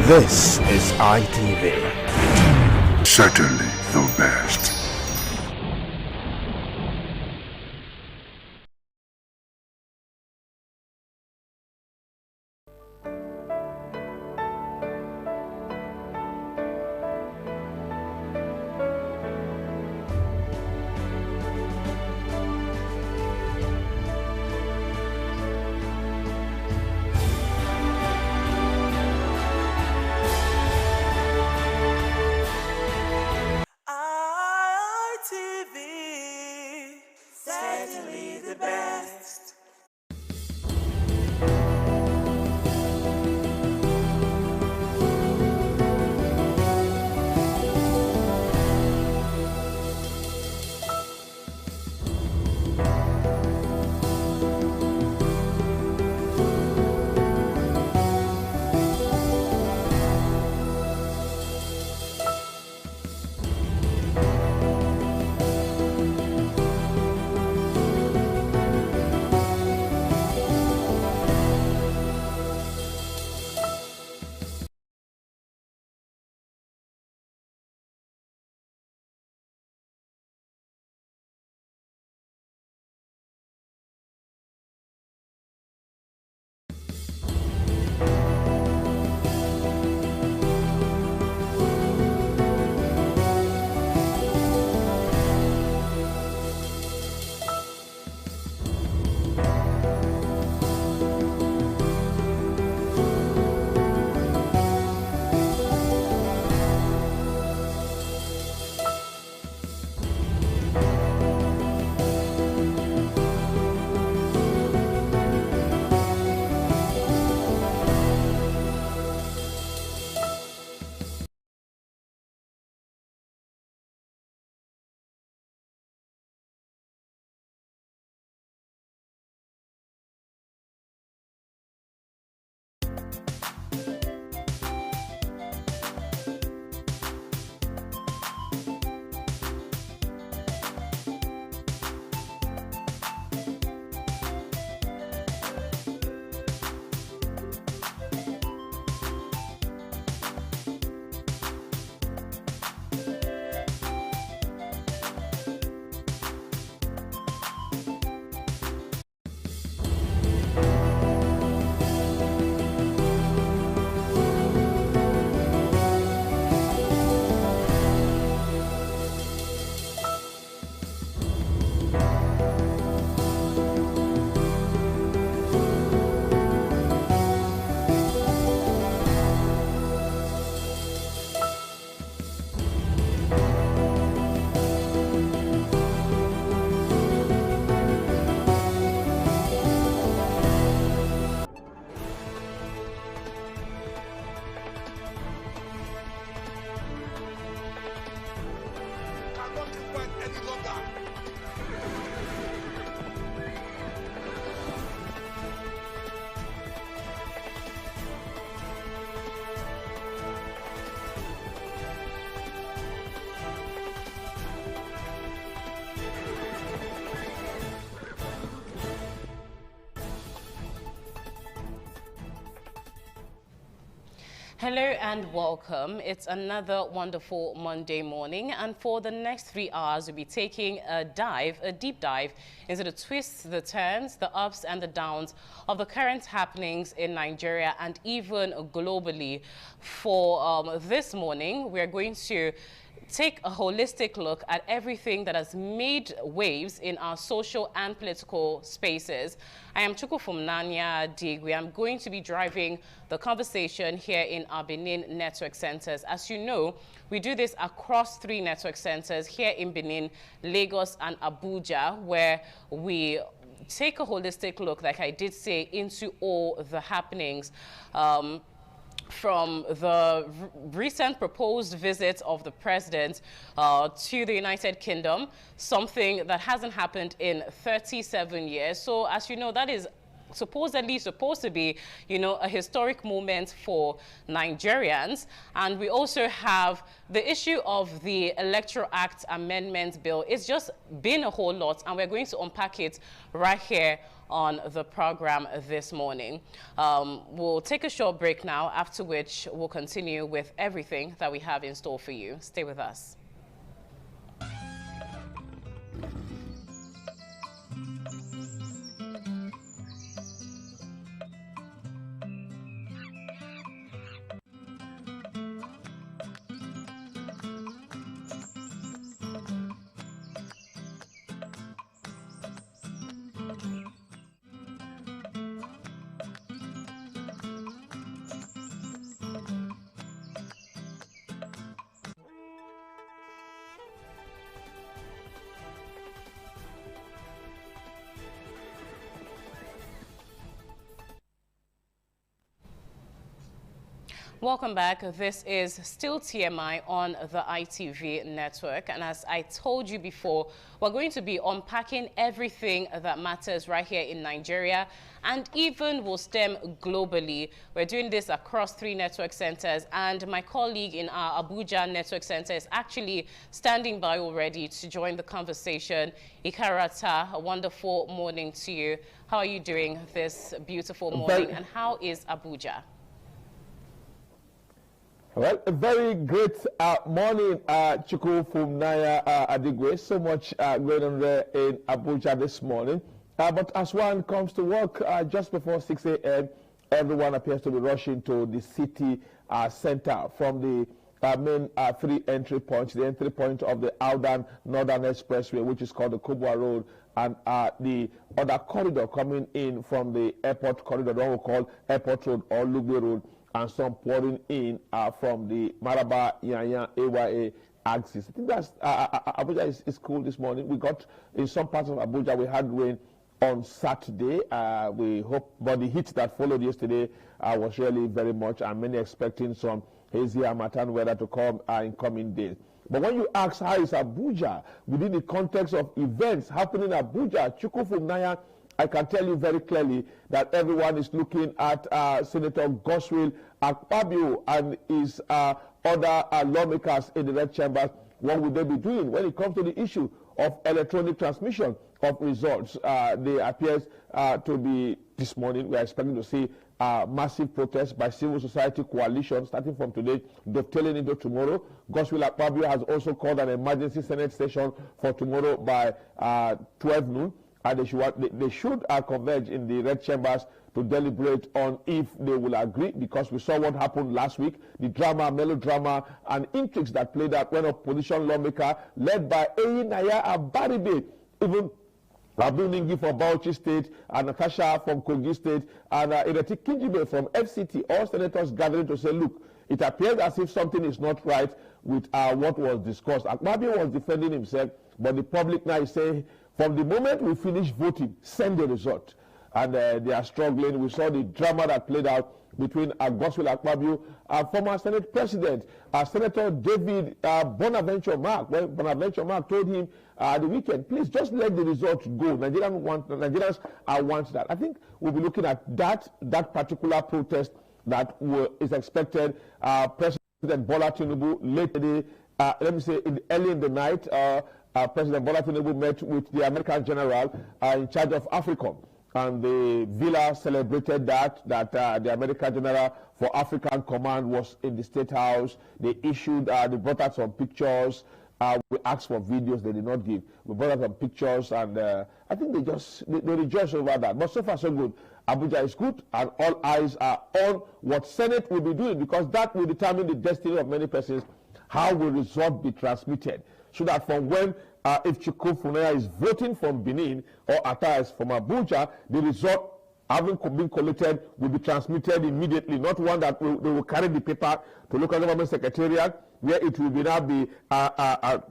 This is ITV. Certainly the best. ITV, certainly the best. Hello and welcome. It's another wonderful Monday morning, and for the next 3 hours we'll be taking a deep dive into the twists, the turns, the ups and the downs of the current happenings in Nigeria and even globally. For this morning, we're going to take a holistic look at everything that has made waves in our social and political spaces. I am Chukwufumnanya Digwe. I'm going to be driving the conversation here in our Benin network centers. As you know, we do this across 3 network centers here in Benin, Lagos and Abuja, where we take a holistic look, like I did say, into all the happenings. From the recent proposed visit of the president to the United Kingdom, something that hasn't happened in 37 years. So as you know, that is supposedly supposed to be, you know, a historic moment for Nigerians. And we also have the issue of the Electoral Act Amendment Bill. It's just been a whole lot, and we're going to unpack it right here on the program this morning. We'll take a short break now, after which we'll continue with everything that we have in store for you. Stay with us. Welcome back. This is still TMI on the ITV network. And as I told you before, we're going to be unpacking everything that matters right here in Nigeria and even will stem globally. We're doing this across 3 network centers, and my colleague in our Abuja network center is actually standing by already to join the conversation. Ikarata, a wonderful morning to you. How are you doing this beautiful morning, and how is Abuja? Well, a very great morning, Chuku Funmiya Adigwe. So much going on there in Abuja this morning. But as one comes to work just before 6 a.m., everyone appears to be rushing to the city center from the main 3 entry points, the entry point of the Aldan Northern Expressway, which is called the Kubwa Road, and the other corridor coming in from the airport corridor, what we call Airport Road or Lugbe Road, and some pouring in from the Maraba, Yanya, AYA axis. I think that's Abuja is cool this morning. We got in some parts of Abuja, we had rain on Saturday. We hope, but the heat that followed yesterday was really very much, and many expecting some hazy Harmattan weather to come in coming days. But when you ask how is Abuja within the context of events happening in Abuja, Chuku Funmiya, I can tell you very clearly that everyone is looking at Senator Godswill Akpabio and his other lawmakers in the red chambers. What would they be doing when it comes to the issue of electronic transmission of results? They appear to be, this morning, we are expecting to see massive protests by civil society coalition starting from today, dovetailing into tomorrow. Godswill Akpabio has also called an emergency Senate session for tomorrow by 12 noon. And they should converge in the red chambers to deliberate on if they will agree, because we saw what happened last week, the drama, melodrama, and intrigues that played out when opposition lawmaker led by Eyinaya Abaribe, even Abdul Ningi from Bauchi State, and Natasha from Kogi State, and Ireti Kinjibe from FCT, all senators gathering to say, look, it appears as if something is not right with what was discussed. Akpabio was defending himself, but the public now is saying, from the moment we finish voting, send the result. And they are struggling. We saw the drama that played out between Godswill Akpabio and former Senate President, Senator David Bonaventure Mark, when Bonaventure Mark told him the weekend, please just let the results go. Nigerians want that. I think we'll be looking at that particular protest that is expected. President Bola Tinubu late today, let me say early in the night, President Bola Tinubu met with the American general in charge of AFRICOM, and the Villa celebrated that the American general for African Command was in the State House. They issued, they brought out some pictures. We asked for videos, they did not give. We brought out some pictures, and I think they rejoiced over that. But so far so good. Abuja is good, and all eyes are on what Senate will be doing, because that will determine the destiny of many persons. How will result be transmitted? So that from when, if Chuku Funmiya is voting from Benin or Atta is from Abuja, the result having been collected will be transmitted immediately, not one that they will carry the paper to local government secretariat, where it will be now be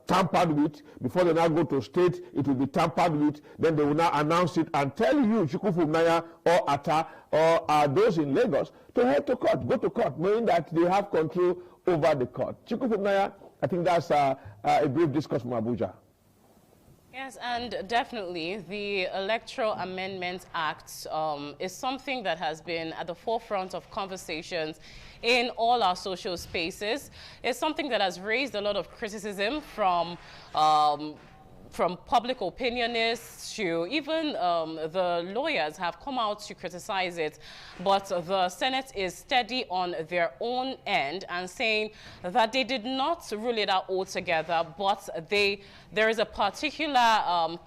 tampered with. Before they now go to state, it will be tampered with. Then they will now announce it and tell you, Chuku Funmiya or Atta or those in Lagos, to head to court, go to court, knowing that they have control over the court. Chuku Funmiya, I think that's a brief discourse from Abuja. Yes, and definitely the Electoral Amendment Act is something that has been at the forefront of conversations in all our social spaces. It's something that has raised a lot of criticism from public opinionists to even the lawyers have come out to criticize it. But the Senate is steady on their own end and saying that they did not rule it out altogether, but there is a particular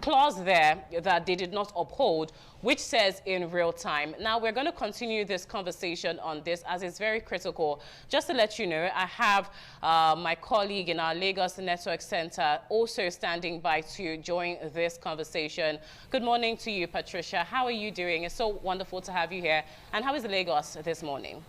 clause there that they did not uphold, which says in real time. Now, we're going to continue this conversation on this as it's very critical. Just to let you know, I have my colleague in our Lagos Network Center also standing by to join this conversation. Good morning to you, Patricia. How are you doing? It's so wonderful to have you here. And how is Lagos this morning?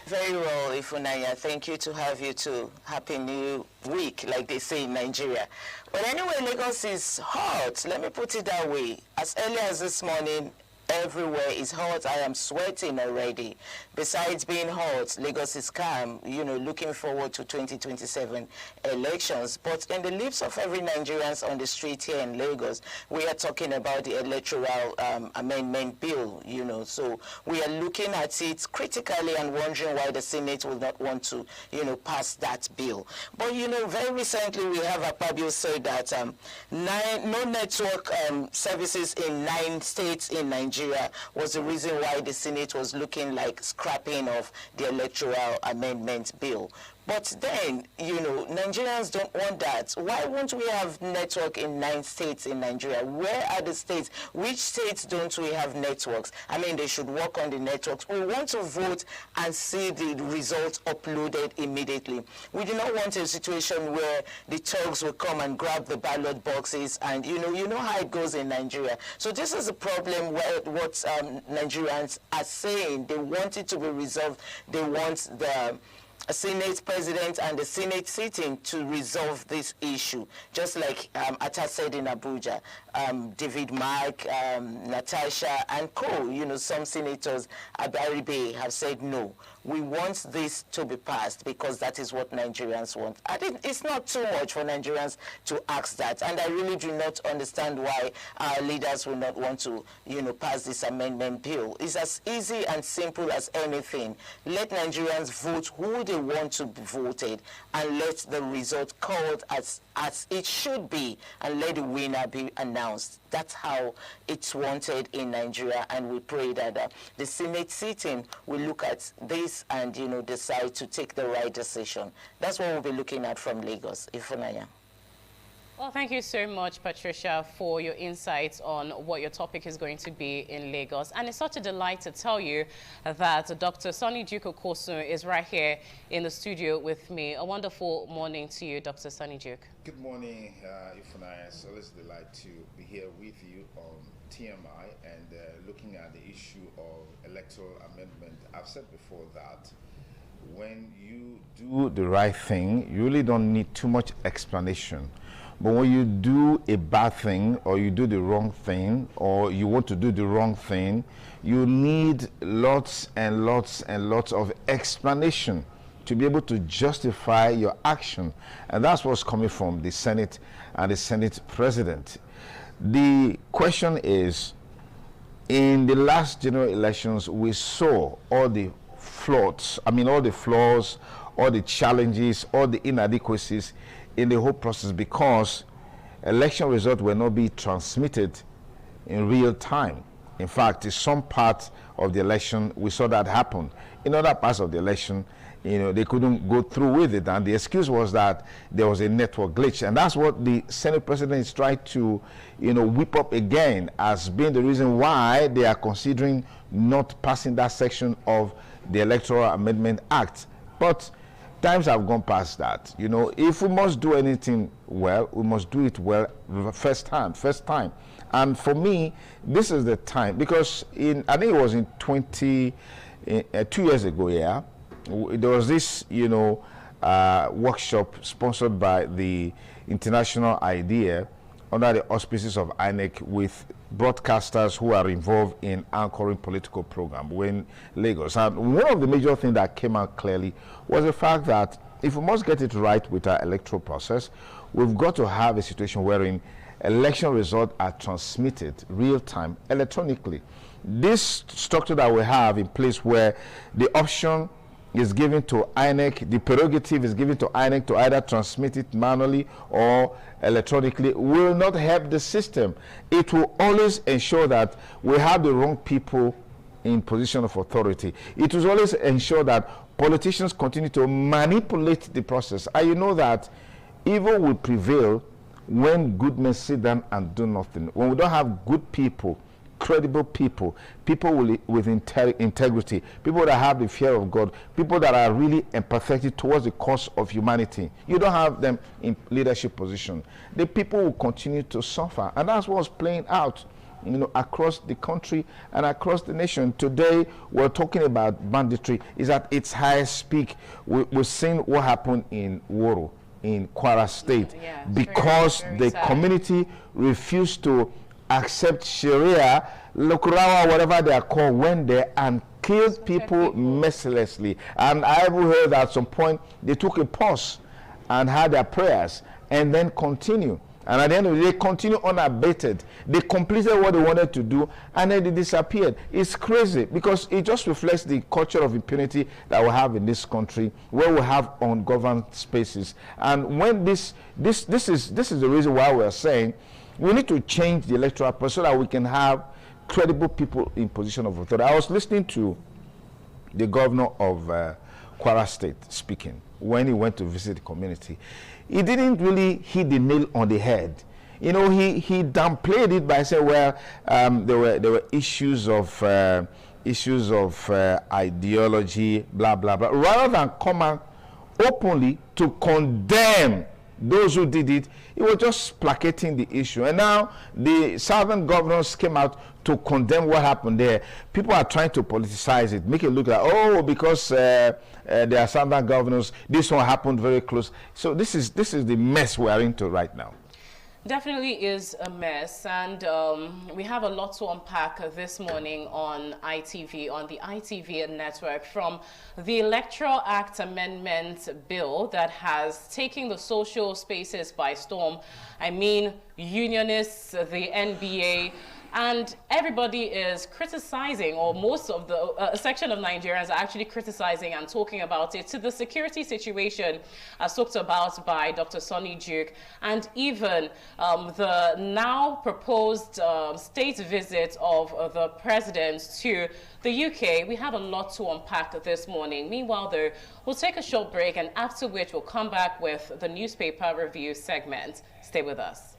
Very well, Ifunanya. Thank you to have you too. Happy New Week, like they say in Nigeria. But anyway, Lagos is hot. Let me put it that way. As early as this morning, everywhere is hot. I am sweating already. Besides being hot, Lagos is calm, you know, looking forward to 2027 elections. But in the lips of every Nigerian on the street here in Lagos, we are talking about the Electoral Amendment Bill, you know. So we are looking at it critically and wondering why the Senate will not want to, you know, pass that bill. But, you know, very recently we have Akpabio say that no network services in 9 states in Nigeria was the reason why the Senate was looking like scrapping of the Electoral Amendment Bill. But then, you know, Nigerians don't want that. Why won't we have network in 9 states in Nigeria? Where are the states? Which states don't we have networks? I mean, they should work on the networks. We want to vote and see the results uploaded immediately. We do not want a situation where the thugs will come and grab the ballot boxes and, you know how it goes in Nigeria. So this is a problem where what Nigerians are saying. They want it to be resolved. They want the Senate President and the Senate sitting to resolve this issue. Just like Atta said in Abuja, David Mark, Natasha, and co. You know, some senators, Abaribe, have said no. We want this to be passed because that is what Nigerians want. I think it's not too much for Nigerians to ask that, and I really do not understand why our leaders will not want to, you know, pass this amendment bill. It's as easy and simple as anything. Let Nigerians vote who they want to be voted, and let the result called as it should be, and let the winner be announced. That's how it's wanted in Nigeria, and we pray that the Senate sitting will look at this and, you know, decide to take the right decision. That's what we'll be looking at from Lagos. Ifunanya. Well, thank you so much, Patricia, for your insights on what your topic is going to be in Lagos. And it's such a delight to tell you that Dr. Sonny Duke Okosun is right here in the studio with me. A wonderful morning to you, Dr. Sonny Duke. Good morning, Ifunanya. It's always a delight to be here with you on TMI and looking at the issue of electoral amendment. I've said before that when you do the right thing, you really don't need too much explanation. But when you do a bad thing, or you do the wrong thing, or you want to do the wrong thing, you need lots and lots and lots of explanation to be able to justify your action. And that's what's coming from the Senate and the Senate President. The question is, in the last general elections, we saw all the flaws, all the flaws, all the challenges, all the inadequacies in the whole process, because election results will not be transmitted in real time. In fact, in some parts of the election, we saw that happen. In other parts of the election, you know, they couldn't go through with it, and the excuse was that there was a network glitch, and that's what the Senate President is trying to, you know, whip up again as being the reason why they are considering not passing that section of the Electoral Amendment Act. But times have gone past that. You know, if we must do anything well, we must do it well first time. And for me, this is the time, because I think it was in 2 years ago, yeah, there was this, you know, workshop sponsored by the International IDEA under the auspices of INEC, with broadcasters who are involved in anchoring political program in Lagos. And one of the major things that came out clearly was the fact that if we must get it right with our electoral process, we've got to have a situation wherein election results are transmitted real-time electronically. This structure that we have in place, where the option is given to INEC, the prerogative is given to INEC to either transmit it manually or electronically, will not help the system. It will always ensure that we have the wrong people in position of authority. It will always ensure that politicians continue to manipulate the process. And you know that evil will prevail when good men sit down and do nothing. When we don't have good people, credible people, people with integrity, people that have the fear of God, people that are really empathetic towards the cause of humanity, you don't have them in leadership position, the people will continue to suffer. And that's what's playing out, you know, across the country and across the nation. Today we're talking about banditry is at its highest peak. We've seen what happened in Woro in Kwara State, because the community refused to accept Sharia, Lokurawa, whatever they are called, went there and killed people mercilessly. And I have heard that at some point they took a pause and had their prayers and then continue. And at the end of the day, they continue unabated. They completed what they wanted to do and then they disappeared. It's crazy, because it just reflects the culture of impunity that we have in this country, where we have ungoverned spaces. And when this is the reason why we're saying we need to change the electoral process so that we can have credible people in position of authority. I was listening to the governor of Kwara State speaking when he went to visit the community. He didn't really hit the nail on the head. You know, he downplayed it by saying, well, there were issues of ideology, blah blah blah, rather than come out openly to condemn those who did it. He was just placating the issue. And now the southern governors came out to condemn what happened there. People are trying to politicize it, make it look like, oh, because there are southern governors, this one happened very close. So this is the mess we are into right now. Definitely is a mess, and we have a lot to unpack this morning on ITV, on the ITV network, from the Electoral Act Amendment Bill that has taken the social spaces by storm. I mean, unionists, the NBA, and everybody is criticizing, or most of the section of Nigerians are actually criticizing and talking about it, to the security situation as talked about by Dr. Sonny Duke, and even the now proposed state visit of the president to the UK. We have a lot to unpack this morning. Meanwhile, though, we'll take a short break, and after which we'll come back with the newspaper review segment. Stay with us.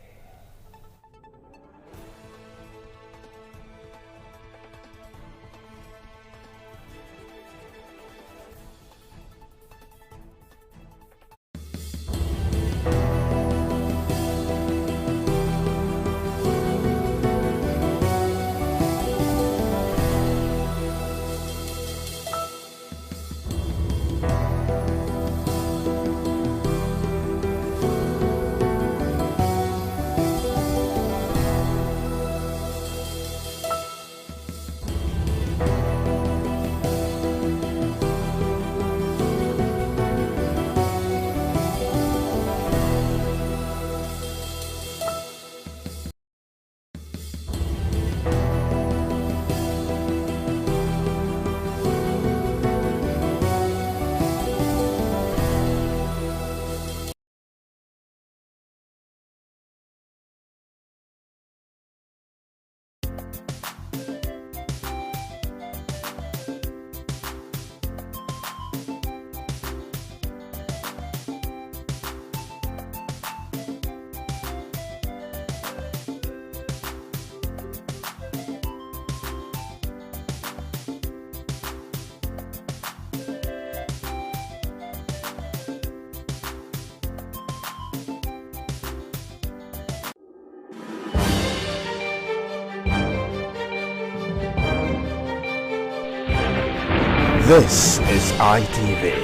This is ITV.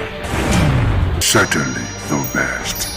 Certainly the best.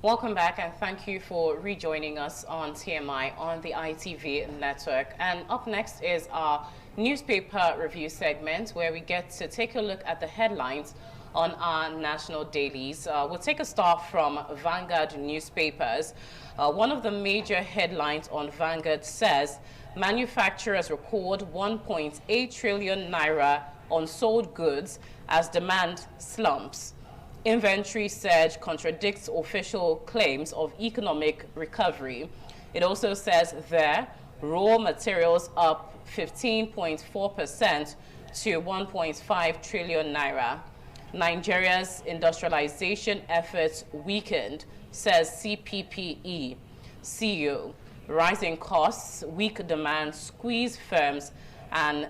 Welcome back, and thank you for rejoining us on TMI on the ITV network. And up next is our newspaper review segment, where we get to take a look at the headlines on our national dailies. We'll take a start from Vanguard newspapers. One of the major headlines on Vanguard says manufacturers record 1.8 trillion naira on sold goods as demand slumps. Inventory surge contradicts official claims of economic recovery. It also says there raw materials up 15.4% to 1.5 trillion naira. Nigeria's industrialization efforts weakened, says CPPE CEO. Rising costs, weak demand squeeze firms, and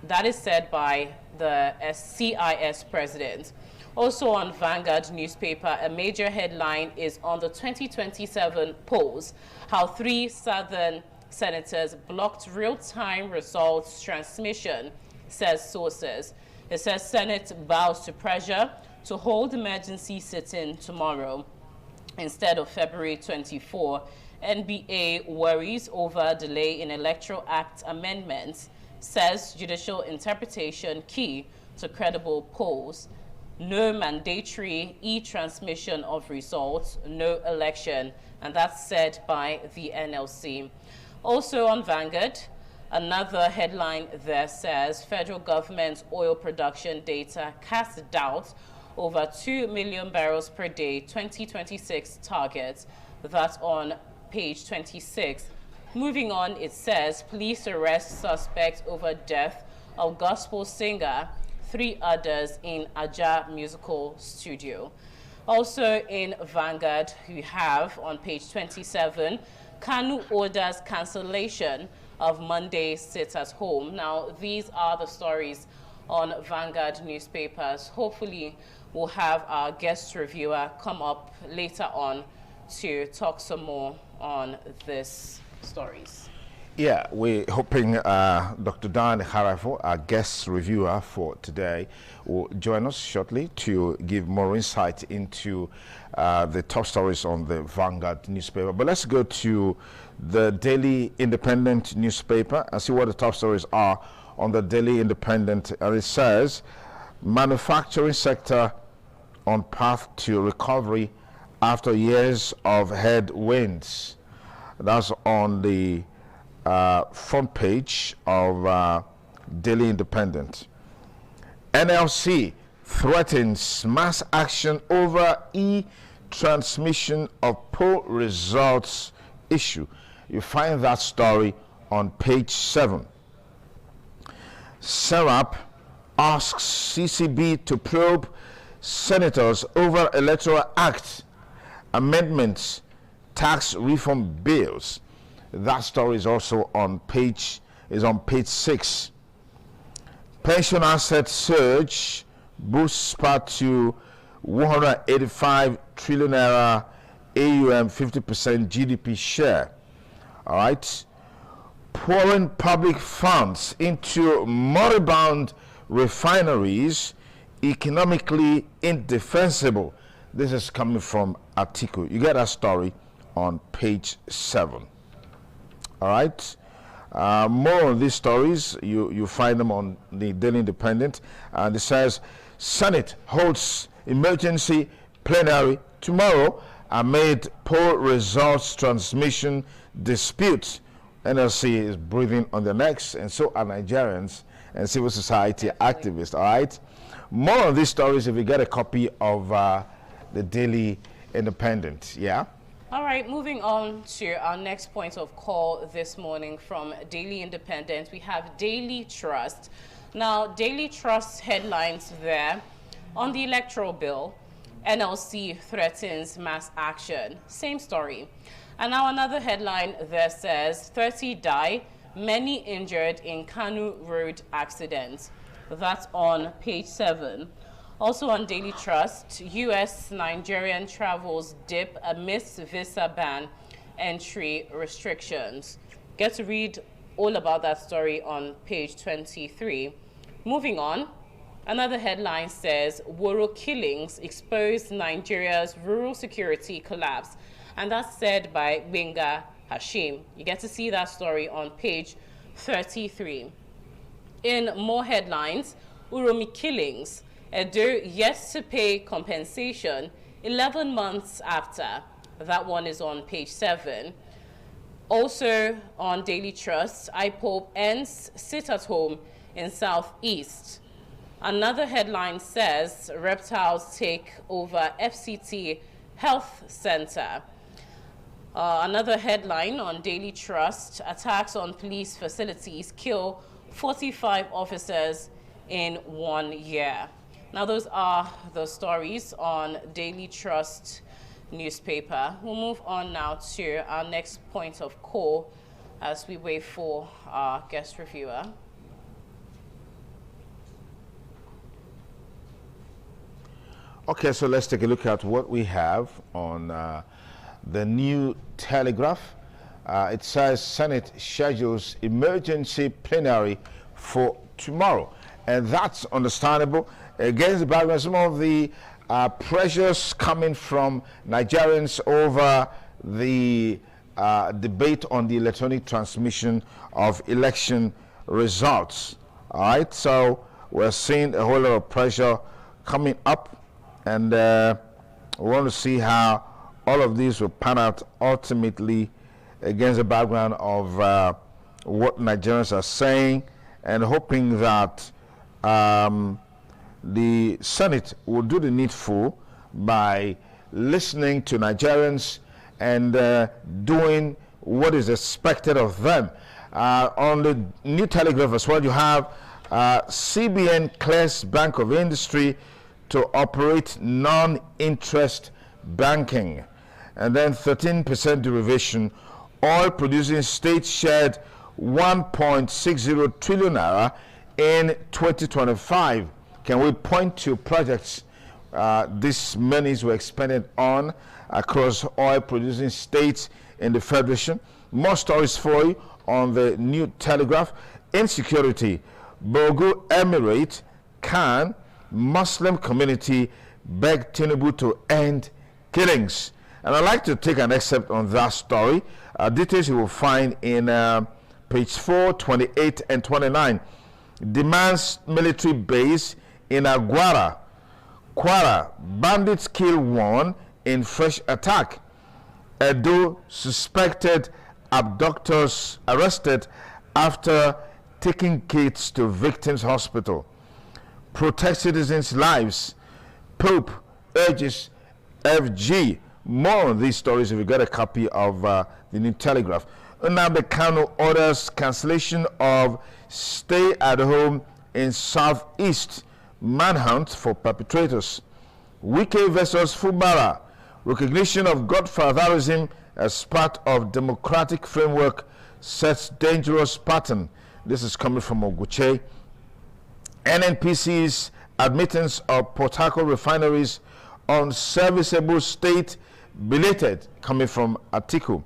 that is said by the CIS president. Also on Vanguard newspaper, a major headline is on the 2027 polls, how 3 southern senators blocked real-time results transmission, says sources. It says Senate bows to pressure to hold emergency sitting tomorrow instead of February 24. NBA worries over delay in Electoral Act amendments, says judicial interpretation key to credible polls. No mandatory e-transmission of results, no election, and that's said by the NLC. Also on Vanguard, another headline there says federal government's oil production data casts doubt over 2 million barrels per day 2026 targets. That's on page 26. Moving on, it says police arrest suspect over death of gospel singer, 3 others in Aja Musical Studio. Also in Vanguard, we have on page 27, Kanu orders cancellation of Monday sit at home. Now, these are the stories on Vanguard newspapers. Hopefully, we'll have our guest reviewer come up later on to talk some more on these stories. Yeah, we're hoping Dr. Dan Harafo, our guest reviewer for today, will join us shortly to give more insight into the top stories on the Vanguard newspaper. But let's go to the Daily Independent newspaper and see what the top stories are on the Daily Independent. And it says, manufacturing sector on path to recovery after years of headwinds. That's on the front page of Daily Independent. NLC threatens mass action over e-transmission of poll results issue. You find that story on page 7. Serap asks CCB to probe senators over Electoral Act amendments, tax reform bills. That story is also on page 6. Pension asset surge boosts part to 185 trillion naira AUM, 50% GDP share. All right. Pouring public funds into moribund refineries, economically indefensible. This is coming from Atiku. You get that story on page 7. All right. More of these stories, you find them on the Daily Independent. And it says, Senate holds emergency plenary tomorrow amid poll results transmission disputes. NLC is breathing on their necks, and so are Nigerians and civil society activists. All right. More of these stories if you get a copy of the Daily Independent. Yeah. All right, moving on to our next point of call this morning from Daily Independent. We have Daily Trust. Now, Daily Trust headlines there on the electoral bill, NLC threatens mass action. Same story. And now another headline there says 30 die, many injured in Kanu Road accident. That's on page 7. Also on Daily Trust, U.S. Nigerian travels dip amidst visa ban entry restrictions. Get to read all about that story on page 23. Moving on, Another headline says, Woro killings expose Nigeria's rural security collapse. And that's said by Benga Hashim. You get to see that story on page 33. In more headlines, Uromi killings, Edo yet to pay compensation 11 months after. That one is on page 7. Also on Daily Trust, IPOB ends sit-at-home in Southeast. Another headline says, reptiles take over FCT Health Center. Another headline on Daily Trust, attacks on police facilities kill 45 officers in 1 year. Now, those are the stories on Daily Trust newspaper. We'll move on now to our next point of call as we wait for our guest reviewer. Okay, so let's take a look at what we have on the New Telegraph. It says Senate schedules emergency plenary for tomorrow. And that's understandable. Against the background, some of the pressures coming from Nigerians over the debate on the electronic transmission of election results. All right, so we're seeing a whole lot of pressure coming up, and we want to see how all of these will pan out ultimately against the background of what Nigerians are saying, and hoping that the Senate will do the needful by listening to Nigerians and doing what is expected of them. On the New Telegraph as well, you have CBN clears Bank of Industry to operate non-interest banking. And then 13% derivation. Oil producing states shared 1.60 trillion naira in 2025. Can we point to projects these monies were expended on across oil producing states in the Federation? More stories for you on the New Telegraph. Insecurity. Bogu Emirate can Muslim community beg Tinubu to end killings. And I'd like to take an excerpt on that story. Details you will find in page 4, 28, and 29. Demands military base in Aguara. Kwara, bandits kill one in fresh attack. Edo, suspected abductors arrested after taking kids to victims' hospital. Protect citizens' lives. Pope urges FG. More on these stories if you got a copy of the New Telegraph. Nnamdi Kanu orders cancellation of stay at home in Southeast. Manhunt for perpetrators. Wike versus Fubara. Recognition of godfatherism as part of democratic framework sets dangerous pattern. This is coming from Oguche. NNPC's admittance of Port Harcourt refineries on serviceable state belated, coming from Atiku.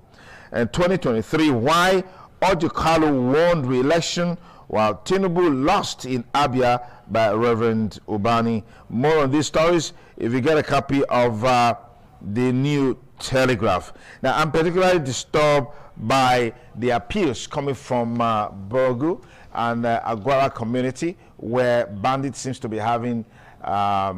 And 2023, why Ojukalu won re-election while Tinubu lost in Abia by Reverend Ubani. More on these stories if you get a copy of the New Telegraph. Now, I'm particularly disturbed by the appeals coming from Bogu and Aguara community, where bandits seems to be having a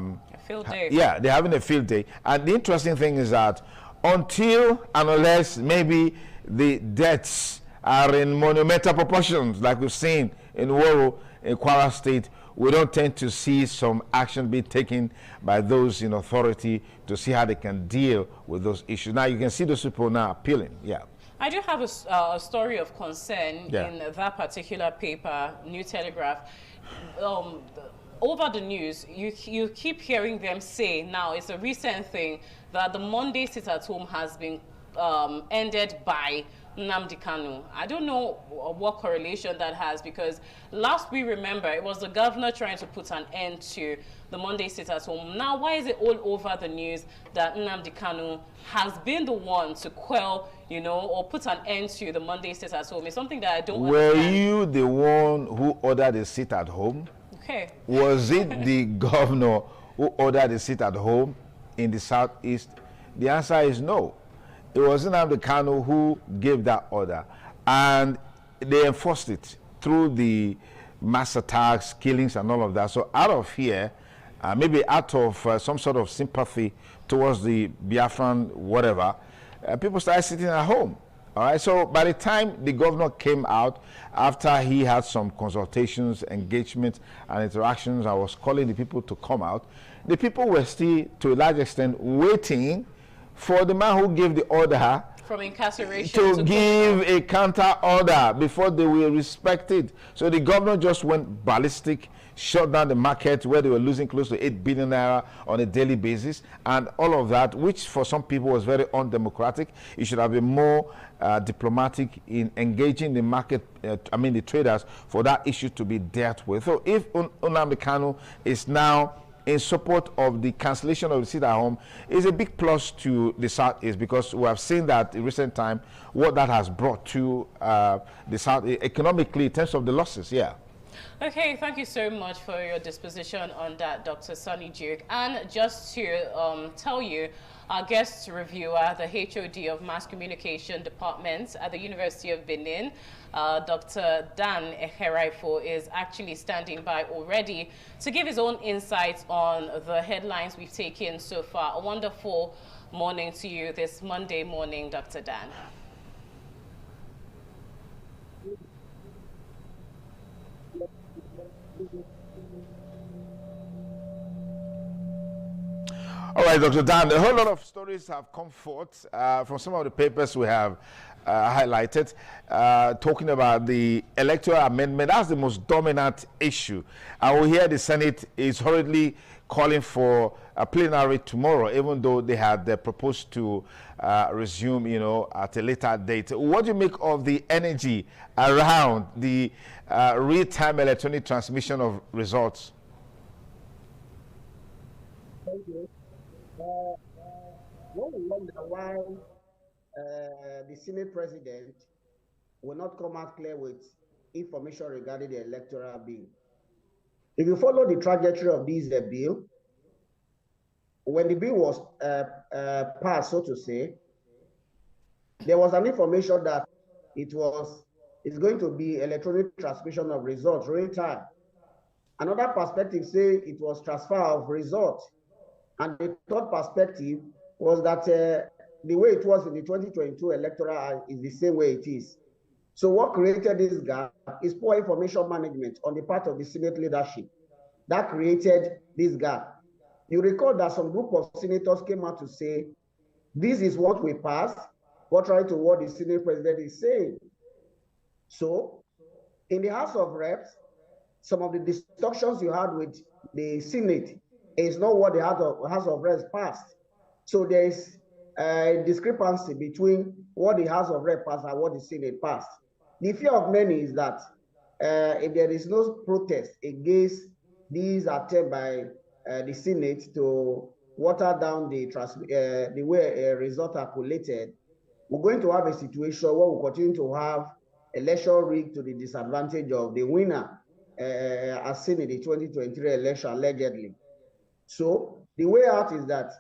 field day. Yeah, they're having a field day. And the interesting thing is that until and unless maybe the deaths are in monumental proportions, like we've seen in Woro, in Kwara State, we don't tend to see some action being taken by those in authority to see how they can deal with those issues. Now, you can see those people now appealing. Yeah. I do have a story of concern in that particular paper, New Telegraph. Over the news, you keep hearing them say, now it's a recent thing, that the Monday sit-at-home has been ended by Nnamdi Kanu. I don't know what correlation that has, because last we remember it was the governor trying to put an end to the Monday sit-at-home. Now, why is it all over the news that Nnamdi Kanu has been the one to quell, or put an end to the Monday sit-at-home? It's something that I don't understand. Were you the one who ordered a sit-at-home? Okay. Was it the governor who ordered the seat at home in the southeast? The answer is no. It was Nnamdi Kanu who gave that order, and they enforced it through the mass attacks, killings, and all of that. So out of here, maybe out of some sort of sympathy towards the Biafran whatever, people started sitting at home. All right, so by the time the governor came out, after he had some consultations, engagements, and interactions, I was calling the people to come out. The people were still, to a large extent, waiting for the man who gave the order from incarceration to give a counter order before they were respected. So the governor just went ballistic, shut down the market where they were losing close to 8 billion naira on a daily basis, and all of that, which for some people was very undemocratic. It should have been more diplomatic in engaging the market, the traders, for that issue to be dealt with. So if Nnamdi Kanu is now in support of the cancellation of the seat at home, is a big plus to the Southeast, because we have seen that in recent time what that has brought to the South economically in terms of the losses. Yeah. Okay, thank you so much for your disposition on that, Dr. Sonny Duke. And just to tell you, our guest reviewer, the HOD of Mass Communication Department at the University of Benin, Dr. Dan Eheraifo, is actually standing by already to give his own insights on the headlines we've taken so far. A wonderful morning to you this Monday morning, Dr. Dan. All right, Dr. Dan, a whole lot of stories have come forth from some of the papers we have highlighted, talking about the electoral amendment. That's the most dominant issue. And we hear the Senate is hurriedly calling for a plenary tomorrow, even though they had proposed to resume, at a later date. What do you make of the energy around the real-time electronic transmission of results? Thank you. One will wonder why the Senate president will not come out clear with information regarding the electoral bill. If you follow the trajectory of this bill, when the bill was passed, so to say, there was an information that it's going to be electronic transmission of results real time. Another perspective say it was transfer of results. And the third perspective was that the way it was in the 2022 electoral is the same way it is. So what created this gap is poor information management on the part of the Senate leadership. That created this gap. You recall that some group of senators came out to say, this is what we passed, contrary to what the Senate president is saying. So in the House of Reps, some of the discussions you had with the Senate is not what the House of Reps passed. So there is a discrepancy between what the House of Reps passed and what the Senate passed. The fear of many is that if there is no protest against these attempts by the Senate to water down the way a result are collated, we're going to have a situation where we'll continue to have election rigged to the disadvantage of the winner, as seen in the 2023 election allegedly. So the way out is that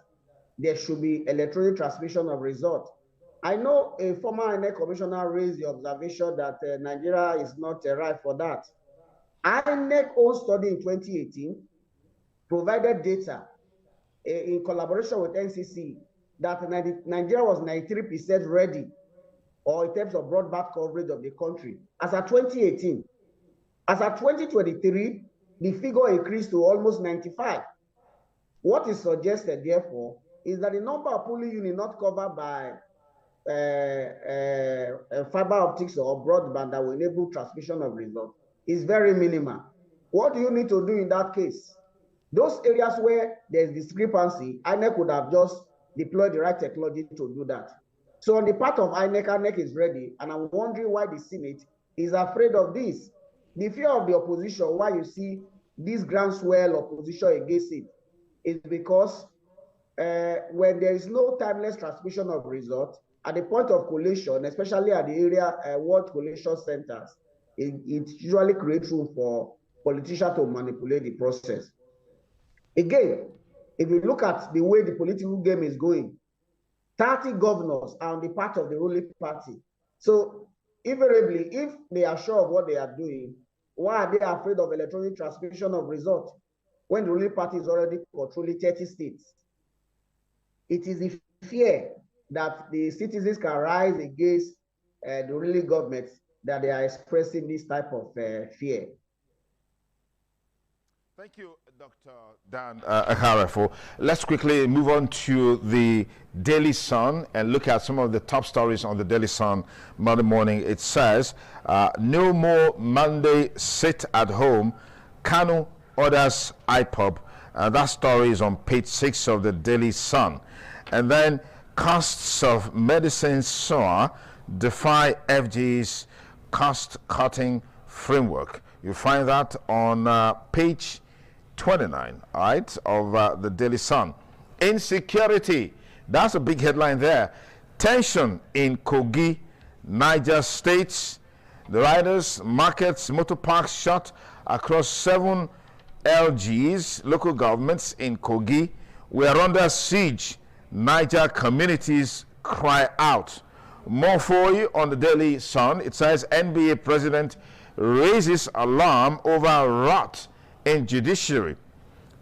there should be electronic transmission of results. I know a former INEC commissioner raised the observation that Nigeria is not right for that. INEC own study in 2018 provided data in collaboration with NCC that Nigeria was 93% ready, or in terms of broadband coverage of the country, as at 2018. As at 2023, the figure increased to almost 95. What is suggested, therefore, is that the number of polling units not covered by fiber optics or broadband that will enable transmission of results is very minimal. What do you need to do in that case? Those areas where there's discrepancy, INEC would have just deployed the right technology to do that. So on the part of INEC, INEC is ready, and I'm wondering why the Senate is afraid of this. The fear of the opposition, why you see this groundswell opposition against it, is because when there is no timeless transmission of results, at the point of collation, especially at the area ward collation centers, it usually creates room for politicians to manipulate the process. Again, if you look at the way the political game is going, 30 governors are on the part of the ruling party. So invariably, if they are sure of what they are doing, why are they afraid of electronic transmission of results when the ruling party is already controlling 30 states? It is the fear that the citizens can rise against the ruling government that they are expressing this type of fear. Thank you, Dr. Dan Akharefo. Let's quickly move on to the Daily Sun and look at some of the top stories on the Daily Sun Monday morning. It says, no more Monday sit at home. Kanu orders IPOB. That story is on page 6 of the Daily Sun. And then costs of medicine soar, defy FG's cost-cutting framework. You find that on page 29, all right, of the Daily Sun. Insecurity, that's a big headline there. Tension in Kogi, Niger states. The riders, markets, motor parks shut across 7 LGs, local governments in Kogi. We are under siege. Niger communities cry out. More for you on the Daily Sun. It says NBA president raises alarm over rot in judiciary.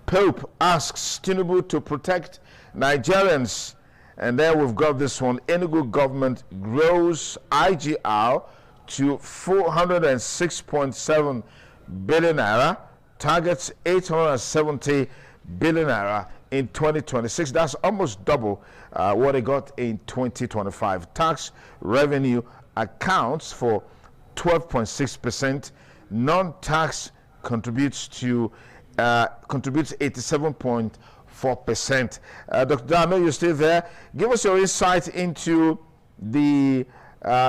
Pope asks Tinubu to protect Nigerians. And then we've got this one. Enugu government grows IGR to 406.7 billion naira, targets 870 billion naira in 2026. That's almost double what it got in 2025. Tax revenue accounts for 12.6%. Non-tax contributes 87.4%. Dr. Dan, I know you're still there. Give us your insight into the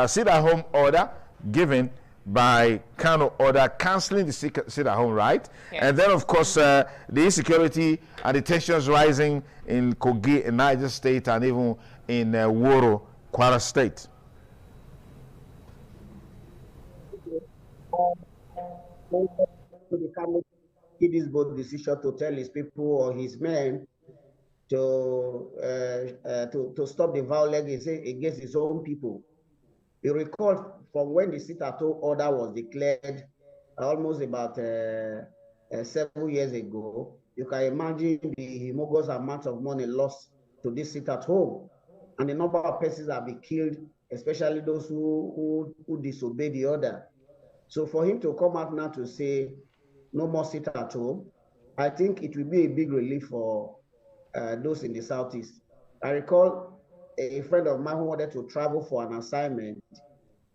sit-at-home order given by Kano order cancelling the sit-at-home, right? Yes. And then, of course, the insecurity and the tensions rising in Kogi, in Niger State, and even in Woro, Kwara State. It is both decision to tell his people or his men to stop the violence against his own people. You recall from when the sit-at-home order was declared almost about 7 years ago, you can imagine the humongous amount of money lost to this sit-at-home and the number of persons that have been killed, especially those who disobey the order. So for him to come out now to say no more sit-at-home, I think it will be a big relief for those in the Southeast. I recall a friend of mine who wanted to travel for an assignment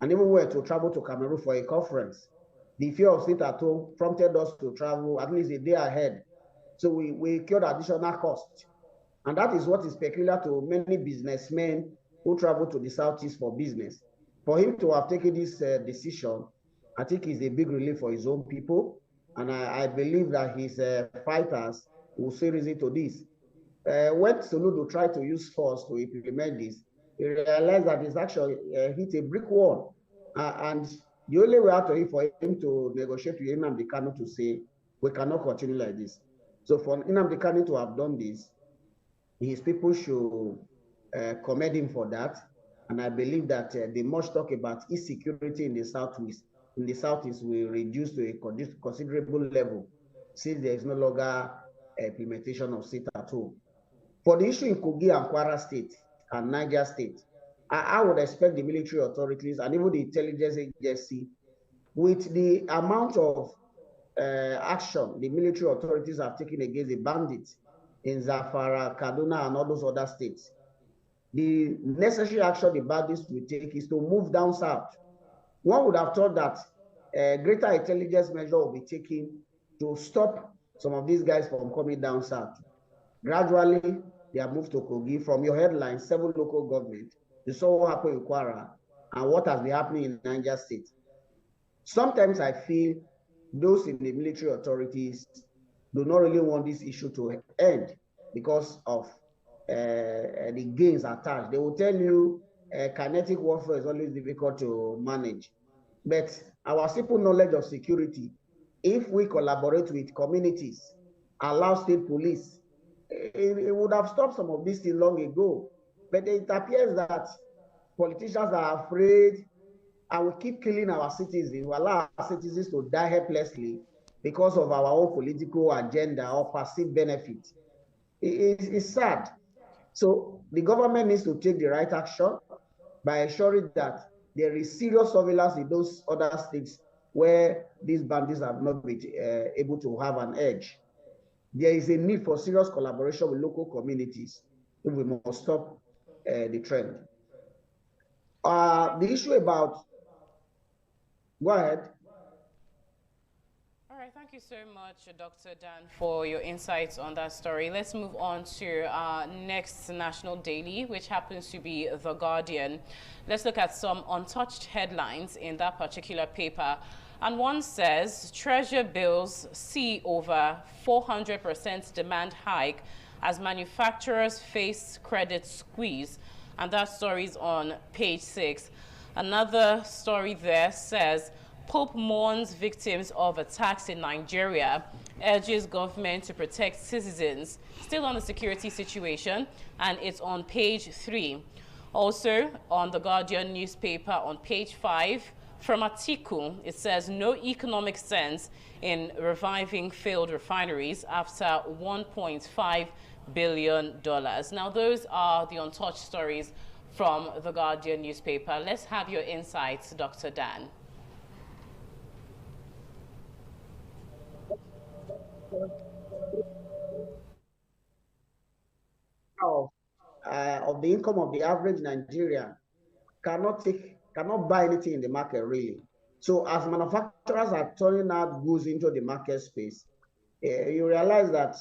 and even went to travel to Cameroon for a conference. The fear of sit-at-home prompted us to travel at least a day ahead. So we incurred additional cost. And that is what is peculiar to many businessmen who travel to the Southeast for business. For him to have taken this decision, I think is a big relief for his own people. And I believe that his fighters will see reason to this. When Soludo tried to use force to implement this, he realized that his action hit a brick wall. And the only way out of it for him to negotiate with Nnamdi Kanu to say, we cannot continue like this. So for Nnamdi Kanu to have done this, his people should commend him for that. And I believe that the much talk about insecurity in the Southeast will reduce to a considerable level since there is no longer implementation of sit-at-home. For the issue in Kogi and Kwara State and Niger State, I would expect the military authorities and even the intelligence agency, with the amount of action the military authorities have taken against the bandits in Zamfara, Kaduna, and all those other states, the necessary action the bandits will take is to move down south. One would have thought that greater intelligence measure will be taken to stop some of these guys from coming down south. Gradually, they have moved to Kogi. From your headline, 7 local governments. You saw what happened in Kwara and what has been happening in Niger State. Sometimes I feel those in the military authorities do not really want this issue to end because of the gains attached. They will tell you kinetic warfare is always difficult to manage. But our simple knowledge of security if we collaborate with communities, allow state police, it would have stopped some of these things long ago. But it appears that politicians are afraid and we keep killing our citizens. We allow our citizens to die helplessly because of our own political agenda or perceived benefit. It's sad. So the government needs to take the right action by ensuring that there is serious surveillance in those other states where these bandits have not been able to have an edge. There is a need for serious collaboration with local communities if we must stop the trend. The issue about, go ahead. All right, thank you so much, Dr. Dan, for your insights on that story. Let's move on to our next national daily, which happens to be The Guardian. Let's look at some untouched headlines in that particular paper. And one says, Treasury bills see over 400% demand hike as manufacturers face credit squeeze. And that story is on page 6. Another story there says, Pope mourns victims of attacks in Nigeria, urges government to protect citizens. Still on the security situation, and it's on page 3. Also, on the Guardian newspaper on page 5, from Atiku, it says, no economic sense in reviving failed refineries after $1.5 billion. Now, those are the untouched stories from the Guardian newspaper. Let's have your insights, Dr. Dan. Of the income of the average Nigerian cannot buy anything in the market, really. So as manufacturers are turning out goods into the market space, you realize that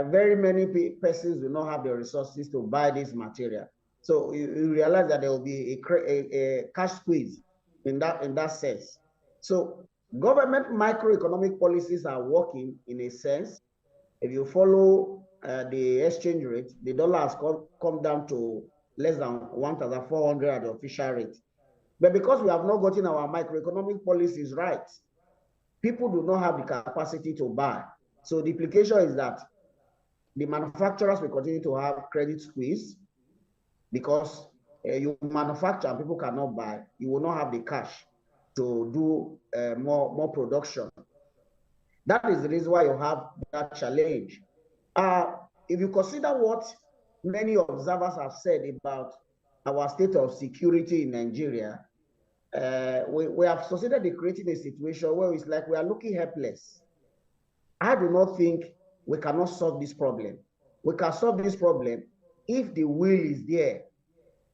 very many persons do not have the resources to buy this material. So you realize that there will be a cash squeeze in that sense. So government microeconomic policies are working in a sense. If you follow the exchange rate, the dollar has come down to less than 1,400 at the official rate. But because we have not gotten our microeconomic policies right, people do not have the capacity to buy. So the implication is that the manufacturers will continue to have credit squeeze because you manufacture and people cannot buy. You will not have the cash to do more production. That is the reason why you have that challenge. If you consider what many observers have said about our state of security in Nigeria, we have succeeded in creating a situation where it's like we are looking helpless. I do not think we cannot solve this problem. We can solve this problem if the will is there.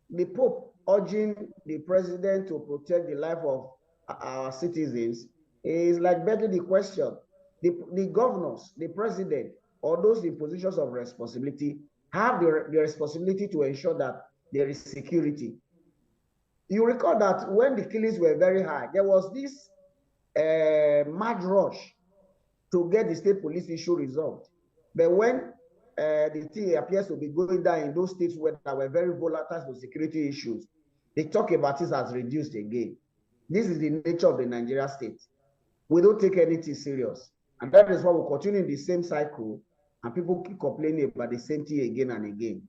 The Pope urging the president to protect the life of our citizens is like begging the question. The governors, the president, or those in positions of responsibility have the responsibility to ensure that there is security. You recall that when the killings were very high, there was this mad rush to get the state police issue resolved. But when the thing appears to be going down in those states where there were very volatile for security issues, the talk about it has reduced again. This is the nature of the Nigeria state. We don't take anything serious. And that is why we continue in the same cycle and people keep complaining about the same thing again and again.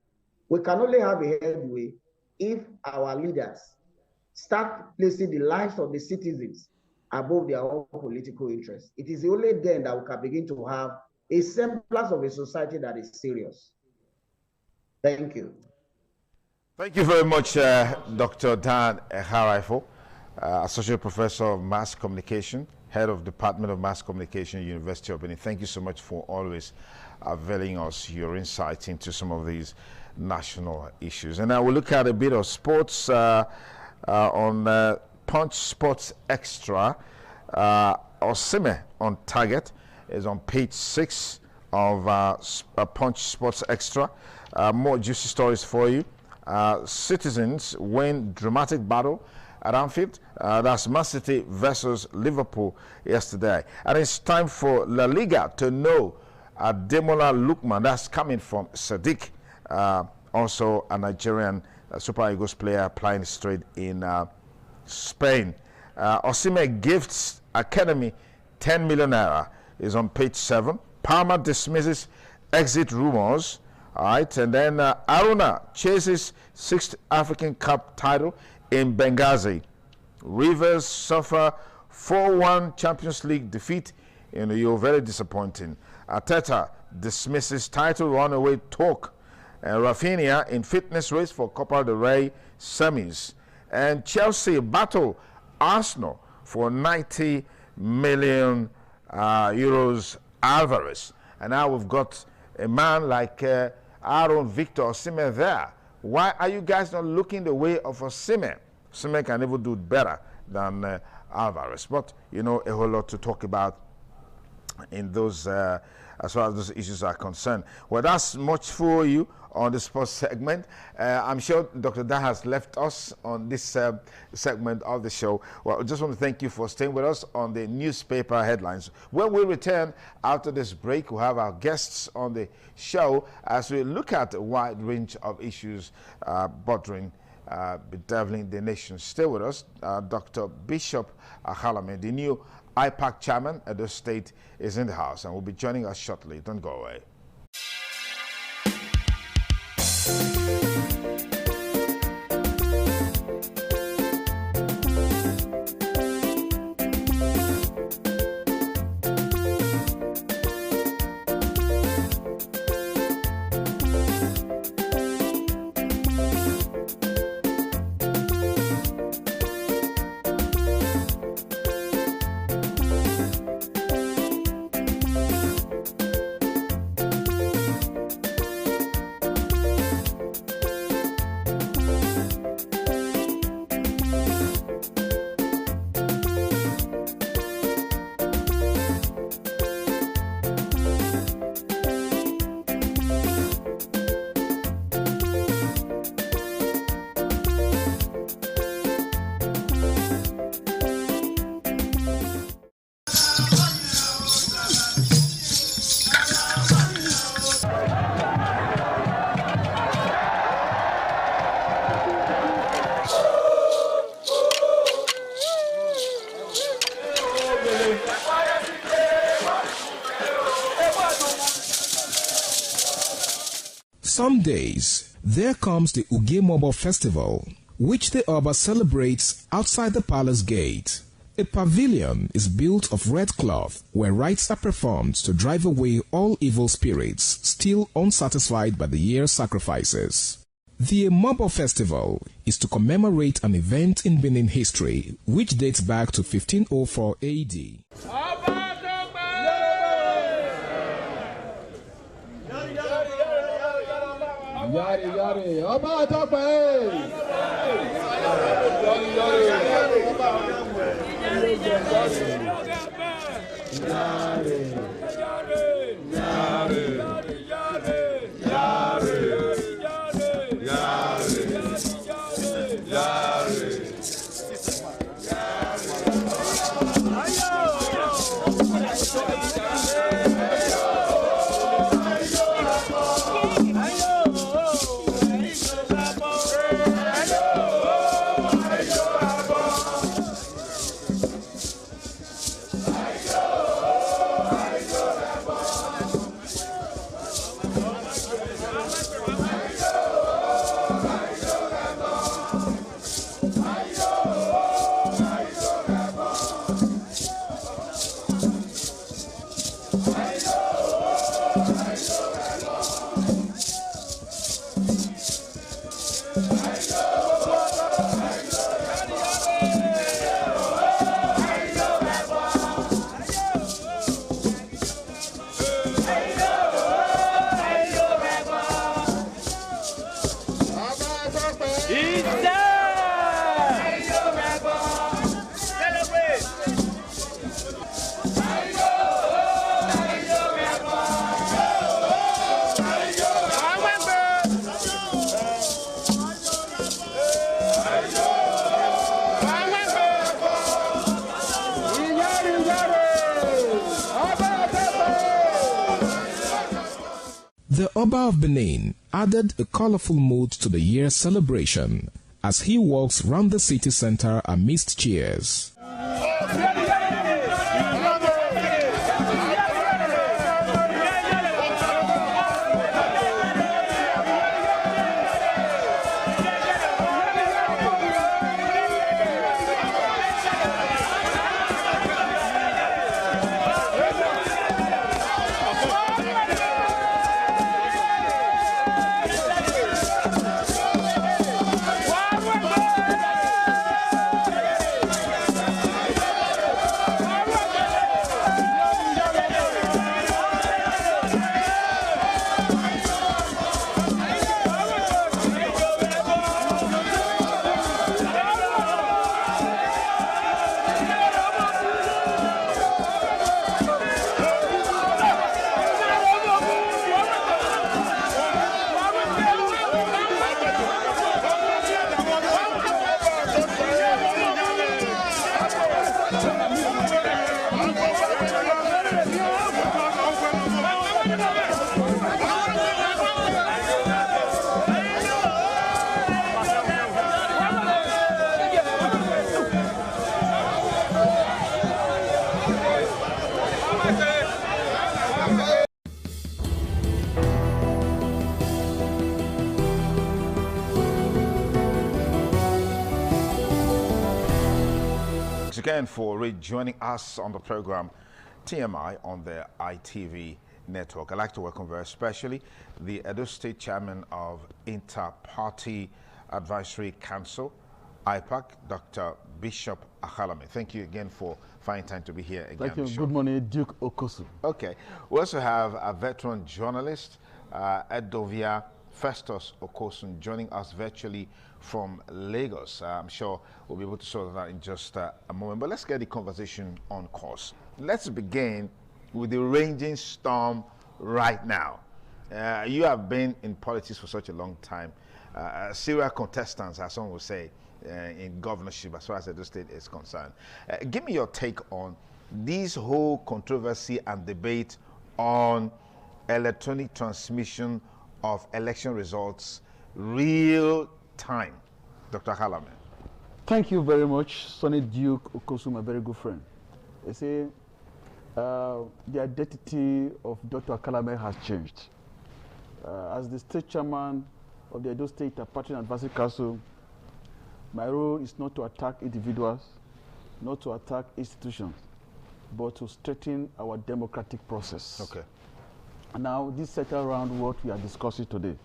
We can only have a headway if our leaders start placing the lives of the citizens above their own political interests. It is only then that we can begin to have a semblance of a society that is serious. Thank you. Thank you very much, Dr. Dan Eharaifo, Associate Professor of Mass Communication, Head of Department of Mass Communication, University of Benin. Thank you so much for always availing us your insight into some of these national issues. And now we'll look at a bit of sports on Punch Sports Extra. Osimhen on target is on page 6 of Punch Sports Extra. More juicy stories for you. Citizens win dramatic battle at Anfield. That's Man City versus Liverpool yesterday. And it's time for La Liga to know Ademola Lookman. That's coming from Sadiq, also a Nigerian Super Eagles player playing straight in Spain. Osimhen Gifts Academy 10 million naira is on page 7. Palmer dismisses exit rumors. All right, and then Aruna chases 6th African Cup title in Benghazi. Rivers suffer 4-1 Champions League defeat in Rio, very disappointing. Arteta dismisses title runaway talk. Rafinha in fitness race for Copa del Rey semis. And Chelsea battle Arsenal for 90 million euros Alvarez. And now we've got a man like Aaron Victor Osimhen there. Why are you guys not looking the way of Osimhen? Osimhen can even do better than Alvarez. But, you know, a whole lot to talk about in those, as far as those issues are concerned. Well, that's much for you on the sports segment. I'm sure Dr. Dan has left us on this segment of the show. Well, I just want to thank you for staying with us on the newspaper headlines. When we return after this break, we'll have our guests on the show as we look at a wide range of issues bedeviling the nation. Stay with us. Dr. Bishop Akhalame, the new IPAC chairman at the state, is in the house and will be joining us shortly. Don't go away. Some days, there comes the Ugemobo Festival, which the Oba celebrates outside the palace gate. A pavilion is built of red cloth where rites are performed to drive away all evil spirits still unsatisfied by the year's sacrifices. The Ugemobo Festival is to commemorate an event in Benin history which dates back to 1504 AD. Yari, yari, Oba Tope! Yari, The Oba of Benin added a colorful mood to the year's celebration as he walks round the city center amidst cheers. again for rejoining us on the program TMI on the ITV network. I'd like to welcome very especially the Edo State Chairman of Inter-Party Advisory Council, IPAC, Dr. Bishop Akhalame. Thank you again for finding time to be here again. Thank you. Bishop. Good morning, Duke Okosu. Okay. We also have a veteran journalist, Edovia Festus Okosun, joining us virtually from Lagos. I'm sure we'll be able to sort that in just a moment. But let's get the conversation on course. Let's begin with the raging storm right now. You have been in politics for such a long time. Serial contestants, as some would say, in governorship as far as the state is concerned. Give me your take on this whole controversy and debate on electronic transmission of election results real time. Dr. Akhalame. Thank you very much, Sonny Duke Okosu, my very good friend. You see, the identity of Dr. Akhalame has changed. As the state chairman of the Edo State Party Advisory Council, my role is not to attack individuals, not to attack institutions, but to strengthen our democratic process. Okay. Now, this settle around what we are discussing today.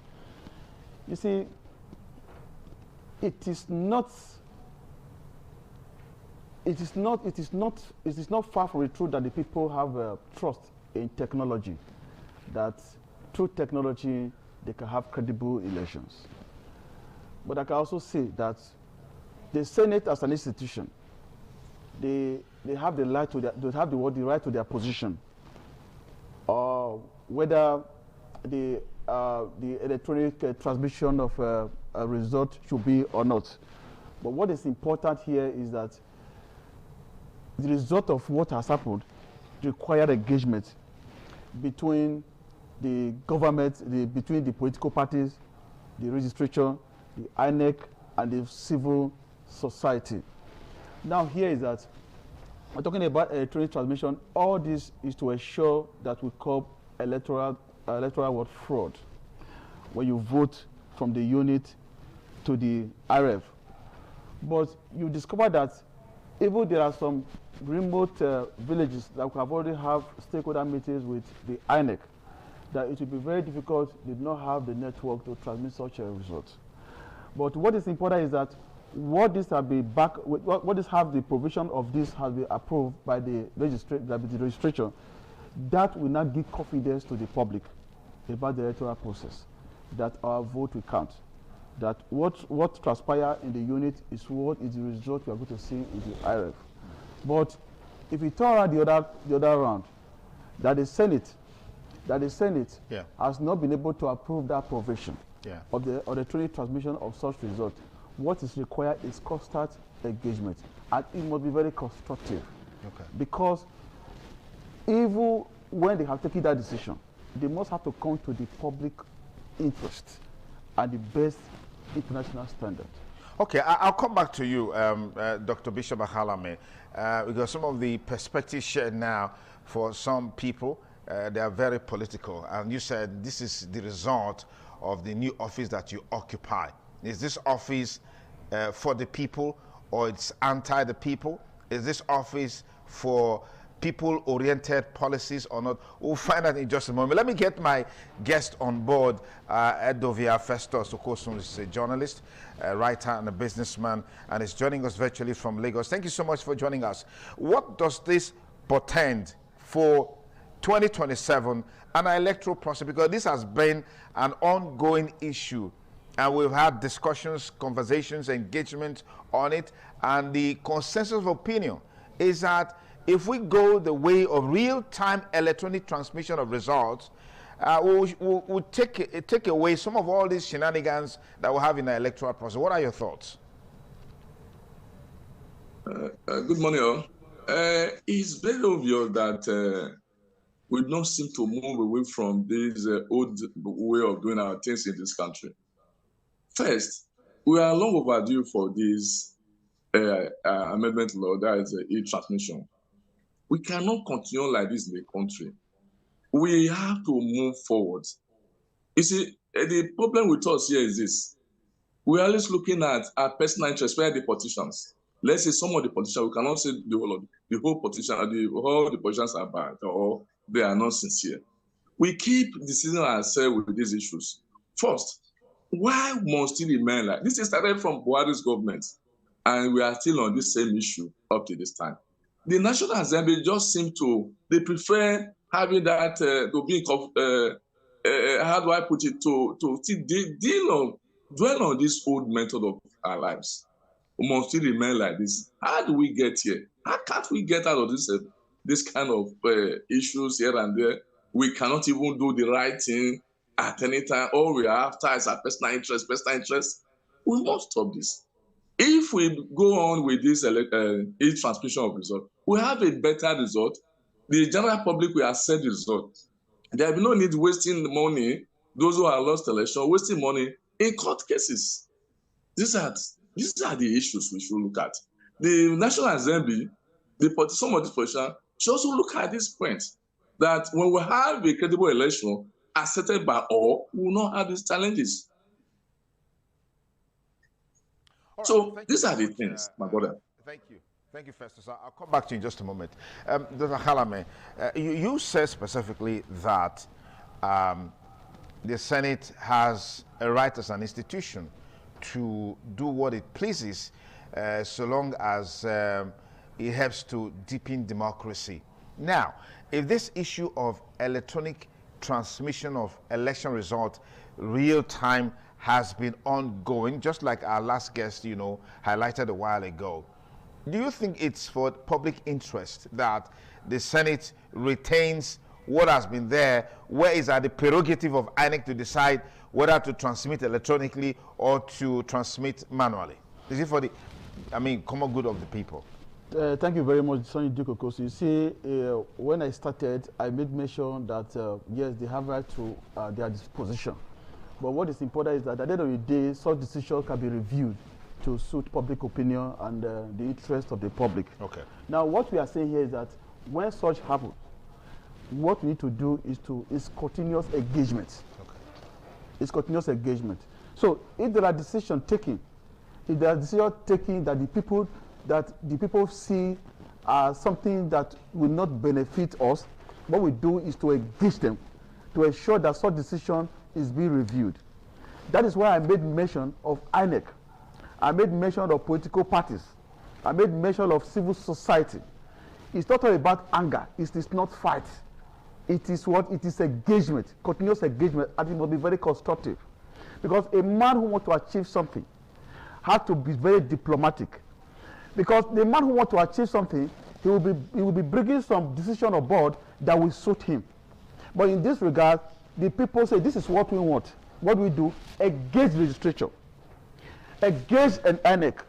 You see, it is not far from the truth that the people have trust in technology, that through technology they can have credible elections. But I can also say that the Senate as an institution, they have the right to the right to their position, or whether the electronic transmission of a result should be or not. But what is important here is that the result of what has happened required engagement between the government, between the political parties, the registration, the INEC, and the civil society. Now here is that we're talking about electronic transmission. All this is to ensure that we curb electoral fraud. When you vote from the unit to the RF. But you discover that even there are some remote villages that have already have stakeholder meetings with the INEC, that it will be very difficult, they do not have the network to transmit such a result. But what is important is that what this have been the provision of this has been approved by the registration, that will not give confidence to the public about the electoral process, that our vote will count, that what transpires in the unit is what is the result we are going to see in the IRF. But if we turn around the other round, that the Senate has not been able to approve that provision of the electronic transmission of such result, what is required is constant engagement, and it must be very constructive. Okay. Because even when they have taken that decision, they must have to come to the public interest and the best international standard. Okay, I'll come back to you, Dr. Bishop Akhalame, because some of the perspectives shared now for some people, they are very political. And you said this is the result of the new office that you occupy. Is this office for the people, or it's anti the people? Is this office for people-oriented policies or not? We'll find out in just a moment. Let me get my guest on board. Edovia Festus Okosun is a journalist, a writer, and a businessman, and is joining us virtually from Lagos. Thank you so much for joining us. What does this portend for 2027 and our electoral process? Because this has been an ongoing issue, and we've had discussions, conversations, engagement on it, and the consensus of opinion is that if we go the way of real-time electronic transmission of results, we'll take away some of all these shenanigans that we have in the electoral process. What are your thoughts? Good morning, all. It's very obvious that we don't seem to move away from this old way of doing our things in this country. First, we are long overdue for this amendment law, that is e-transmission. We cannot continue like this in the country. We have to move forward. You see, the problem with us here is this. We are always looking at our personal interests, where the politicians. let's say some of the politicians, we cannot say the whole politicians are bad or they are not sincere. We keep deceiving ourselves with these issues. First, why must it remain like this? Is started from Buhari's government, and we are still on this same issue up to this time. The National Assembly just seem to, they prefer having that to be, how do I put it, to dwell on this old method of our lives. We must still remain like this. How do we get here? How can't we get out of this kind of issues here and there? We cannot even do the right thing at any time. All we are after is our personal interest. We must stop this. If we go on with this transmission of result, we have a better result. The general public will accept the result. There will be no need wasting money, those who have lost election, wasting money in court cases. These are the issues we should look at. The National Assembly, some of the politicians should also look at this point, that when we have a credible election accepted by all, we will not have these challenges. So these are the things, my brother. Thank you. Thank you, Festus. I'll come back to you in just a moment. Dr. Halame, you said specifically that the Senate has a right as an institution to do what it pleases so long as it helps to deepen democracy. Now, if this issue of electronic transmission of election results real time has been ongoing, just like our last guest, highlighted a while ago, do you think it's for public interest that the Senate retains what has been there, where is at the prerogative of INEC to decide whether to transmit electronically or to transmit manually? Is it for the, common good of the people? Thank you very much, Sonny Duke. You see, when I started, I made mention that, yes, they have right to their disposition. But what is important is that at the end of the day, such decisions can be reviewed to suit public opinion and the interest of the public. Okay. Now, what we are saying here is that when such happens, what we need to do is continuous engagement. Okay. It's continuous engagement. So if there are decisions taken, that the people see something that will not benefit us, what we do is to engage them to ensure that such decision is being reviewed. That is why I made mention of INEC. I made mention of political parties. I made mention of civil society. It's not all about anger. It is not fight. It is what? It is engagement, continuous engagement, and it must be very constructive. Because a man who wants to achieve something has to be very diplomatic. Because the man who wants to achieve something, he will be bringing some decision on board that will suit him. But in this regard, the people say, this is what we want. What we do, engage the legislature, engage an INEC,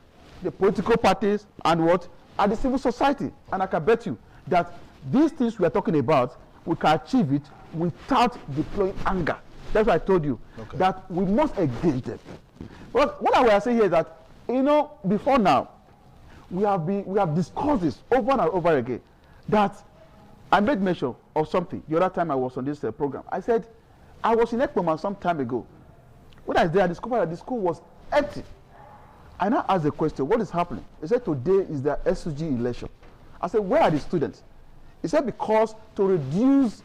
the political parties, and what? And the civil society. And I can bet you that these things we are talking about, we can achieve it without deploying anger. That's why I told you that we must engage them. But what I will say here is that, before now, we have discussed this over and over again. That I made mention of something the other time I was on this program. I said, I was in Ekpoma some time ago. When I was there, I discovered that the school was empty. I now asked the question, what is happening? He said, today is the SUG election. I said, where are the students? He said, because to reduce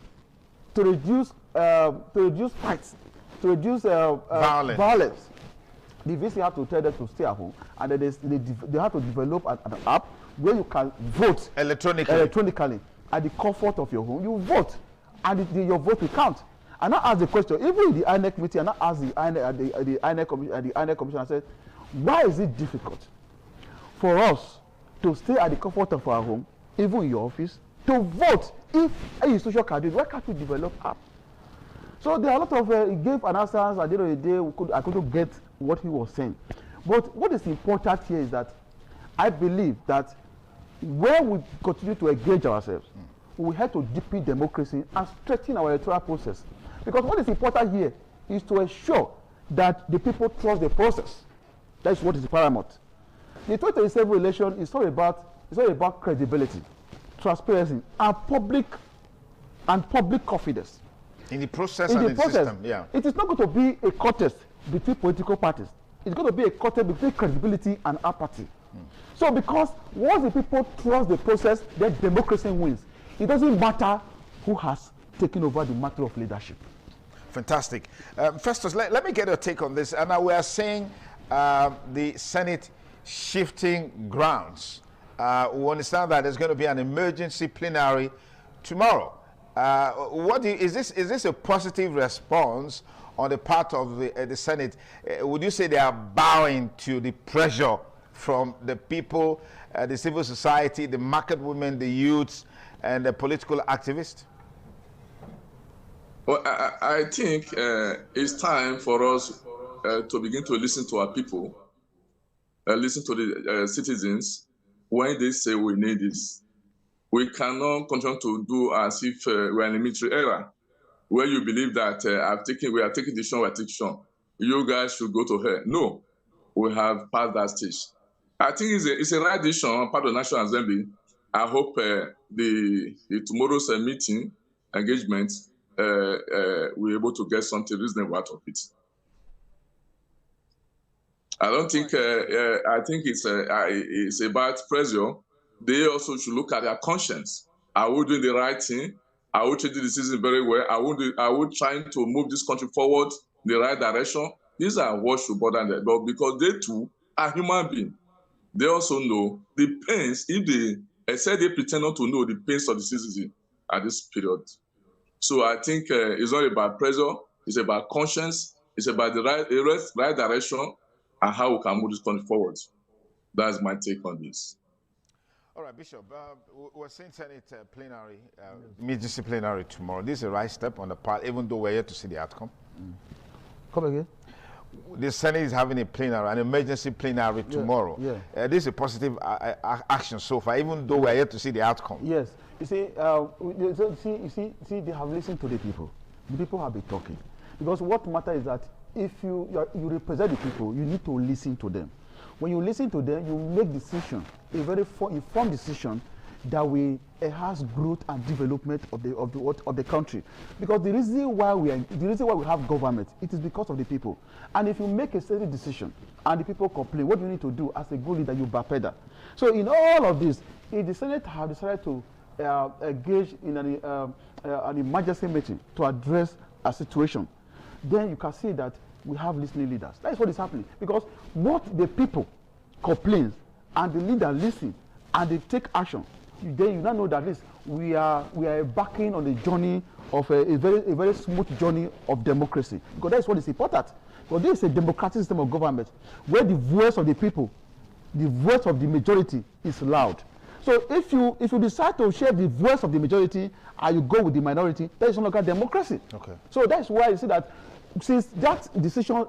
fights, to reduce violence, the VC have to tell them to stay at home, and then they have to develop an app where you can vote electronically at the comfort of your home. You vote, and your vote will count. And I asked the question, even in the INEC meeting, and I asked the INEC commission, I said, why is it difficult for us to stay at the comfort of our home, even in your office, to vote? If a institution can do it, why can't we develop app? So there are a lot of, he gave an answer, at the end of the day, I couldn't get what he was saying. But what is important here is that I believe that when we continue to engage ourselves, we have to deepen democracy and strengthen our electoral process. Because what is important here is to ensure that the people trust the process. That's what is paramount. The 2027 election is all about credibility, transparency, and public confidence. In the process and in the system, yeah. It is not going to be a contest between political parties. It's going to be a contest between credibility and apathy. So because once the people trust the process, then democracy wins. It doesn't matter who has taken over the matter of leadership. Fantastic. Festus, let me get your take on this. And now we are saying the Senate shifting grounds. We understand that there's going to be an emergency plenary tomorrow. Is this a positive response on the part of the Senate? Would you say they are bowing to the pressure from the people, the civil society, the market women, the youths, and the political activists? Well, I think it's time for us to begin to listen to our people, listen to the citizens when they say we need this. We cannot continue to do as if we're in a military era, where you believe that we are taking decision, you guys should go to hell. No, we have passed that stage. I think it's a right decision on part of the National Assembly. I hope the tomorrow's meeting engagement we're able to get something reasonable out of it. I don't think. I think it's about pressure. They also should look at their conscience. Are we doing the right thing? Are we taking the decision very well? Are we trying to move this country forward in the right direction? These are what should bother them. But because they too are human beings, they also know the pains. If they say they pretend not to know the pains of the citizen at this period. So I think it's not about pressure. It's about conscience. It's about the right direction and how we can move this country forward. That's my take on this. All right, Bishop, we're saying Senate plenary, emergency plenary tomorrow. This is a right step on the part, even though we're yet to see the outcome. Come again? The Senate is having a plenary, an emergency plenary tomorrow. Yeah. This is a positive action so far, even though we're yet to see the outcome. Yes. You see, they have listened to the people. The people have been talking. Because what matters is that if you represent the people, you need to listen to them. When you listen to them, you make decision, a very informed decision that will enhance growth and development of the country. Because the reason why we have government, it is because of the people. And if you make a certain decision and the people complain, what you need to do as a good leader, you backpedal. So in all of this, if the Senate have decided to engage in an emergency meeting to address a situation, then you can see that we have listening leaders. That is what is happening. Because what the people complain and the leader listen and they take action, then you now know that this we are embarking on the journey of a very smooth journey of democracy. Because that is what is important. Because this is a democratic system of government where the voice of the people, the voice of the majority is loud. So if you decide to share the voice of the majority and you go with the minority, that is no longer democracy. Okay. So that's why you see that since that decision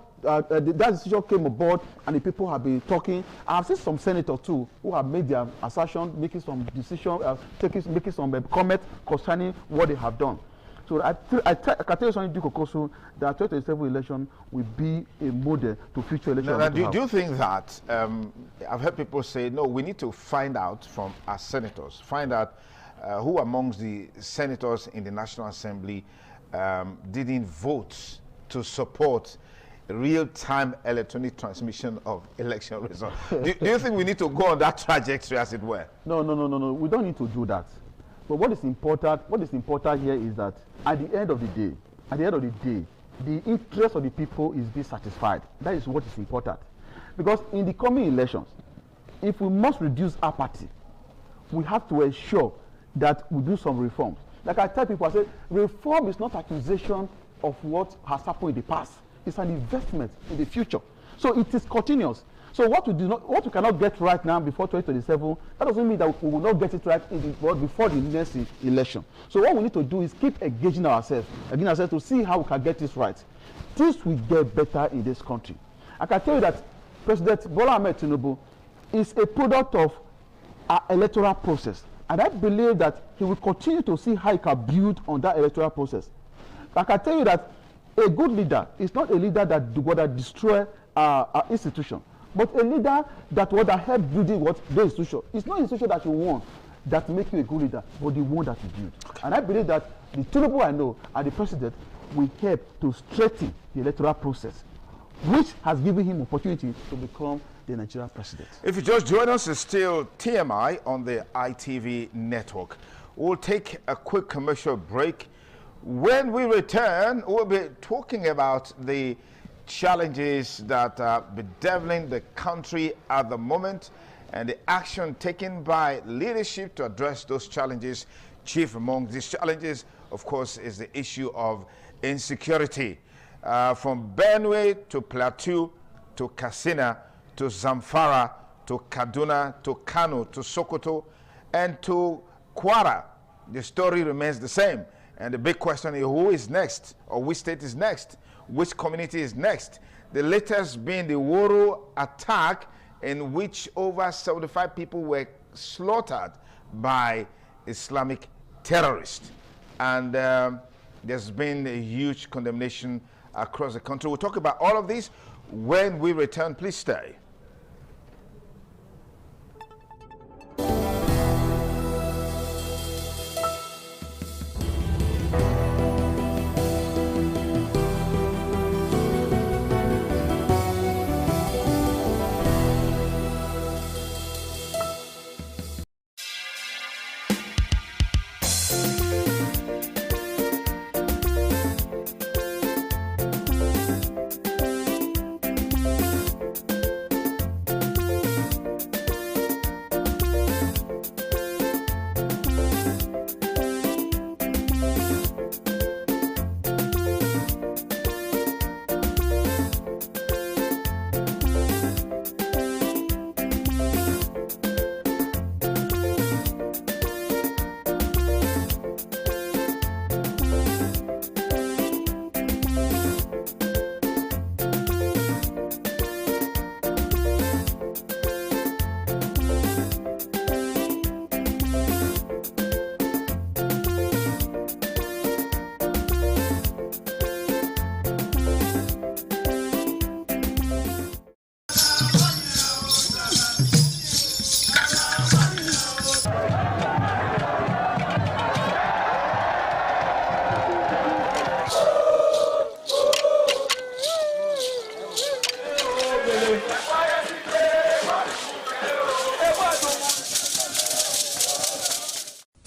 came aboard and the people have been talking, I've seen some senators too who have made their assertion, making some decision, making some comment concerning what they have done. So I can tell you something, Duke Okosu, that 2027 election will be a model to future elections. Now, do you think that, I've heard people say, no, we need to find out from our senators, find out who amongst the senators in the National Assembly didn't vote to support real-time electronic transmission of election results. do you think we need to go on that trajectory, as it were? No. We don't need to do that. But what is important here is that at the end of the day, the interest of the people is being satisfied. That is what is important. Because in the coming elections, if we must reduce apathy, we have to ensure that we do some reforms. Like I tell people, I say, reform is not accusation of what has happened in the past. It's an investment in the future. So it is continuous. So what we cannot get right now before 2027, that doesn't mean that we will not get it right before the next election. So what we need to do is keep engaging ourselves to see how we can get this right. Things will get better in this country. I can tell you that President Bola Ahmed Tinubu is a product of our electoral process. And I believe that he will continue to see how he can build on that electoral process. I can tell you that a good leader is not a leader that would destroy our institution, but a leader that would help building the institution. It's not institution that you want that make you a good leader, but the one that you build. And I believe that the Tinubu I know and the president will help to strengthen the electoral process, which has given him opportunity to become the Nigerian president. If you just join us, it's still TMI on the ITV network. We'll take a quick commercial break. When we return, we'll be talking about the challenges that are bedeviling the country at the moment and the action taken by leadership to address those challenges. Chief among these challenges, of course, is the issue of insecurity. From Benue to Plateau to Katsina to Zamfara to Kaduna to Kano to Sokoto and to Kwara, the story remains the same. And the big question is, who is next? Or which state is next? Which community is next? The latest being the Woro attack, in which over 75 people were slaughtered by Islamic terrorists. And there's been a huge condemnation across the country. We'll talk about all of this when we return. Please stay.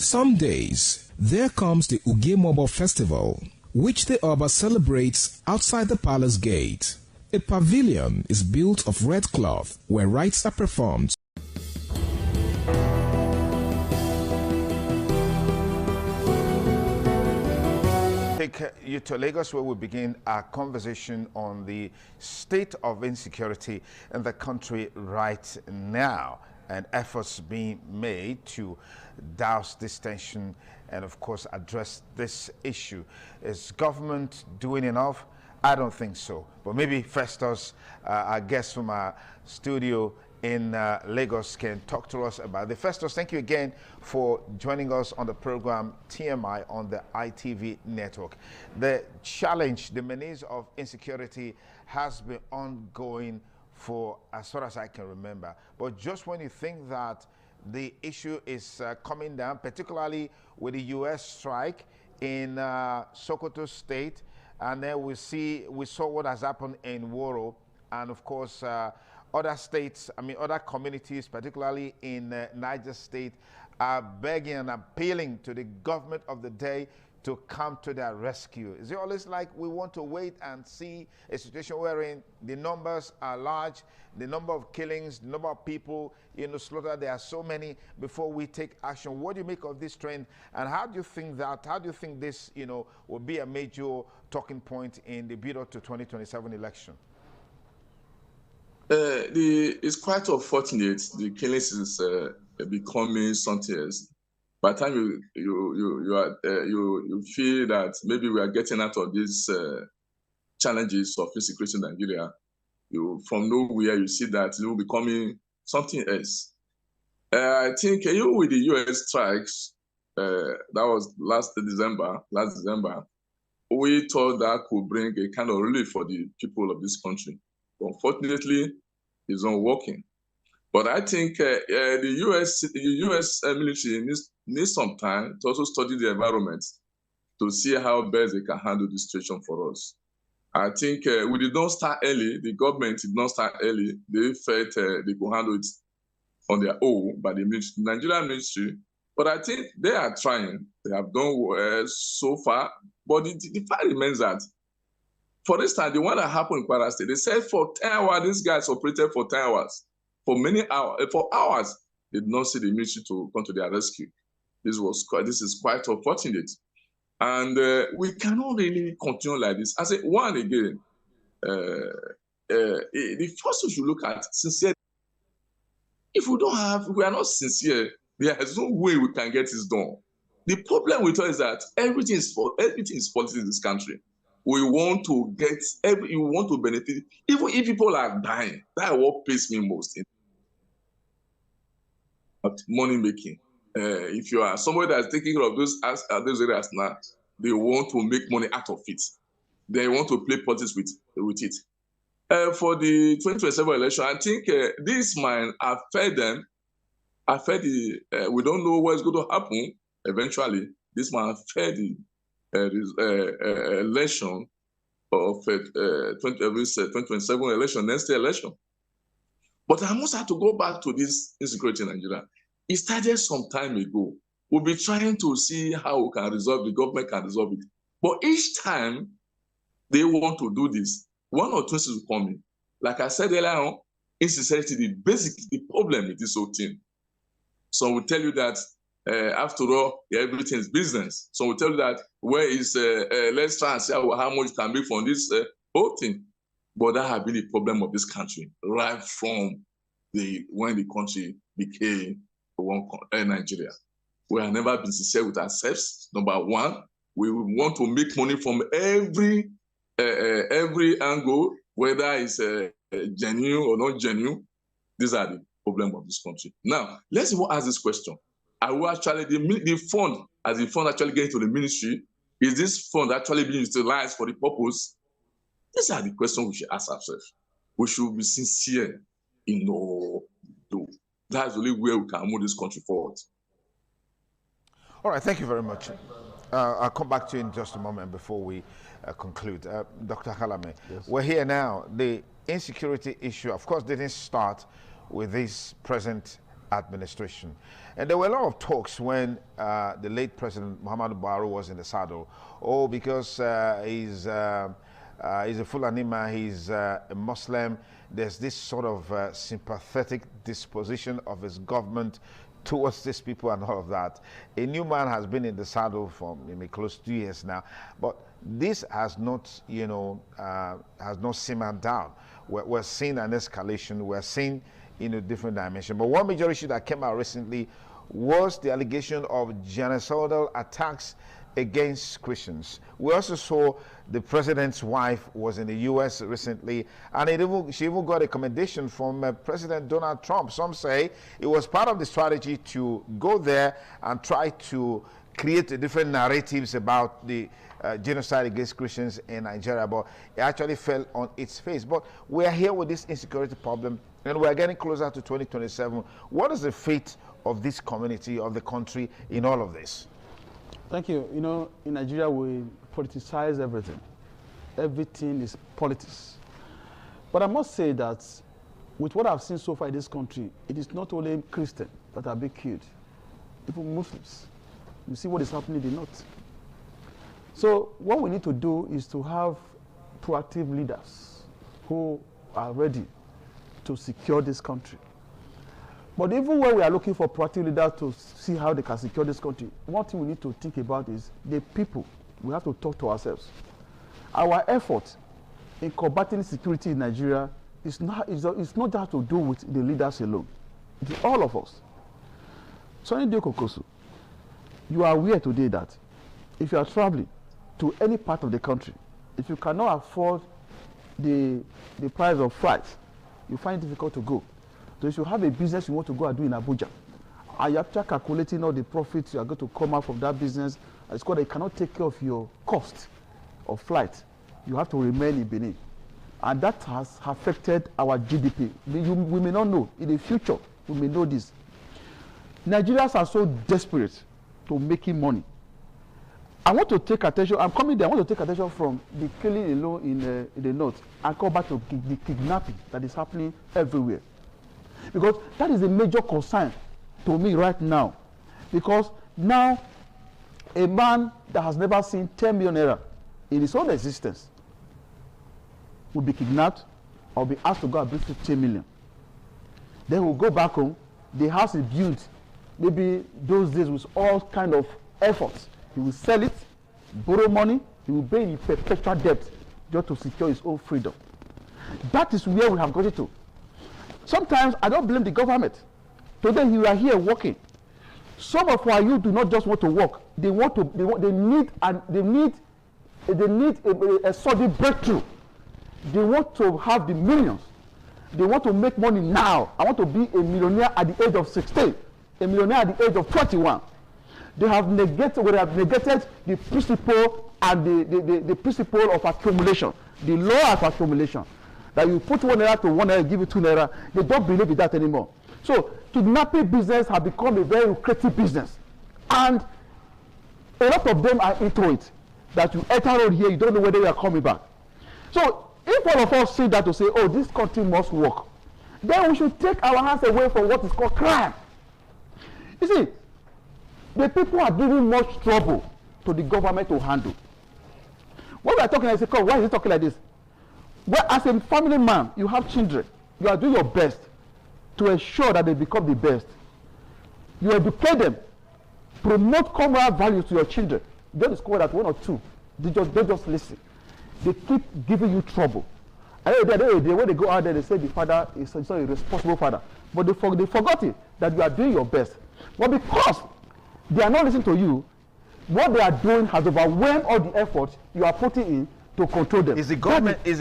Some days, there comes the Ugemobo Festival, which the Oba celebrates outside the palace gate. A pavilion is built of red cloth where rites are performed. Take you to Lagos, where we begin our conversation on the state of insecurity in the country right now, and efforts being made to douse this tension and, of course, address this issue. Is government doing enough? I don't think so. But maybe Festus, our guest from our studio in Lagos, can talk to us about it. Festus, thank you again for joining us on the program TMI on the ITV network. The challenge, the menace of insecurity has been ongoing for as far as I can remember. But just when you think that the issue is coming down, particularly with the U.S. strike in Sokoto State, and then we saw what has happened in Woro, and of course other states, other communities, particularly in Niger State, are begging and appealing to the government of the day to come to their rescue. Is it always like we want to wait and see a situation wherein the numbers are large, the number of killings, the number of people slaughtered, there are so many before we take action? What do you make of this trend, and how do you think this will be a major talking point in the build-up to 2027 election? It's quite unfortunate. The killings is becoming something else. By the time you feel that maybe we are getting out of these challenges of insecurity in Nigeria, from nowhere you see that it will be becoming something else. I think with the U.S. strikes, that was last December, we thought that could bring a kind of relief for the people of this country. Unfortunately, it's not working. But I think the U.S. military needs some time to also study the environment to see how best they can handle the situation for us. I think we did not start early. The government did not start early. They felt they could handle it on their own by the Nigerian ministry. But I think they are trying. They have done so far. But the fact remains that, for instance, the one that happened in Kwara State, they said for 10 hours, these guys operated for 10 hours. For many hours, for hours, they did not see the ministry to come to their rescue. This is quite unfortunate. And we cannot really continue like this. I say, one again, the first we should look at sincerity. If we are not sincere, there is no way we can get this done. The problem with us is that everything is politics in this country. We want to benefit, even if people are dying. That's what pays me most. Money making. If you are somebody that's taking care of those areas now, they want to make money out of it. They want to play politics with it. For the 2027 election, I think this might affect them. We don't know what's going to happen eventually. This might affect the election of 2027 election, next year election. But I must have to go back to this insecurity in Nigeria. It started some time ago. We'll be trying to see how we can resolve, the government can resolve it. But each time they want to do this, one or two things will come in. Like I said earlier on, insincerity, the problem with this whole thing. Some will tell you that, after all, everything is business. Some will tell you that, let's try and see how much can be from this whole thing. But that has been the problem of this country, right from when the country became Nigeria. We have never been sincere with ourselves. Number one, we want to make money from every angle, whether it's genuine or not genuine. These are the problem of this country. Now, let's even ask this question. Are we actually, the fund, as the fund actually getting to the ministry, is this fund actually being utilized for the purpose? These are the questions we should ask ourselves. We should be sincere in all we do. That's the only way we can move this country forward. All right, thank you very much. I'll come back to you in just a moment before we conclude. Dr. Kalame, yes. We're here now. The insecurity issue, of course, didn't start with this present administration. And there were a lot of talks when the late President Muhammadu Buhari was in the saddle. Oh, because he's a Fulani man, he's a Muslim, there's this sort of sympathetic disposition of his government towards these people and all of that. A new man has been in the saddle for maybe close to 2 years now, but this has not, has not simmered down. We're seeing an escalation, we're seeing in a different dimension. But one major issue that came out recently was the allegation of genocidal attacks against Christians. We also saw the president's wife was in the U.S. recently, and she even got a commendation from President Donald Trump. Some say it was part of the strategy to go there and try to create different narratives about the genocide against Christians in Nigeria, but it actually fell on its face. But we're here with this insecurity problem, and we're getting closer to 2027. What is the fate of this community, of the country, in all of this? Thank you. You know, in Nigeria, we politicize everything. Everything is politics. But I must say that with what I've seen so far in this country, it is not only Christians that are being killed, even Muslims. You see what is happening in the north. So what we need to do is to have proactive leaders who are ready to secure this country. But even when we are looking for proactive leaders to see how they can secure this country, one thing we need to think about is the people. We have to talk to ourselves. Our effort in combating security in Nigeria is not just to do with the leaders alone. It is all of us. Sonny Diokokosu, you are aware today that if you are traveling to any part of the country, if you cannot afford the price of flights, you find it difficult to go. So if you have a business you want to go and do in Abuja, and you're after calculating all the profits you are going to come out from that business, and it's called that you cannot take care of your cost of flight, you have to remain in Benin. And that has affected our GDP. We may not know. In the future, we may know this. Nigerians are so desperate to making money. I want to take attention, I'm coming there, I want to take attention from the killing alone in the north and come back to the kidnapping that is happening everywhere. Because that is a major concern to me right now. Because now, a man that has never seen 10 million naira in his own existence will be kidnapped or be asked to go and bring 15 million. Then we'll go back home, the house is built, maybe those days with all kind of efforts. He will sell it, borrow money, he will pay in perpetual debt just to secure his own freedom. That is where we have got it to. Sometimes I don't blame the government. Today you are here working. Some of our youth do not just want to work. They need a sudden breakthrough. They want to have the millions. They want to make money now. I want to be a millionaire at the age of 16, a millionaire at the age of 21. They have negated the principle and the principle of accumulation, the law of accumulation. That you put 1 naira to 1 naira, give you 2 naira. They don't believe in that anymore. So kidnapping business has become a very lucrative business. And a lot of them are into it. That you enter road here, you don't know whether you are coming back. So if all of us see that to say, oh, this country must work, then we should take our hands away from what is called crime. You see, the people are giving much trouble to the government to handle. When we are talking, I say, why is he talking like this? Well, as a family man, you have children. You are doing your best to ensure that they become the best. You educate them, promote common values to your children. Don't discover that 1 or 2, they just listen. They keep giving you trouble. And when they go out there, they say the father is a responsible father. But they forgot it, that you are doing your best. But because they are not listening to you, what they are doing has overwhelmed all the effort you are putting in to control them. Is the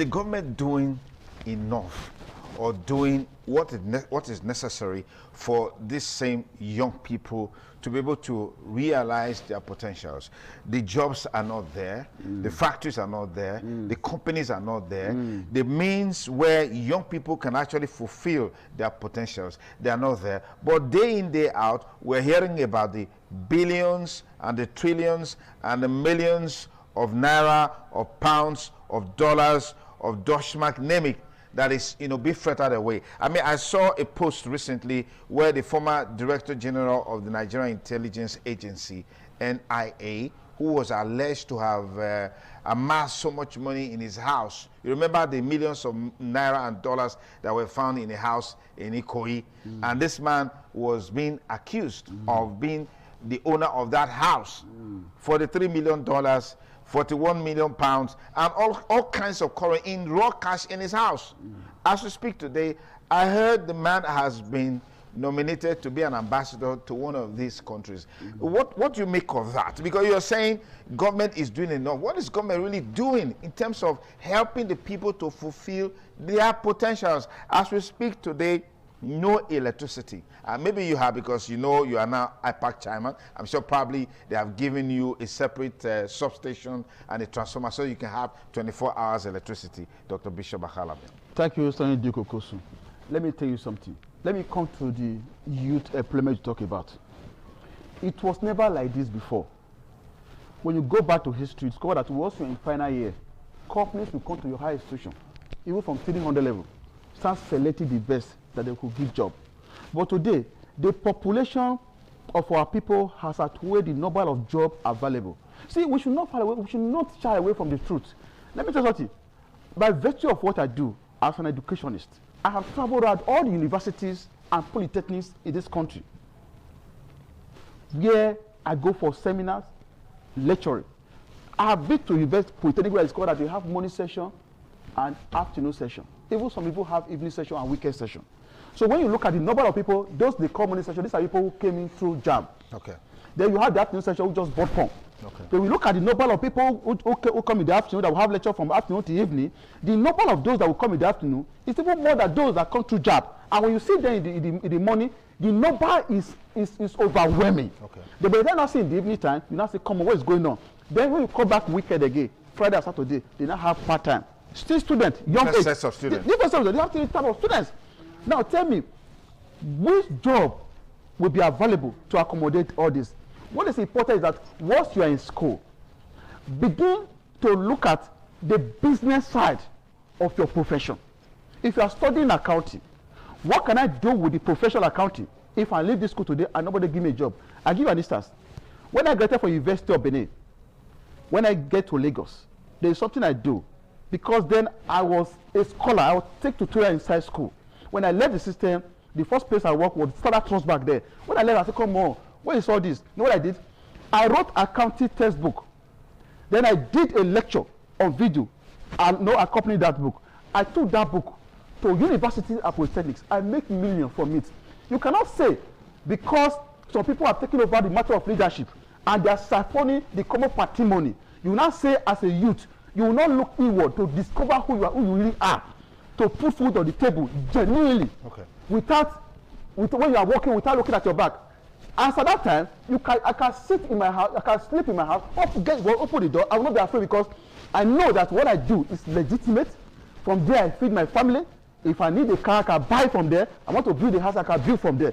government doing enough or doing what is necessary for these same young people to be able to realize their potentials? The jobs are not there, the factories are not there, the companies are not there, the means where young people can actually fulfill their potentials, they are not there. But day in, day out, we're hearing about the billions and the trillions and the millions of naira, of pounds, of dollars, of Deutschmark, name it, that is, be fretted away. I mean, I saw a post recently where the former Director General of the Nigerian Intelligence Agency, NIA, who was alleged to have amassed so much money in his house. You remember the millions of naira and dollars that were found in a house in Ikoyi? And this man was being accused of being the owner of that house. $43 million, 41 million pounds, and all kinds of currency in raw cash in his house. As we speak today, I heard the man has been nominated to be an ambassador to one of these countries. What do you make of that? Because you're saying government is doing enough. What is government really doing in terms of helping the people to fulfill their potentials? As we speak today, no electricity. Maybe you have, because you are now IPAC chairman. I'm sure probably they have given you a separate substation and a transformer so you can have 24 hours electricity. Dr. Bishop Akala. Thank you, Stanley Dukokosu. Let me tell you something. Let me come to the youth employment you talk about. It was never like this before. When you go back to history, discover that once you're in final year, companies will come to your higher institution, even from 300 level, start selecting the best that they could give job. But today, the population of our people has outweighed the number of jobs available. See, we should not shy away from the truth. Let me tell you something. By virtue of what I do as an educationist, I have traveled around all the universities and polytechnics in this country, where I go for seminars, lecturing. I have been to university polytechnic where it's called that they have morning session and afternoon session. Even some people have evening session and weekend session. So when you look at the number of people, those they call morning session, these are people who came in through JAM. Okay. Then you have the afternoon session who just bought form. Okay. Then we look at the number of people who come in the afternoon that will have lecture from afternoon to evening. The number of those that will come in the afternoon is even more than those that come through JAM. And when you see them in the morning, the number is overwhelming. Okay. Then by the time you see in the evening time, you now say, come on, what is going on? Then when you come back weekend again, Friday and Saturday, they now have part-time. Still students, young age. Sets of students. Different sets of students. They have 3 types of students. Now tell me, which job will be available to accommodate all this? What is important is that once you are in school, begin to look at the business side of your profession. If you are studying accounting, what can I do with the professional accounting if I leave this school today and nobody give me a job? I'll give you an instance. When I graduated from University of Benin, when I get to Lagos, there is something I do. Because then I was a scholar, I would take tutorial inside school. When I left the system, the first place I worked was Standard Trust back there. When I left, I said, come on, when you saw this, you know what I did? I wrote accounting textbook. Then I did a lecture on video and no accompanied that book. I took that book to University of Polytechnics. I make millions from it. You cannot say because some people are taking over the matter of leadership and they are siphoning the common patrimony. You now say as a youth, you will not look inward to discover who you really are, to put food on the table genuinely, when you are walking without looking at your back. As at that time, I can sit in my house, I can sleep in my house, open the door, I will not be afraid because I know that what I do is legitimate. From there, I feed my family. If I need a car, I can buy from there. I want to build a house, I can build from there.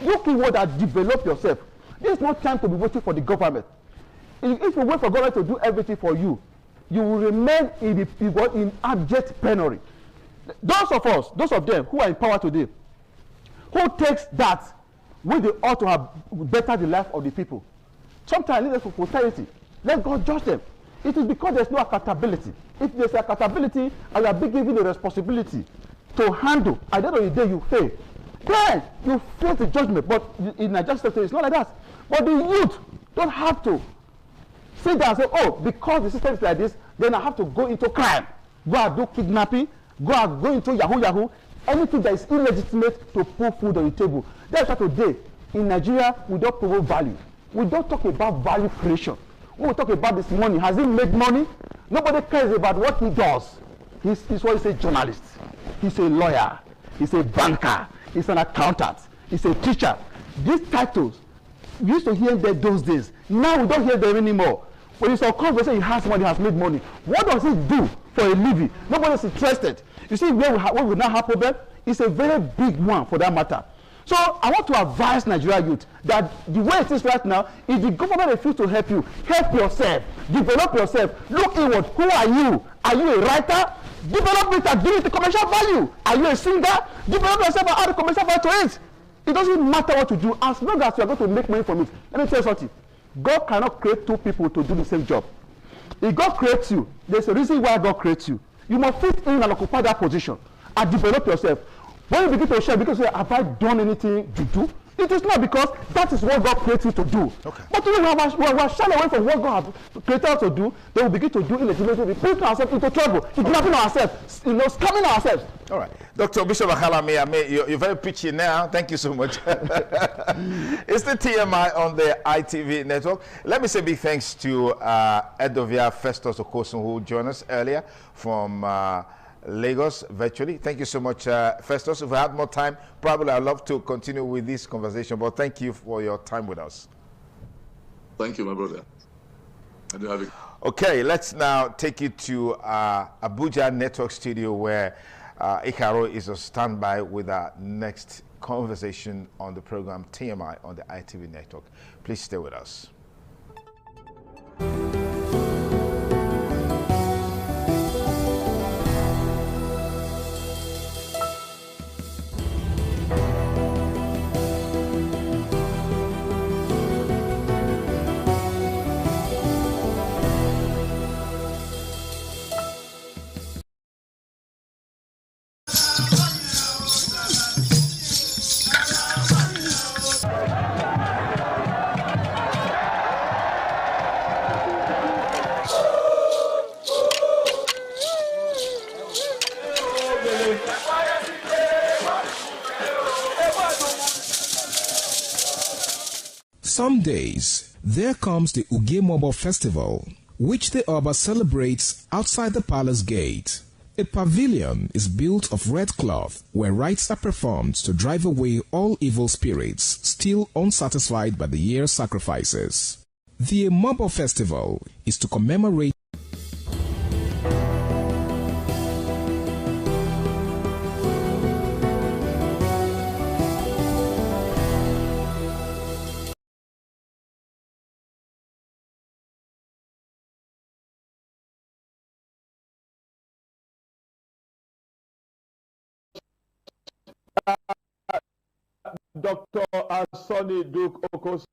Look inward and develop yourself. This is not time to be waiting for the government. If you wait for government to do everything for you, you will remain in abject penury. Those of them who are in power today, who takes that when they ought to have better the life of the people, sometimes leave them for posterity. Let God judge them. It is because there's no accountability. If there's accountability and you are being given the responsibility to handle, at the end of the day you fail, then you face the judgment. But in Nigerian system, it's not like that. But the youth don't have to sit down and say, oh, because the system is like this, then I have to go into crime, go and do kidnapping, go into Yahoo, anything that is illegitimate to put food on the table. That's why today, in Nigeria, we don't promote value. We don't talk about value creation. When we talk about this money, has he made money? Nobody cares about what he does. He's what he's a journalist. He's a lawyer. He's a banker. He's an accountant. He's a teacher. These titles, we used to hear them those days. Now we don't hear them anymore. When it's a conversation, he has money, he has made money. What does he do for a living? Nobody's interested. You see, where we now have problem, it's a very big one for that matter. So I want to advise Nigeria youth that the way it is right now, if the government refuses to help you, help yourself, develop yourself, look inward. Who are you? Are you a writer? Develop it and give it the commercial value. Are you a singer? Develop yourself and add the commercial value to it. It doesn't matter what you do, as long as you are going to make money from it. Let me tell you something. God cannot create two people to do the same job. If God creates you, there's a reason why God creates you. You must fit in and occupy that position and develop yourself. When you begin to share, because you say, have I done anything to do? It is not, because that is what God created you to do. Okay. But when we are shying away from what God has created us to do, then we begin to do illegitimately, putting ourselves into trouble, kidnapping ourselves, scamming ourselves. All right. Dr. Bishop Akala, you're very preachy now. Thank you so much. It's the TMI on the ITV network. Let me say big thanks to Edovia Festus Okosun, who joined us earlier from Lagos virtually. Thank you so much, Festus. If we had more time, probably I'd love to continue with this conversation, but thank you for your time with us. Thank you, my brother. I do have it. Okay, let's now take you to Abuja Network Studio, where Ikaro is on standby with our next conversation on the program TMI on the ITV network. Please stay with us. Some days, there comes the Ugemobo Festival, which the Oba celebrates outside the palace gate. A pavilion is built of red cloth where rites are performed to drive away all evil spirits still unsatisfied by the year's sacrifices. The Ugemobo Festival is to commemorate Dr. Sonny Duke Okosu.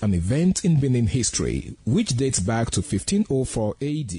An event in Benin history which dates back to 1504 AD.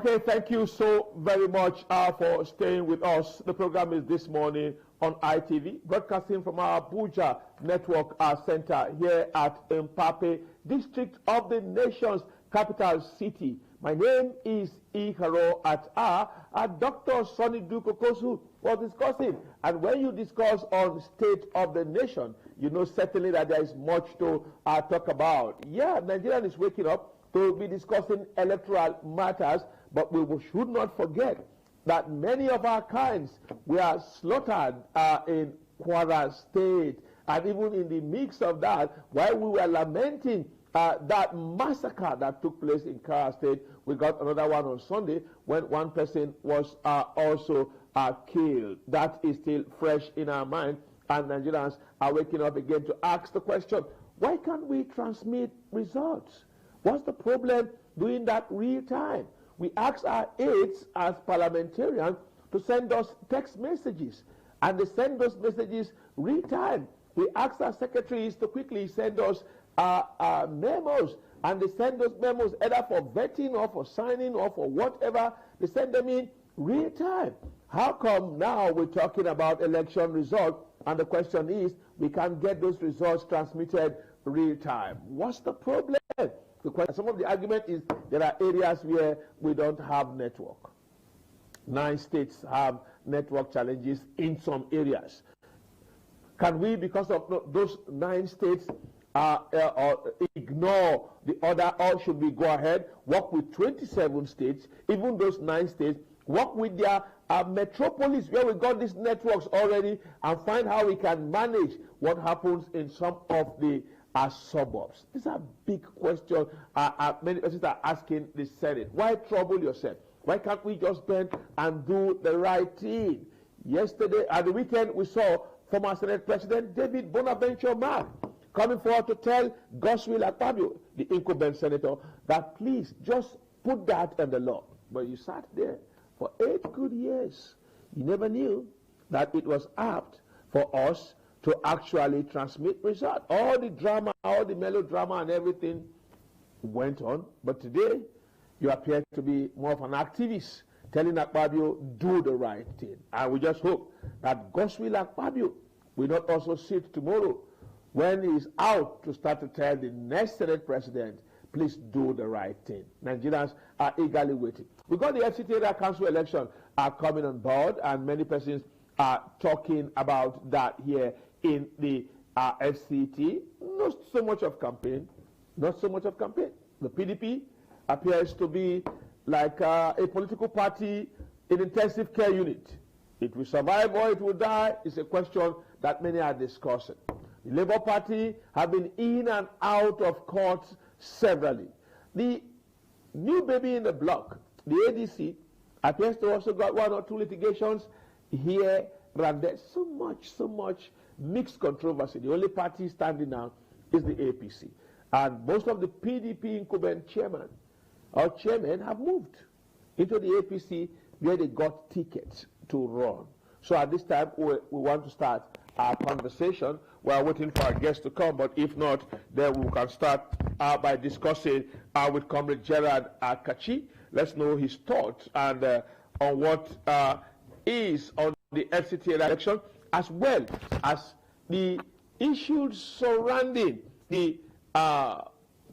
Okay, thank you so very much for staying with us. The program is this morning on ITV, broadcasting from our Abuja Network Center here at Mpape, district of the nation's capital city. My name is Iharo Atah. Dr. Sonny Duke Okosu was discussing. And when you discuss on state of the nation, you know certainly that there is much to talk about. Yeah, Nigeria is waking up to be discussing electoral matters, but we should not forget that many of our kinds were slaughtered in Kwara State. And even in the mix of that, while we were lamenting that massacre that took place in Kwara State, we got another one on Sunday when one person was also killed. That is still fresh in our mind, and Nigerians are waking up again to ask the question, why can't we transmit results? What's the problem doing that real time? We ask our aides as parliamentarians to send us text messages, and they send those messages real time. We ask our secretaries to quickly send us memos, and they send those memos either for vetting or for signing or for whatever. They send them in real time. How come now we're talking about election results, and the question is we can't get those results transmitted real time? What's the problem? Some of the argument is there are areas where we don't have network. 9 states have network challenges in some areas. Can we, because of those 9 states, ignore the other, or should we go ahead, work with 27 states, even those 9 states, work with their metropolis where we got these networks already, and find how we can manage what happens in some of the suburbs? These are big questions. Many persons are asking the Senate. Why trouble yourself? Why can't we just bend and do the right thing? Yesterday, at the weekend, we saw former Senate President David Bonaventure Mark coming forward to tell Godswill Akpabio, the incumbent senator, that please just put that in the law. But you sat there for 8 good years. You never knew that it was apt for us to actually transmit results. All the drama, all the melodrama and everything went on. But today, you appear to be more of an activist, telling Akpabio, do the right thing. And we just hope that Godswill Akpabio will not also sit tomorrow when he is out to start to tell the next Senate President, please do the right thing. Nigerians are eagerly waiting. We got the FCT Area Council election coming on board, and many persons are talking about that here in the FCT. Not so much of campaign. Not so much of campaign. The PDP appears to be like a political party in intensive care unit. It will survive or it will die is a question that many are discussing. The Labour Party have been in and out of court severally. The new baby in the block, the ADC, appears to also got one or two litigations here and there. So much mixed controversy. The only party standing now is the APC. And most of the PDP incumbent chairmen have moved into the APC where they got tickets to run. So at this time, we want to start our conversation. We are waiting for our guests to come, but if not, then we can start by discussing with Comrade Gerard Kachi. Let's know his thoughts and on what is on the FCT election, as well as the issues surrounding the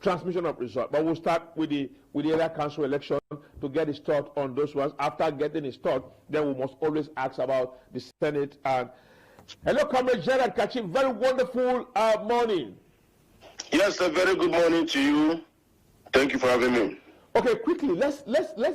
transmission of results. But we'll start with the area council election to get his thought on those ones. After getting his thought, then we must always ask about the Senate. And hello, Comrade Gerard Kachi. Very wonderful morning. Yes, a very good morning to you. Thank you for having me. Okay, quickly, let's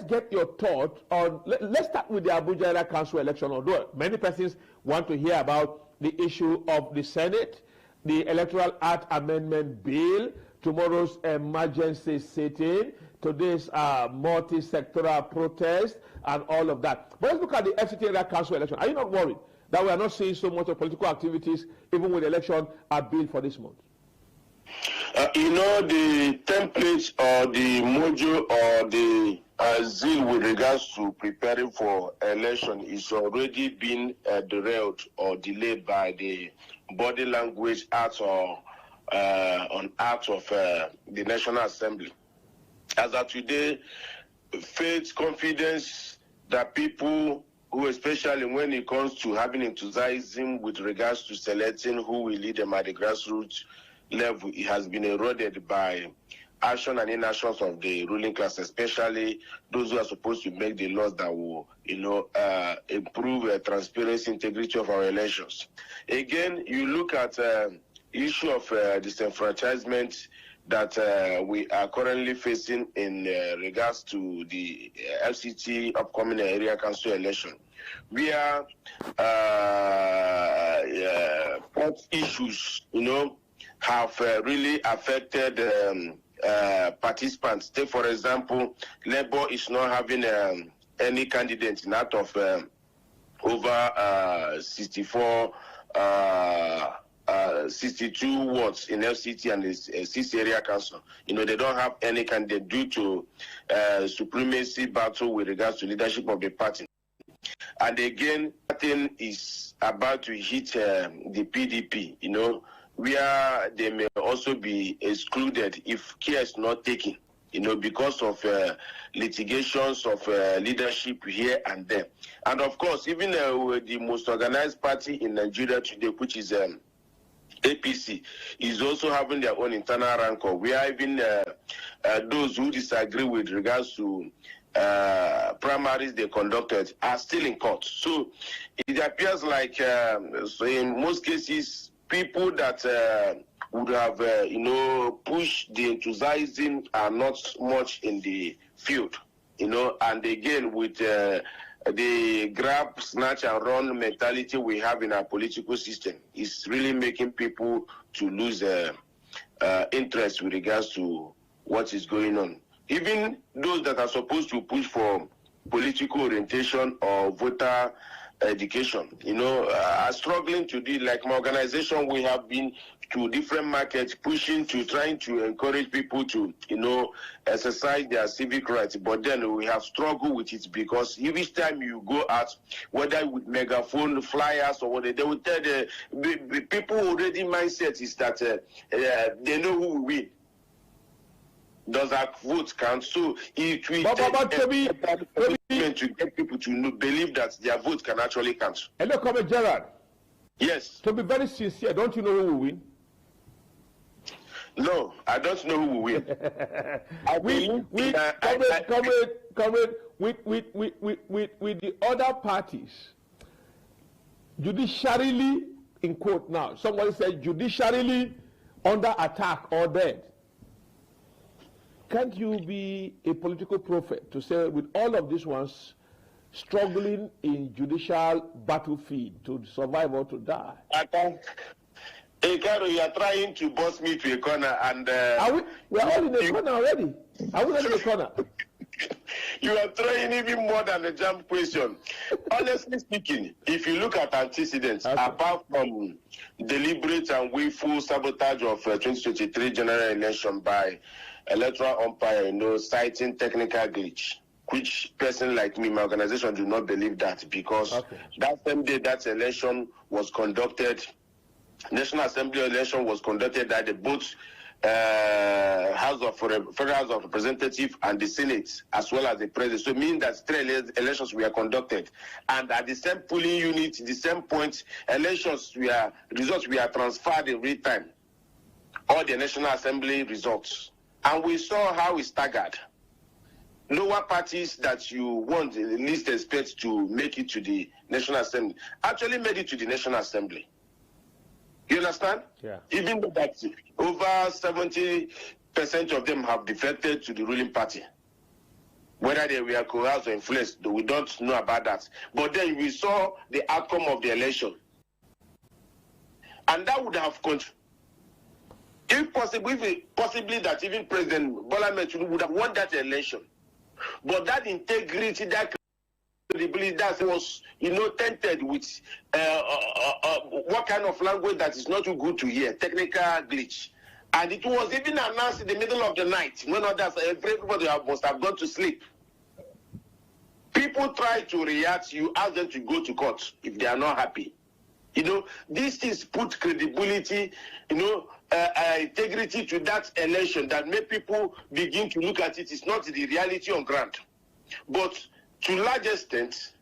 get your thought on. Let's start with the Abuja area council election. Although many persons want to hear about the issue of the Senate, the Electoral Act Amendment Bill, tomorrow's emergency sitting, today's multi-sectoral protest, and all of that. But let's look at the FCT area council election. Are you not worried that we are not seeing so much of political activities, even with the election bill for this month? You know, the template or the module or the zeal with regards to preparing for election is already being derailed or delayed by the body language act or on act of the National Assembly. As of today, faith, confidence that people who, especially when it comes to having enthusiasm with regards to selecting who will lead them at the grassroots level, it has been eroded by action and inactions of the ruling class, especially those who are supposed to make the laws that will, improve transparency, integrity of our elections. Again, you look at issue of disenfranchisement that we are currently facing in regards to the FCT upcoming area council election. We are issues, have really affected participants. Take, for example, Labour is not having any candidate out of over 62 wards in FCT and the 6th area council. They don't have any candidate due to supremacy battle with regards to leadership of the party. And again, that thing is about to hit the PDP, where they may also be excluded if care is not taken, because of litigations of leadership here and there. And of course, even the most organized party in Nigeria today, which is APC, is also having their own internal rancor. We are even those who disagree with regards to primaries they conducted are still in court. So it appears like, so in most cases, people that would have, pushed the enthusiasm are not much in the field, and again, with the grab, snatch, and run mentality we have in our political system, is really making people to lose interest with regards to what is going on. Even those that are supposed to push for political orientation or voter education, are struggling to do. Like my organization, we have been to different markets pushing to trying to encourage people to, exercise their civic rights. But then we have struggled with it because each time you go out, whether with megaphone, flyers, or whatever, they will tell the people already mindset is that they know who will win. Does our vote count? So it will to get people to believe that their vote can actually count. Hello, Comrade Gerard. Yes. To be very sincere, don't you know who will win? No, I don't know who will win. With the other parties, judiciarily, in quote now, somebody said judiciarily under attack or dead. Can't you be a political prophet to say with all of these ones struggling in judicial battlefield to survive or to die? Hey, Caro, you are trying to boss me to a corner, and we are all in the corner already. Are we not in the corner? You are throwing even more than a jump question. Honestly speaking, if you look at antecedents, apart from deliberate and willful sabotage of 2023 general election by electoral umpire, citing technical glitch, which person like me, my organization, do not believe that, because that same day that election was conducted, National Assembly election was conducted at the both Federal House of Representatives and the Senate, as well as the President. So it means that 3 elections were conducted, and at the same polling unit, the same point, results were transferred in real time. All the National Assembly results, and we saw how it staggered. Lower parties that you want the least expect to make it to the National Assembly actually made it to the National Assembly. You understand? Yeah. Even though that over 70% of them have defected to the ruling party. Whether they were coerced or influenced, we don't know about that. But then we saw the outcome of the election. And that would have continued. If possibly that even President Bola Ahmed Tinubu would have won that election. But that integrity, that credibility, that was, tainted with what kind of language that is not too good to hear, technical glitch. And it was even announced in the middle of the night when others, everybody must have gone to sleep. People try to react, you ask them to go to court if they are not happy. These things put credibility, integrity to that election that make people begin to look at it. It's not the reality on ground. But to a large extent,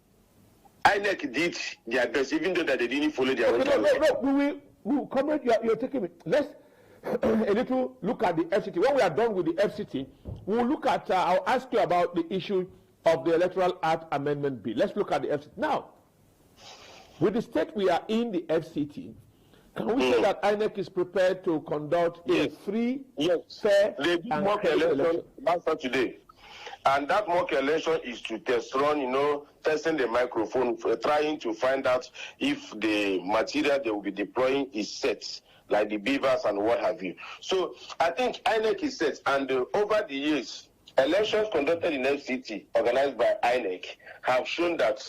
INEC did their best, even though that they didn't follow their own. No, comrade, you're taking me. Let's a little look at the FCT. When we are done with the FCT, we'll look at, I'll ask you about the issue of the Electoral Act Amendment Bill. Let's look at the FCT. Now, with the state we are in, the FCT, can we say that INEC is prepared to conduct a free, fair, and mock election last Saturday? And that mock election is to test run, testing the microphone, trying to find out if the material they will be deploying is set, like the beavers and what have you. So I think INEC is set, and over the years, elections conducted in FCT, organized by INEC, have shown that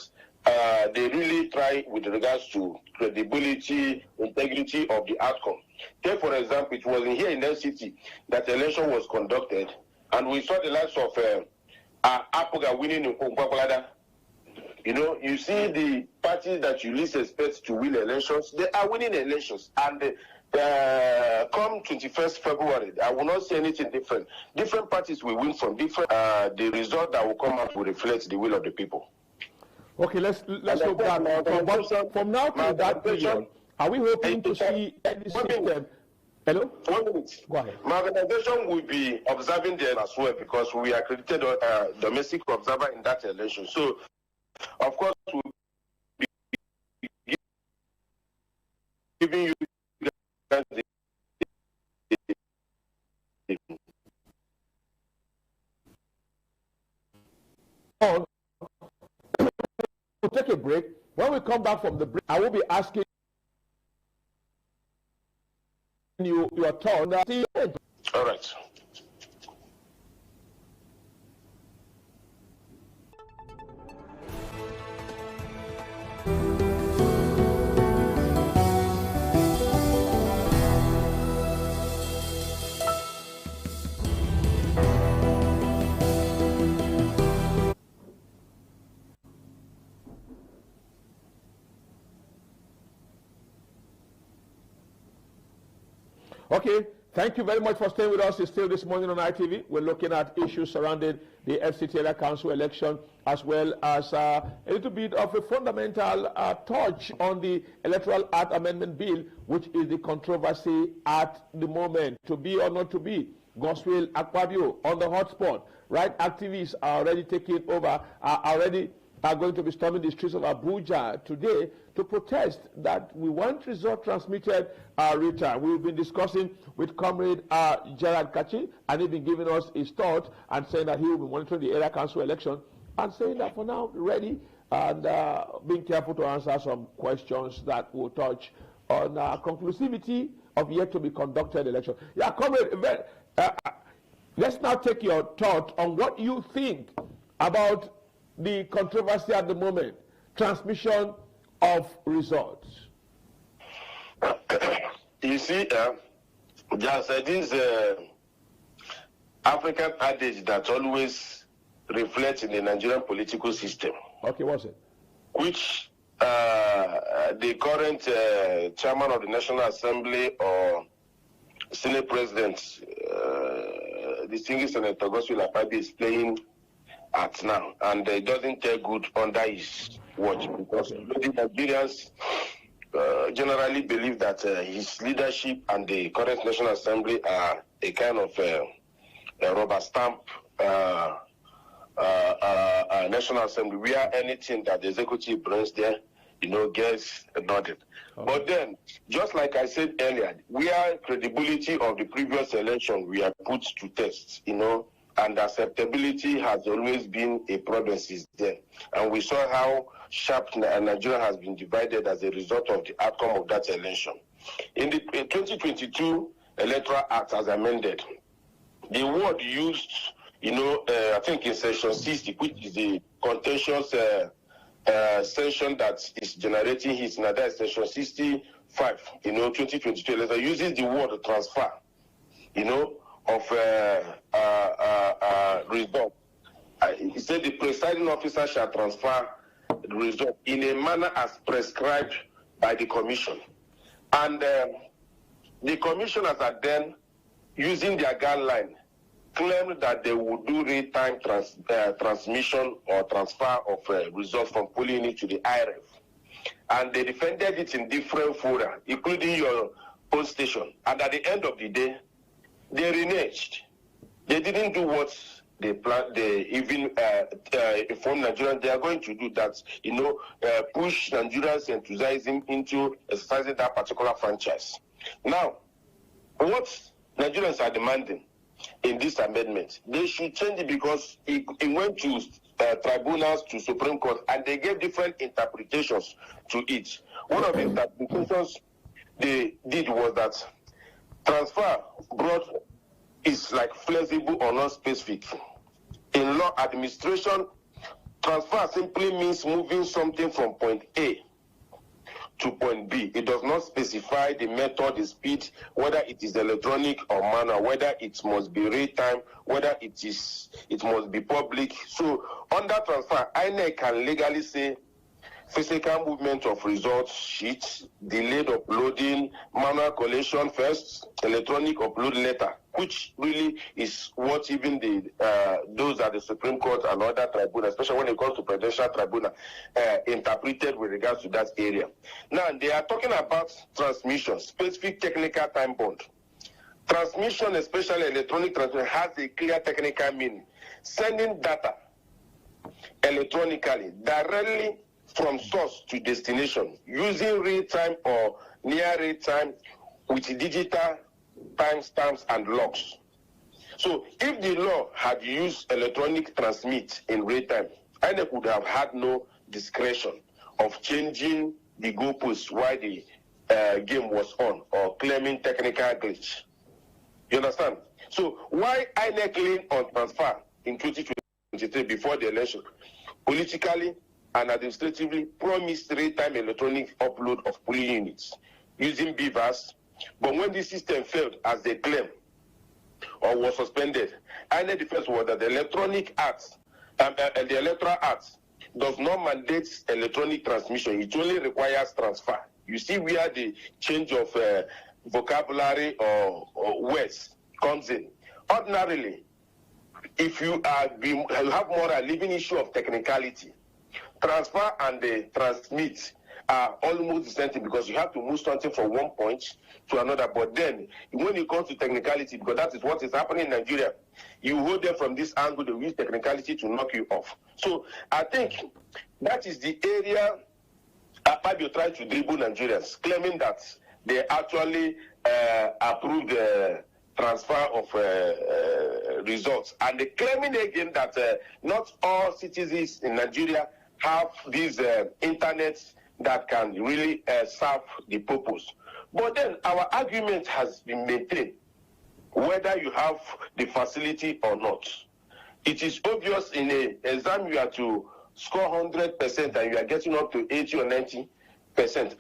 they really try with regards to credibility, integrity of the outcome. Take, for example, it was here in FCT that the election was conducted, and we saw the likes of Apoga winning in Kwakwalada. You see the parties that you least expect to win elections, they are winning elections. And come 21st February, I will not say anything different. Different parties will win from different, the result that will come out will reflect the will of the people. Okay, let's look back. From now to that period, are we hoping to see any system? Hello? 1 minute. Go ahead. My organization will be observing them as well, because we are accredited domestic observer in that election. So, of course, we'll be giving you guys We'll take a break. When we come back from the break, I will be asking you your turn. All right. Okay, thank you very much for staying with us still this morning on ITV. We're looking at issues surrounding the FCT Area Council election, as well as a little bit of a fundamental touch on the Electoral Act Amendment Bill, which is the controversy at the moment, to be or not to be. Godswill Akpabio on the hotspot. Right activists are already taking over, are going to be storming the streets of Abuja today to protest that we want result transmitted return. We've been discussing with Comrade Gerard Kachi, and he's been giving us his thought and saying that he will be monitoring the area council election, and saying that for now, ready, and being careful to answer some questions that will touch on conclusivity of yet to be conducted election. Yeah, comrade, let's now take your thought on what you think about the controversy at the moment, transmission of results. You see, there's this African adage that always reflects in the Nigerian political system. Okay, what's it? Which the current chairman of the National Assembly or Senate President, distinguished Senator Godswill Akpabio, is playing at now, and it doesn't take good under his watch, because the Nigerians generally believe that his leadership and the current National Assembly are a kind of a rubber stamp National Assembly, where anything that the executive brings there, gets nodded. But then, just like I said earlier, where credibility of the previous election we are put to test, and acceptability has always been a problem since then. And we saw how sharp Nigeria has been divided as a result of the outcome of that election. In the 2022 Electoral Act as amended, the word used, I think in section 60, which is the contentious section that is generating hits, now that is section 65, 2022 election, uses the word transfer, of result. He said the presiding officer shall transfer the result in a manner as prescribed by the commission. And the commissioners are then, using their guideline, claimed that they would do real-time transmission or transfer of results from polling unit to the IRF. And they defended it in different fora, including your own station. And at the end of the day, they reneged. They didn't do what they planned. They even informed Nigerians they are going to do that, push Nigerians' enthusiasm into exercising that particular franchise. Now, what Nigerians are demanding in this amendment, they should change it, because it went to tribunals, to Supreme Court, and they gave different interpretations to it. One of the interpretations they did was that transfer is like flexible or not specific. In law administration, transfer simply means moving something from point A to point B. It does not specify the method, the speed, whether it is electronic or manual, whether it must be real-time, whether it must be public. So under transfer, INEC can legally say physical movement of results sheets, delayed uploading, manual collation first, electronic upload later, which really is what even those at the Supreme Court and other tribunals, especially when it comes to Prudential Tribunal, interpreted with regards to that area. Now, they are talking about transmission, specific technical time bond. Transmission, especially electronic transmission, has a clear technical meaning. Sending data electronically, directly from source to destination, using real-time or near real-time with digital timestamps and logs. So if the law had used electronic transmit in real-time, INEC would have had no discretion of changing the goalposts while the game was on, or claiming technical glitch. You understand? So why INEC leaned on transfer in 2023 before the election, politically and administratively promised real-time electronic upload of polling units using BVAS, but when this system failed, as they claim, or was suspended, INEC defense was that the Electronic Act, the Electoral Act, does not mandate electronic transmission. It only requires transfer. You see where the change of vocabulary or words comes in. Ordinarily, if you have more a living issue of technicality, transfer and the transmit are almost the same thing, because you have to move something from one point to another. But then, when it comes to technicality, because that is what is happening in Nigeria, you hold them from this angle, they use technicality to knock you off. So I think that is the area Akpabio tried to dribble Nigerians, claiming that they actually approved the transfer of results. And they claiming again that not all citizens in Nigeria have these internet that can really serve the purpose. But then our argument has been maintained, whether you have the facility or not. It is obvious in an exam you are to score 100% and you are getting up to 80 or 90%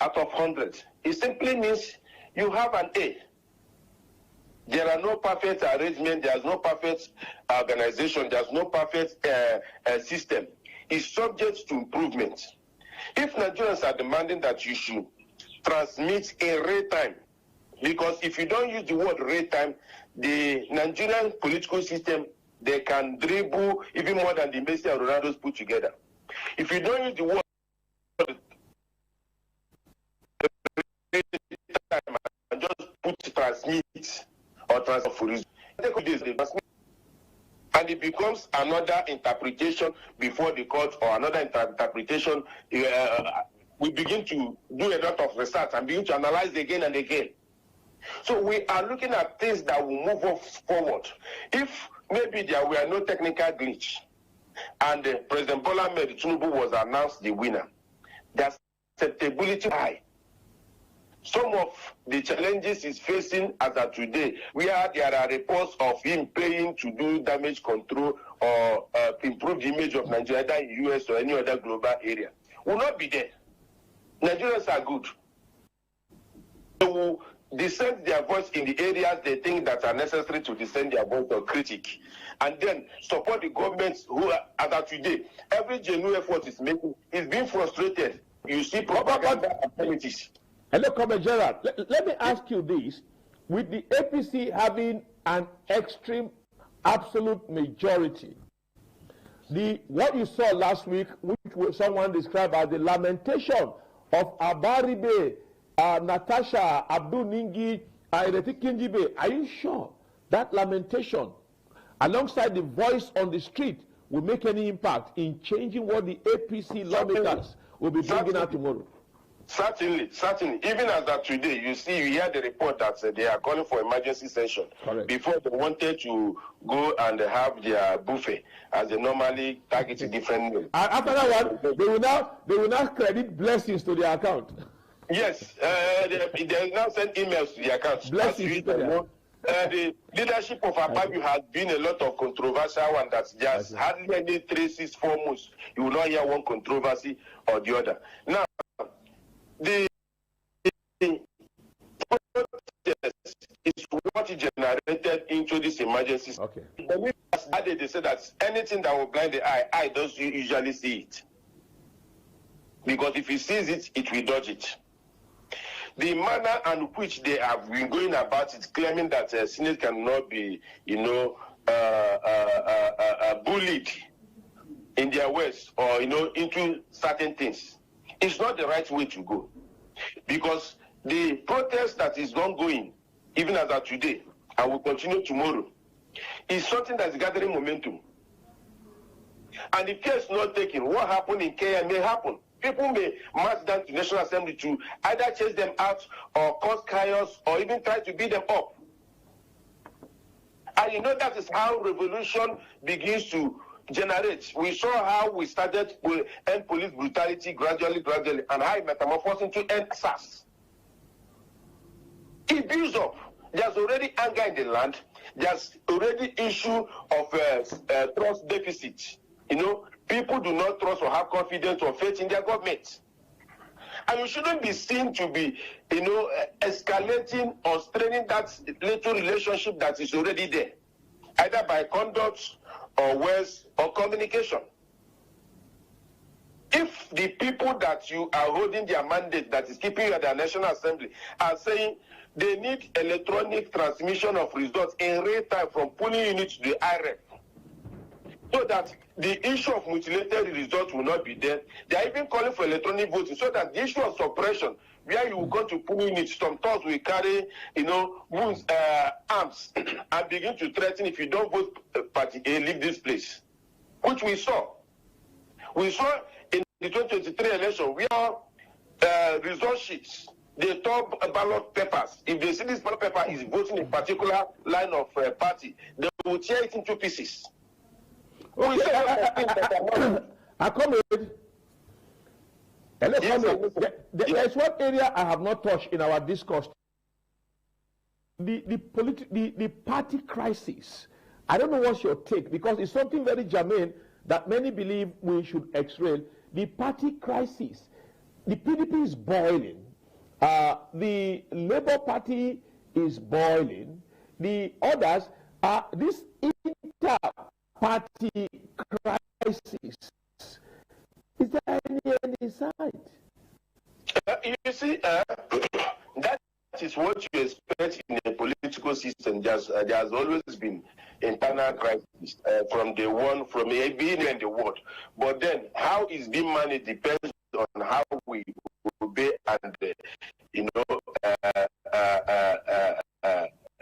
out of 100. It simply means you have an A. There are no perfect arrangement, there's no perfect organization, there's no perfect system. It's subject to improvement. If Nigerians are demanding that you should transmit in real time, because if you don't use the word real time, the Nigerian political system, they can dribble even more than the Messi and Ronaldo's put together. If you don't use the word real time and just put transmit or transfer for reason, and it becomes another interpretation before the court or another interpretation. We begin to do a lot of research and begin to analyze again and again. So we are looking at things that will move us forward. If maybe there were no technical glitch and President Bola Ahmed Tinubu was announced the winner, the acceptability high. Some of the challenges he's facing as of today, where there are reports of him paying to do damage control or improve the image of Nigeria, either in the US or any other global area, will not be there. Nigerians are good. They will dissent their voice in the areas they think that are necessary to dissent their voice or critic, and then support the governments who are, as of today, every genuine effort is making is being frustrated. You see propaganda activities. Hello, Comrade Gerald. Let me ask you this. With the APC having an extreme absolute majority, what you saw last week, which someone described as the lamentation of Abaribe, Natasha, Abdul Ningi, Ireti Kinjibe, are you sure that lamentation, alongside the voice on the street, will make any impact in changing what the APC lawmakers will be bringing out tomorrow? Certainly. Even as of today, you hear the report that they are calling for emergency session. Correct. Before they wanted to go and have their buffet, as they normally target different meals. After that one, they will now credit blessings to their account. Yes, they now send emails to the account. Blessings. The leadership of APABU has been a lot of controversial one that's just hardly any 3, 6, 4 months. You will not hear one controversy or the other. Now, the protest is what generated into this emergency. Okay. They said that anything that will blind the eye does usually see it. Because if he sees it, it will dodge it. The manner in which they have been going about it, claiming that Senate cannot be, bullied in their ways or, into certain things, it's not the right way to go. Because the protest that is ongoing, even as of today, and will continue tomorrow, is something that's gathering momentum. And if care is not taken, what happened in Kenya may happen. People may march down to National Assembly to either chase them out or cause chaos or even try to beat them up. And that is how revolution begins to generate. We saw how we started with end police brutality gradually, and how it metamorphosed into end SARS. It builds up. There's already anger in the land. There's already issue of trust deficit. People do not trust or have confidence or faith in their government. And you shouldn't be seen to be, escalating or straining that little relationship that is already there, either by conduct or words or communication. If the people that you are holding their mandate that is keeping you at the National Assembly are saying they need electronic transmission of results in real time from polling units to the IREF, so that the issue of mutilated results will not be there. They are even calling for electronic voting so that the issue of suppression, where you will go to polling units, some thoughts will carry, wounds, arms, and begin to threaten if you don't vote party A, leave this place, which we saw. We saw in the 2023 election where result sheets, they tore ballot papers. If they see this ballot paper is voting a particular line of party, they will tear it into pieces. Okay. Accommodate. Hello, Yes, there's one area I have not touched in our discourse. The party crisis. I don't know what's your take, because it's something very germane that many believe we should x-ray. The party crisis. The PDP is boiling. The Labour Party is boiling. The others are this inter-party crisis. Is there any side? You see, that is what you expect in a political system. There has always been internal crisis from day one, from being in the world. But then, how it's being managed depends on how we obey and,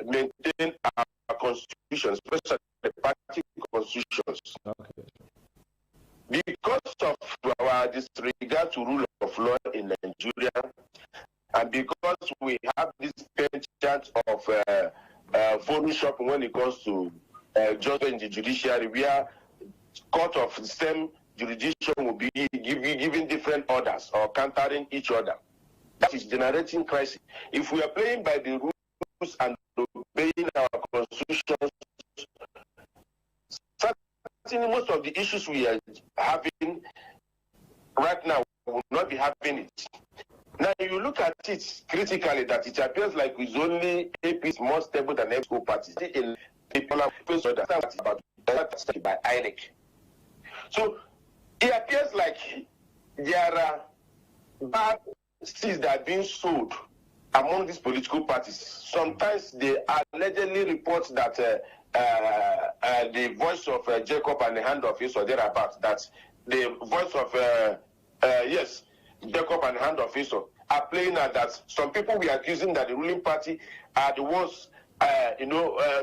maintain our constitution, especially the party constitutions. Okay. Because of our disregard to rule of law in Nigeria, and because we have this penchant of phone shopping when it comes to judgment in the judiciary, where court of the same jurisdiction will be giving different orders or countering each other. That is generating crisis. If we are playing by the rules and obeying our constitutions, certainly most of the issues we are having right now will not be having it. Now, you look at it critically, that it appears like it's only AP is more stable than exco parties. In people are about by INEC. So it appears like there are bad seeds that are being sowed among these political parties. Sometimes they allegedly report that the voice of Jacob and the hand of Esau, thereabout, that the voice of Jacob and the hand of Esau are playing at that. Some people were accusing that the ruling party are the ones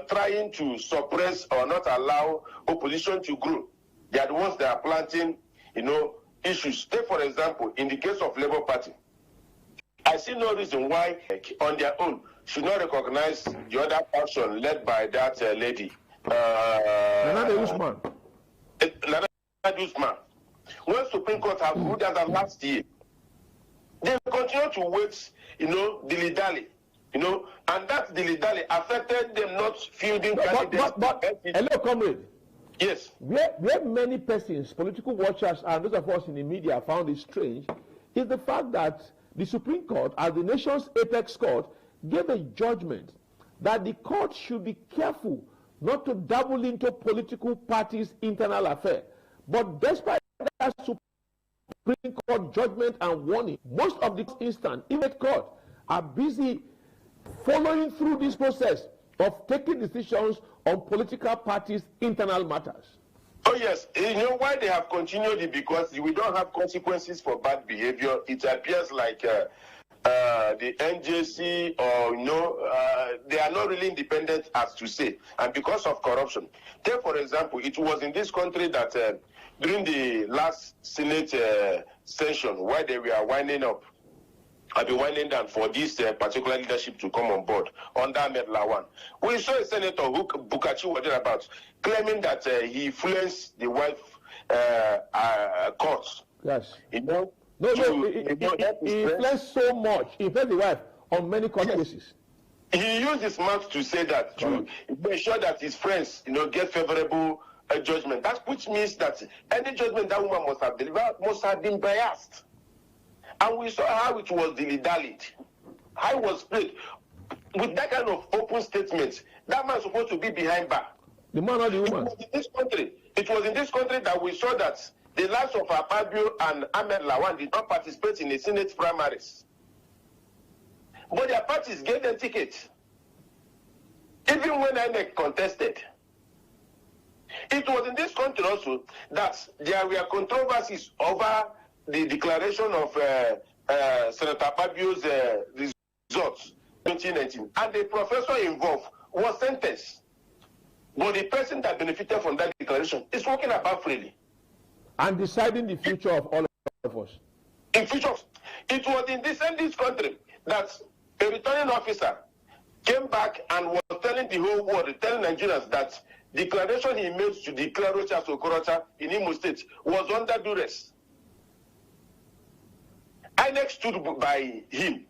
trying to suppress or not allow opposition to grow. They are the ones that are planting, issues. Take, for example, in the case of Labour Party, I see no reason why, on their own, should not recognize the other faction led by that lady. Nana Usman. Nana Usman. When Supreme Court have ruled as of last year, they continue to wait, dilly-dally, and that dilly-dally affected them not fielding candidates. Hello, comrade. Yes. Where many persons, political watchers, and those of us in the media found it strange, is the fact that the Supreme Court, as the nation's apex court, gave a judgment that the court should be careful not to dabble into political parties' internal affairs. But despite that Supreme Court judgment and warning, most of the instant in the court are busy following through this process of taking decisions on political parties' internal matters. Oh yes, you know why they have continued it? Because we don't have consequences for bad behavior. It appears like the NJC or they are not really independent as to say, and because of corruption. Take for example, it was in this country that during the last Senate session, where they were winding up, I've been winding down for this particular leadership to come on board under Ahmed Lawan. We saw a senator who Bukachi was about claiming that he influenced the wife courts. Yes. He influenced so much. He influenced the wife on many court cases. He used his mouth to say that to make sure that his friends, get favorable judgment. That which means that any judgment that woman must have delivered must have been biased. And we saw how it was dilly-dallied, how it was played. With that kind of open statement, that man is supposed to be behind bar. The man or the woman? It was in this country that we saw that the likes of Akpabio and Ahmed Lawan did not participate in the Senate primaries. But their parties gave them tickets. Even when INEC contested. It was in this country also that there were controversies over the declaration of Senator Akpabio's results 2019, and the professor involved was sentenced. But the person that benefited from that declaration is walking about freely. And deciding the future of all of us. In future, it was in this country that a returning officer came back and was telling the whole world, telling Nigerians that the declaration he made to declare Rochas Okorocha in Imo State was under duress. INEC stood by him.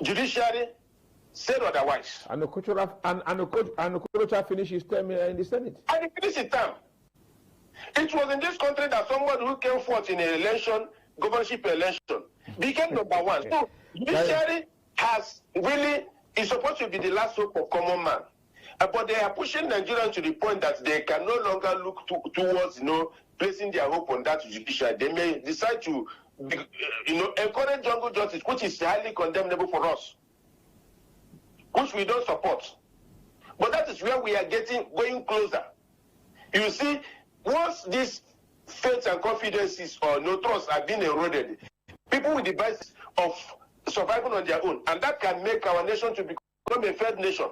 Judiciary said otherwise. And Okorocha finished his term in the Senate. And he finished his term. It was in this country that someone who came forth in an election, governorship election, became number one. So judiciary is supposed to be the last hope of common man. But they are pushing Nigerians to the point that they can no longer look towards, placing their hope on that judiciary. They may decide to, encourage jungle justice, which is highly condemnable for us, which we don't support. But that is where we are going closer. You see, once these faith and confidences or no trust are being eroded, people will devise of survival on their own, and that can make our nation to become a failed nation.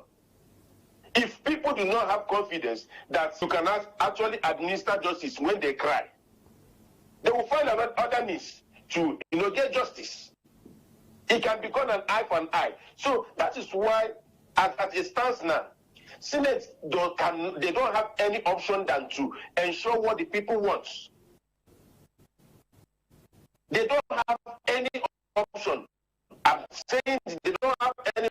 If people do not have confidence that you can actually administer justice when they cry, they will find other means to get justice. It can become an eye for an eye. So that is why, as it stands now, Senate don't have any option than to ensure what the people want. They don't have any option. I'm saying they don't have any.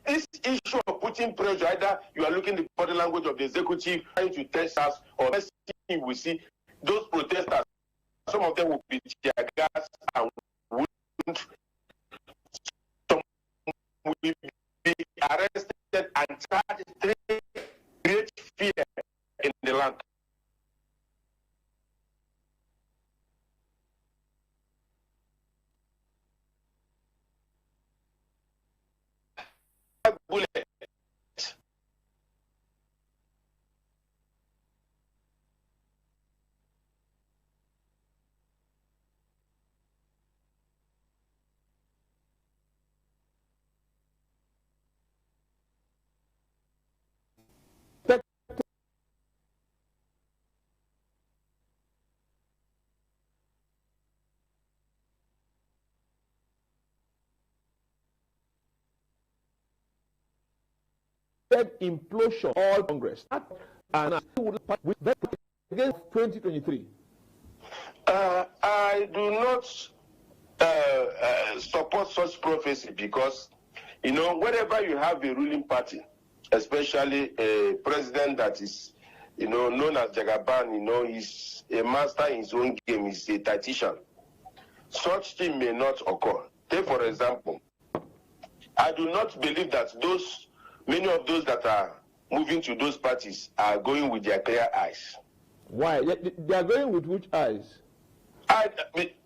This issue of putting pressure, either you are looking at the body language of the executive trying to test us, or let's see, we see those protesters. Some of them will be tear gas and wouldn't. Some will be arrested and charged. Great fear in the land. Bullet. Implosion all Congress and against 2023. I do not support such prophecy because whenever you have a ruling party, especially a president that is known as Jagaban, he's a master in his own game, he's a tactician. Such thing may not occur. Take for example, I do not believe that many of those that are moving to those parties are going with their clear eyes. Why? They are going with which eyes?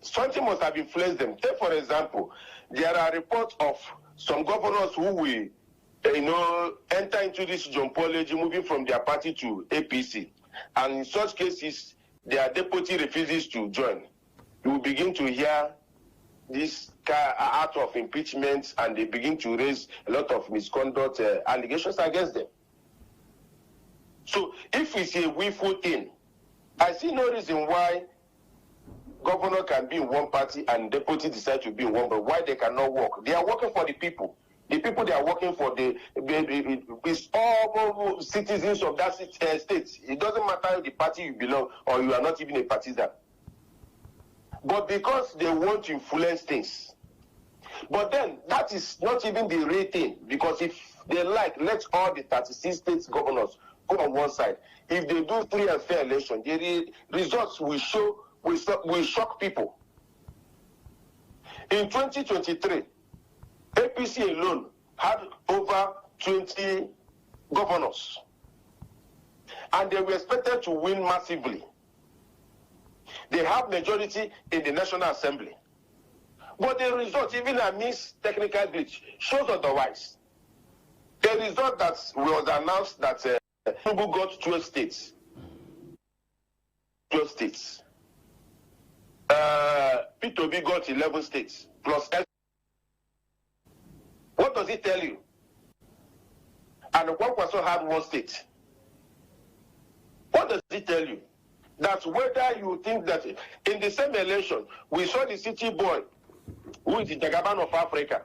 Something must have influenced them. Take for example, there are reports of some governors who will, enter into this jumpology, moving from their party to APC. And in such cases, their deputy refuses to join. You will begin to hear this art of impeachment, and they begin to raise a lot of misconduct allegations against them. So if it's a willful thing, I see no reason why governor can be in one party and deputy decide to be in one, but why they cannot work. They are working for the people. The people they are working for, it's all citizens of that state. It doesn't matter the party you belong or you are not even a partisan. But because they want to influence things. But then that is not even the real thing, because if they let all the 36 state governors go on one side. If they do free and fair election, the results will shock people. In 2023, APC alone had over 20 governors, and they were expected to win massively. They have majority in the National Assembly. But the result, even amidst technical glitch, shows otherwise. The result that was announced that Tinubu got 12 states. 12 states. P2B got 11 states, plus L. What does it tell you? And Kwankwaso had 1 state. What does it tell you? That's whether you think that in the same election, we saw the city boy, who is the Jagaban of Africa,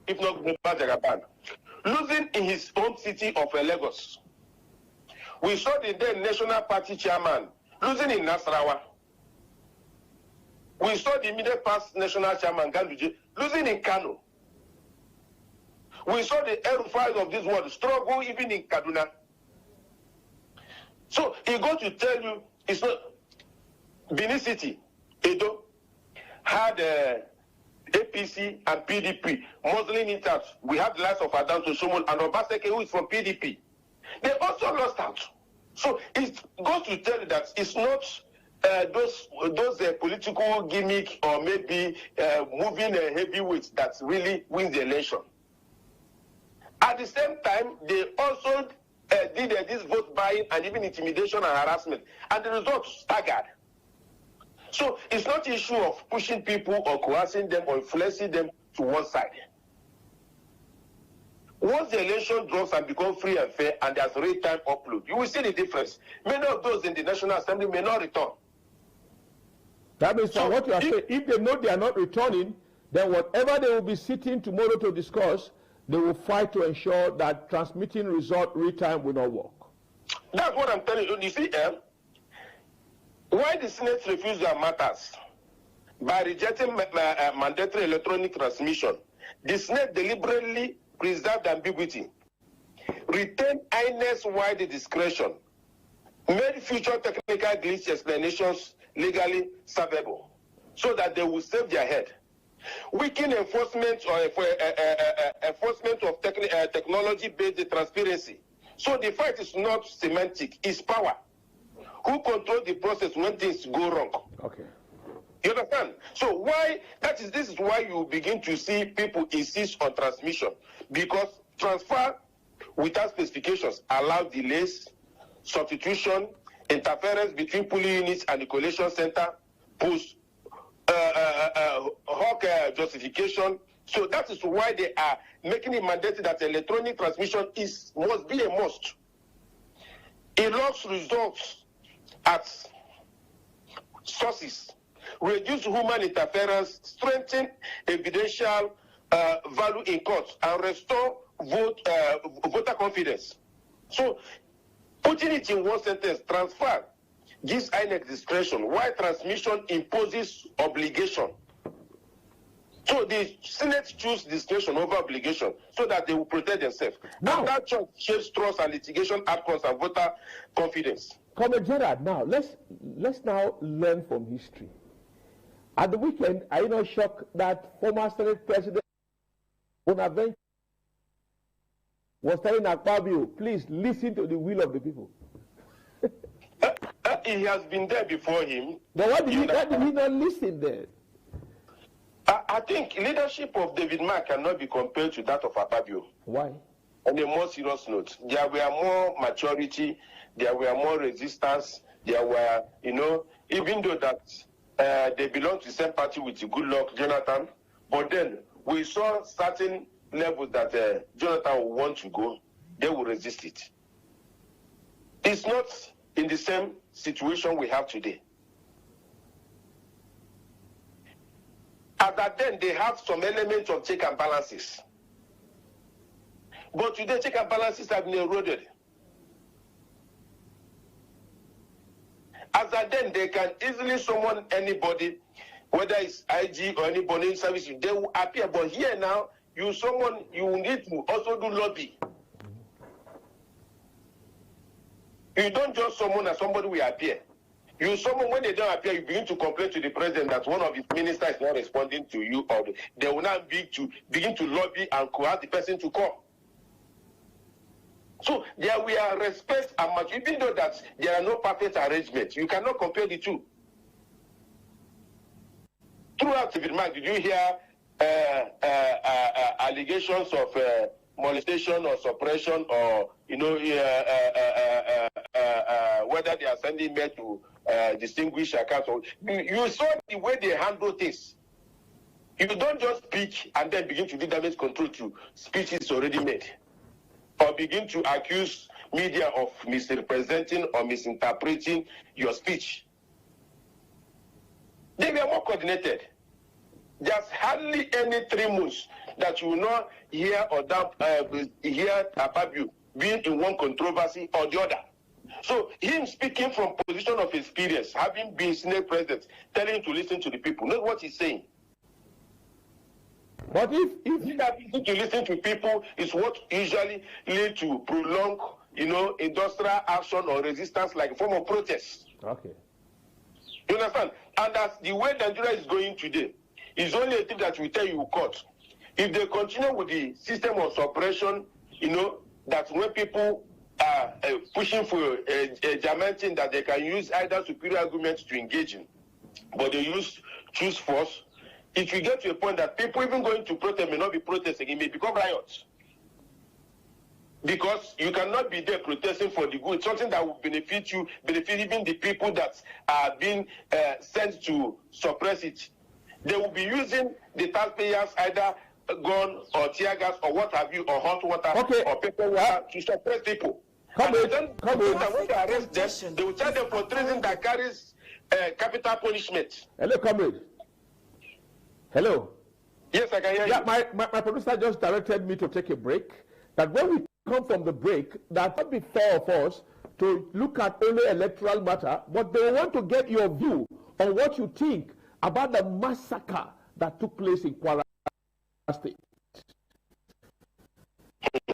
if not Global Jagaban, losing in his own city of Lagos. We saw the then National Party chairman losing in Nasarawa. We saw the immediate past national chairman, Ganduje, losing in Kano. We saw the El-Rufai of this world struggle even in Kaduna. So he got to tell you, it's not Benin City, Edo, had APC and PDP muzzling it out. We have the likes of Adam Toshomon and Obaseke, who is from PDP. They also lost out. So it goes to tell you that it's not those political gimmick or maybe moving heavyweights that really wins the election. At the same time, they also did this vote buying and even intimidation and harassment, and the result staggered. So it's not an issue of pushing people or coercing them or influencing them to one side. Once the election drops and becomes free and fair and there's real-time upload, you will see the difference. Many of those in the National Assembly may not return. That means so what you are saying, if they know they are not returning, then whatever they will be sitting tomorrow to discuss, they will fight to ensure that transmitting result real-time will not work. That's what I'm telling you. You see, why the Senate refused their matters by rejecting mandatory electronic transmission, the Senate deliberately preserved ambiguity, retained INES-wide discretion, made future technical glitch explanations legally servable, so that they will save their head. Weaken enforcement or enforcement of technology-based transparency. So the fight is not semantic; it's power. Who controls the process when things go wrong? Okay. You understand? So why this is why you begin to see people insist on transmission, because transfer without specifications allow delays, substitution, interference between polling units and the collation center, post hoc justification. So that is why they are making it mandatory that electronic transmission must be a must. It locks results at sources, reduce human interference, strengthen evidential value in courts, and restore voter confidence. So, putting it in one sentence, transfer gives INEC discretion, while transmission imposes obligation. So the Senate choose discretion over obligation so that they will protect themselves. Now, and that choice shapes trust and litigation outcomes and voter confidence. Comrade Gerard, now let's now learn from history. At the weekend, are you not shocked that former Senate President Bonaventure was telling Akpabio, please listen to the will of the people? He has been there before him. But why did he not listen then? I think leadership of David Mark cannot be compared to that of Akpabio. Why? On a more serious note, there were more maturity, there were more resistance, there were, even though that they belong to the same party with Goodluck Jonathan, but then we saw certain levels that Jonathan will want to go, they will resist it. It's not in the same situation we have today. As at then, they have some elements of check and balances. But today, check and balances have been eroded. As at then, they can easily summon anybody, whether it's IG or anybody in service, they will appear. But here now, you need to also do lobby. You don't just summon and somebody will appear. You summon, when they don't appear, you begin to complain to the president that one of his ministers is not responding to you, or they will now begin to lobby and coerce the person to come. So there we are respect and much, even though that there are no perfect arrangements, you cannot compare the two. Throughout David Mark, did you hear allegations of molestation or suppression, or whether they are sending mail to distinguished accounts? You saw the way they handle this. You don't just speak and then begin to do damage control to speeches already made, or begin to accuse media of misrepresenting or misinterpreting your speech. They were more coordinated. There's hardly any 3 months that you will not hear or hear Akpabio being in one controversy or the other. So him speaking from position of experience, having been Senate president, telling him to listen to the people, not what he's saying. But if to listen to people is what usually lead to prolonged, industrial action or resistance, like a form of protest. Okay. You understand? And that's the way Nigeria is going today. It's only a thing that we tell you caught. If they continue with the system of suppression, that when people are pushing for a German thing that they can use either superior arguments to engage in, but they choose force, it will get to a point that people even going to protest may not be protesting, it may become riots. Because you cannot be there protesting for the good, something that will benefit you, benefit even the people that are being sent to suppress it. They will be using the taxpayers either gun or tear gas or what have you, or hot water or paper water to suppress people. When they arrest them, they will tell them for treason that carries capital punishment. Hello, comrade. Hello. Yes, I can hear you. My producer just directed me to take a break. That when we come from the break, that would be fair of us to look at only electoral matter, but they want to get your view on what you think about the massacre that took place in Kwara State.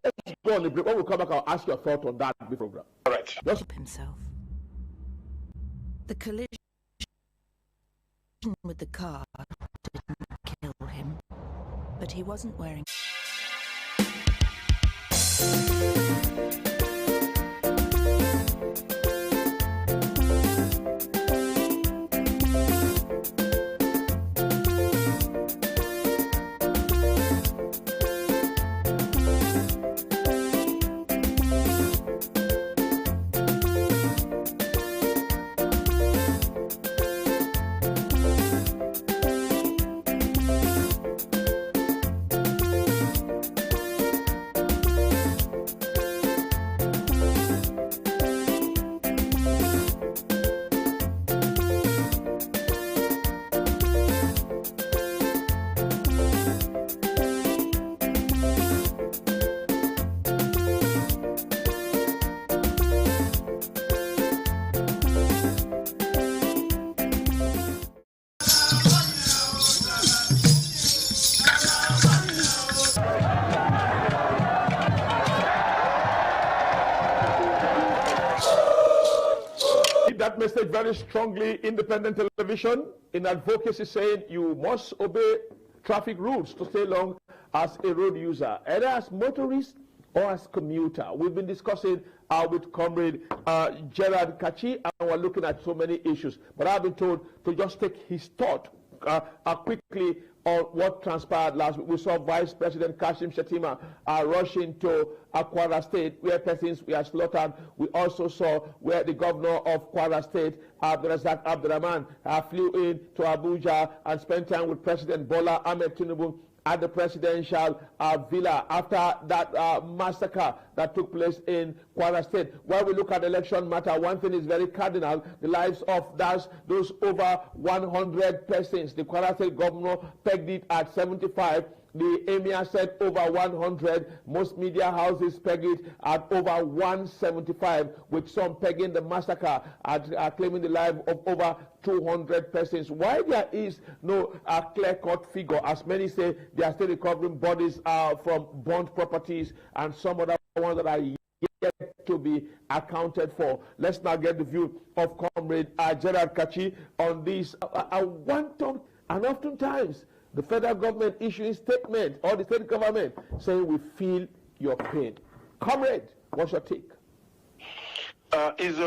Let's go on the break. When we come back, I'll ask your thought on that program. All right. Just himself. The collision with the car didn't kill him, but he wasn't wearing. That message very strongly. Independent television in advocacy saying you must obey traffic rules to stay long as a road user, either as motorist or as commuter. We've been discussing with Comrade Gerard Kachi, and we're looking at so many issues. But I've been told to just take his thought quickly on what transpired last week. We saw Vice President Kashim Shettima rushing to Kwara State, where persons were slaughtered. We also saw where the governor of Kwara State, Abdurazak Abdurrahman, flew in to Abuja and spent time with President Bola Ahmed Tinubu at the presidential villa after that massacre that took place in Kwara State. While we look at election matter, one thing is very cardinal: the lives of those over 100 persons. The Kwara State governor pegged it at 75. The emir said over 100. Most media houses peg it at over 175, with some pegging the massacre at claiming the life of over 200 persons. Why there is no clear-cut figure, as many say they are still recovering bodies from burnt properties and some other ones that are yet to be accounted for. Let's now get the view of Comrade Gerard Kachi on this. And oftentimes the federal government issuing statement, or the state government saying we feel your pain. Comrade, what's your take? It's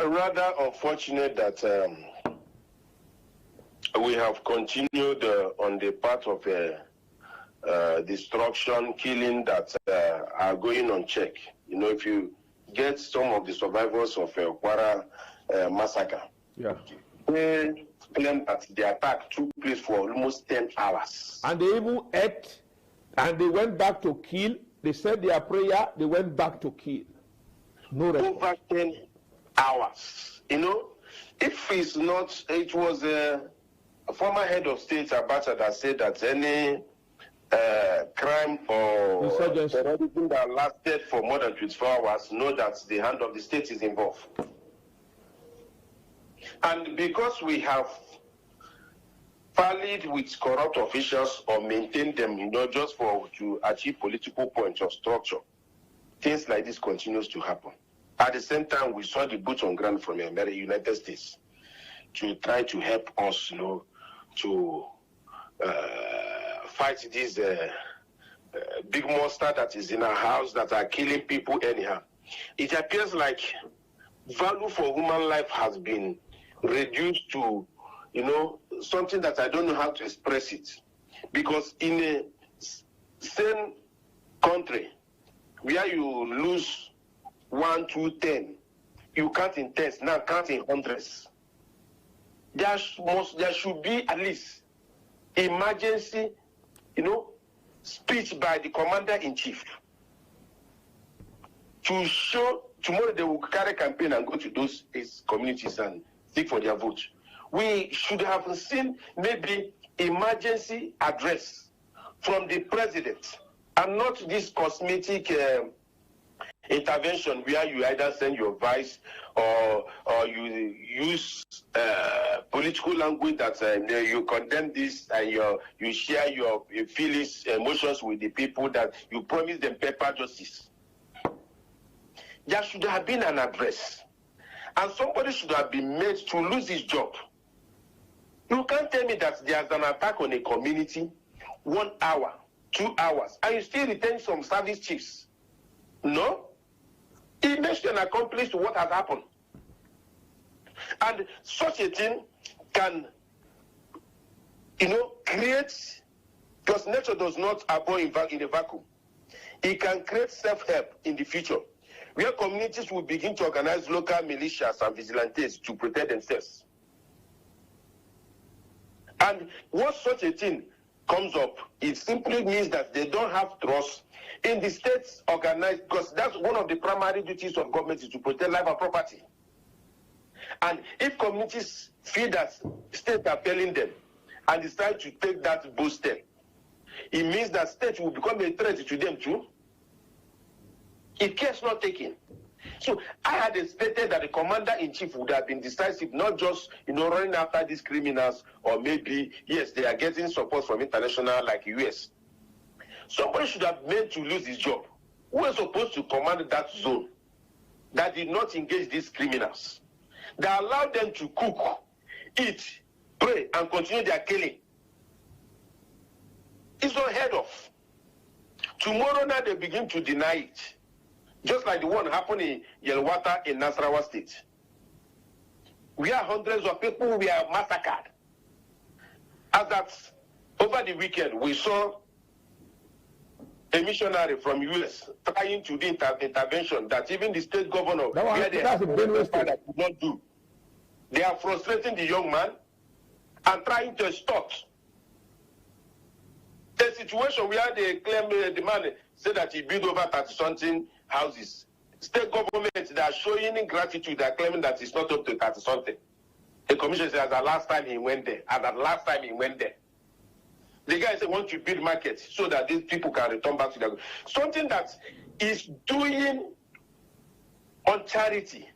rather unfortunate that we have continued on the path of destruction, killing that are going unchecked. You know, if you get some of the survivors of Kwara massacre, they claim that the attack took place for almost 10 hours. And they even ate, and they went back to kill. They said their prayer, they went back to kill. No response. Over 10 hours. You know, if it's not, it was a former head of state, Abacha, that said that any crime or terrorism that lasted for more than 24 hours know that the hand of the state is involved. And because we have parleyed with corrupt officials or maintained them, just to achieve political points of structure, things like this continues to happen. At the same time, we saw the boots on ground from the United States to try to help us, to fight this big monster that is in our house that are killing people anyhow. It appears like value for human life has been reduced to, something that I don't know how to express it. Because in a same country where you lose 1, 2, 10, you count in tens, now count in hundreds. There should be at least emergency, speech by the commander-in-chief to show tomorrow they will carry campaign and go to those communities and seek for their vote. We should have seen maybe emergency address from the president and not this cosmetic intervention where you either send your vice or you use political language that you condemn this and you share your feelings, emotions with the people that you promise them paper justice. There should have been an address, and somebody should have been made to lose his job. You can't tell me that there's an attack on a community 1 hour, 2 hours, and you still retain some service chiefs. No? It makes an accomplice to what has happened. And such a thing can, create, because nature does not abide in a vacuum. It can create self-help in the future, where communities will begin to organize local militias and vigilantes to protect themselves. And once such a thing comes up, it simply means that they don't have trust in the states organized, because that's one of the primary duties of government, is to protect life and property. And if communities feel that states are failing them and decide to take that bold step, it means that states will become a threat to them too. If care is not taken. So I had expected that the commander-in-chief would have been decisive, not just, running after these criminals, or maybe, yes, they are getting support from international like US. Somebody should have made to lose his job. Who was supposed to command that zone that did not engage these criminals, that allowed them to cook, eat, pray, and continue their killing? It's unheard of. Tomorrow now they begin to deny it. Just like the one happened in Yelwata in Nasarawa State. We are hundreds of people were massacred. As that over the weekend, we saw a missionary from US trying to do intervention that even the state governor could not do. They are frustrating the young man and trying to stop a situation where they claim the man said that he built over 30-something houses. State government, they are showing ingratitude. They are claiming that it's not up to 30-something. The commission says the last time he went there, and the last time he went there. The guy said, want to build markets so that these people can return back to their... Something that is doing on charity.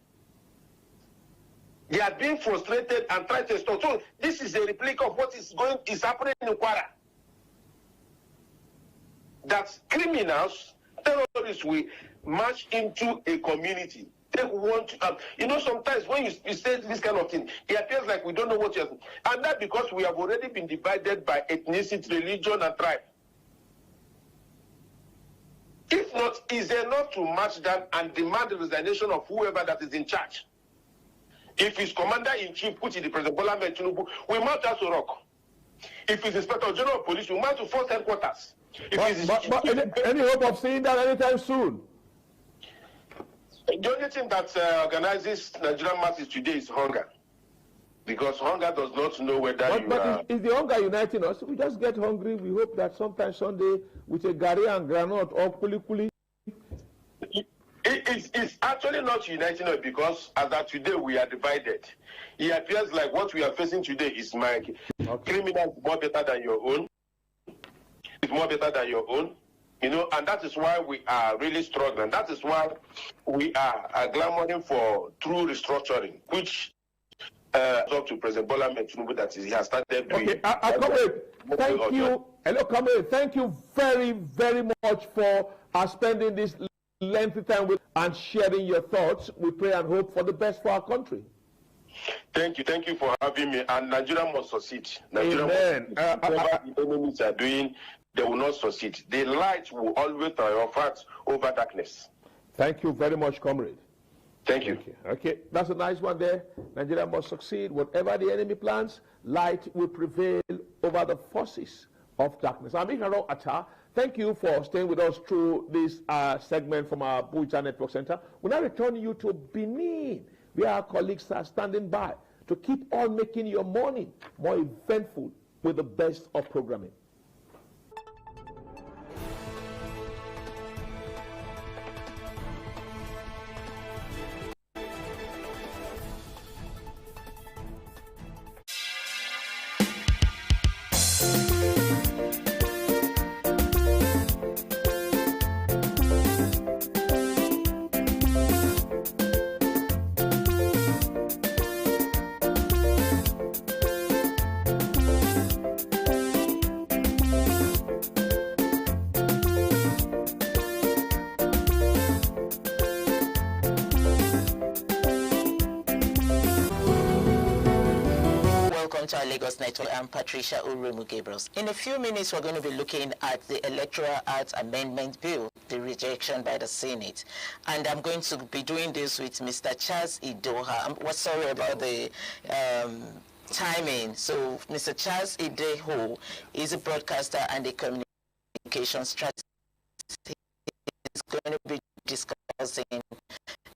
They are being frustrated and trying to stop. So this is a replica of what is happening in Kwara. That criminals, terrorists will march into a community. They want to, sometimes when you say this kind of thing, it appears like we don't know what you're saying. And that's because we have already been divided by ethnicity, religion, and tribe. If not, is enough to march down and demand the resignation of whoever that is in charge. If his commander-in-chief, which is the President Bola Ahmed Tinubu, we march to Rock. If he's Inspector General of Police, we march to Force Headquarters. But any hope of seeing that anytime soon? The only thing that organizes Nigerian masses today is hunger. Because hunger does not know whether is the hunger uniting us? We just get hungry. We hope that sometime Sunday with a gari and granite or kuli. It's actually not uniting us, because as of today we are divided. It appears like what we are facing today is criminals more better than your own. is more better than your own. You know, and that is why we are really struggling. That is why we are clamoring for true restructuring, which up to President Bola Tinubu that he has started doing. Okay, comrade, thank you. Hello, comrade. Thank you very, very much for spending this lengthy time with and sharing your thoughts. We pray and hope for the best for our country. Thank you for having me. And Nigeria must succeed. Amen. Whatever the enemies are doing, they will not succeed. The light will always triumph over darkness. Thank you very much, comrade. Thank you. Okay, that's a nice one there. Nigeria must succeed. Whatever the enemy plans, light will prevail over the forces of darkness. I'm Iharo Atta. Thank you for staying with us through this segment from our Abuja Network Center. We now return you to Benin, where our colleagues are standing by to keep on making your morning more eventful with the best of programming. To our Lagos Network. I'm Patricia Uremu Gabriels. In a few minutes, we're going to be looking at the Electoral Act Amendment Bill, the rejection by the Senate. And I'm going to be doing this with Mr. Charles Idoha. I'm sorry about the timing. So Mr. Charles Idoha is a broadcaster and a communication strategist. He's going to be discussing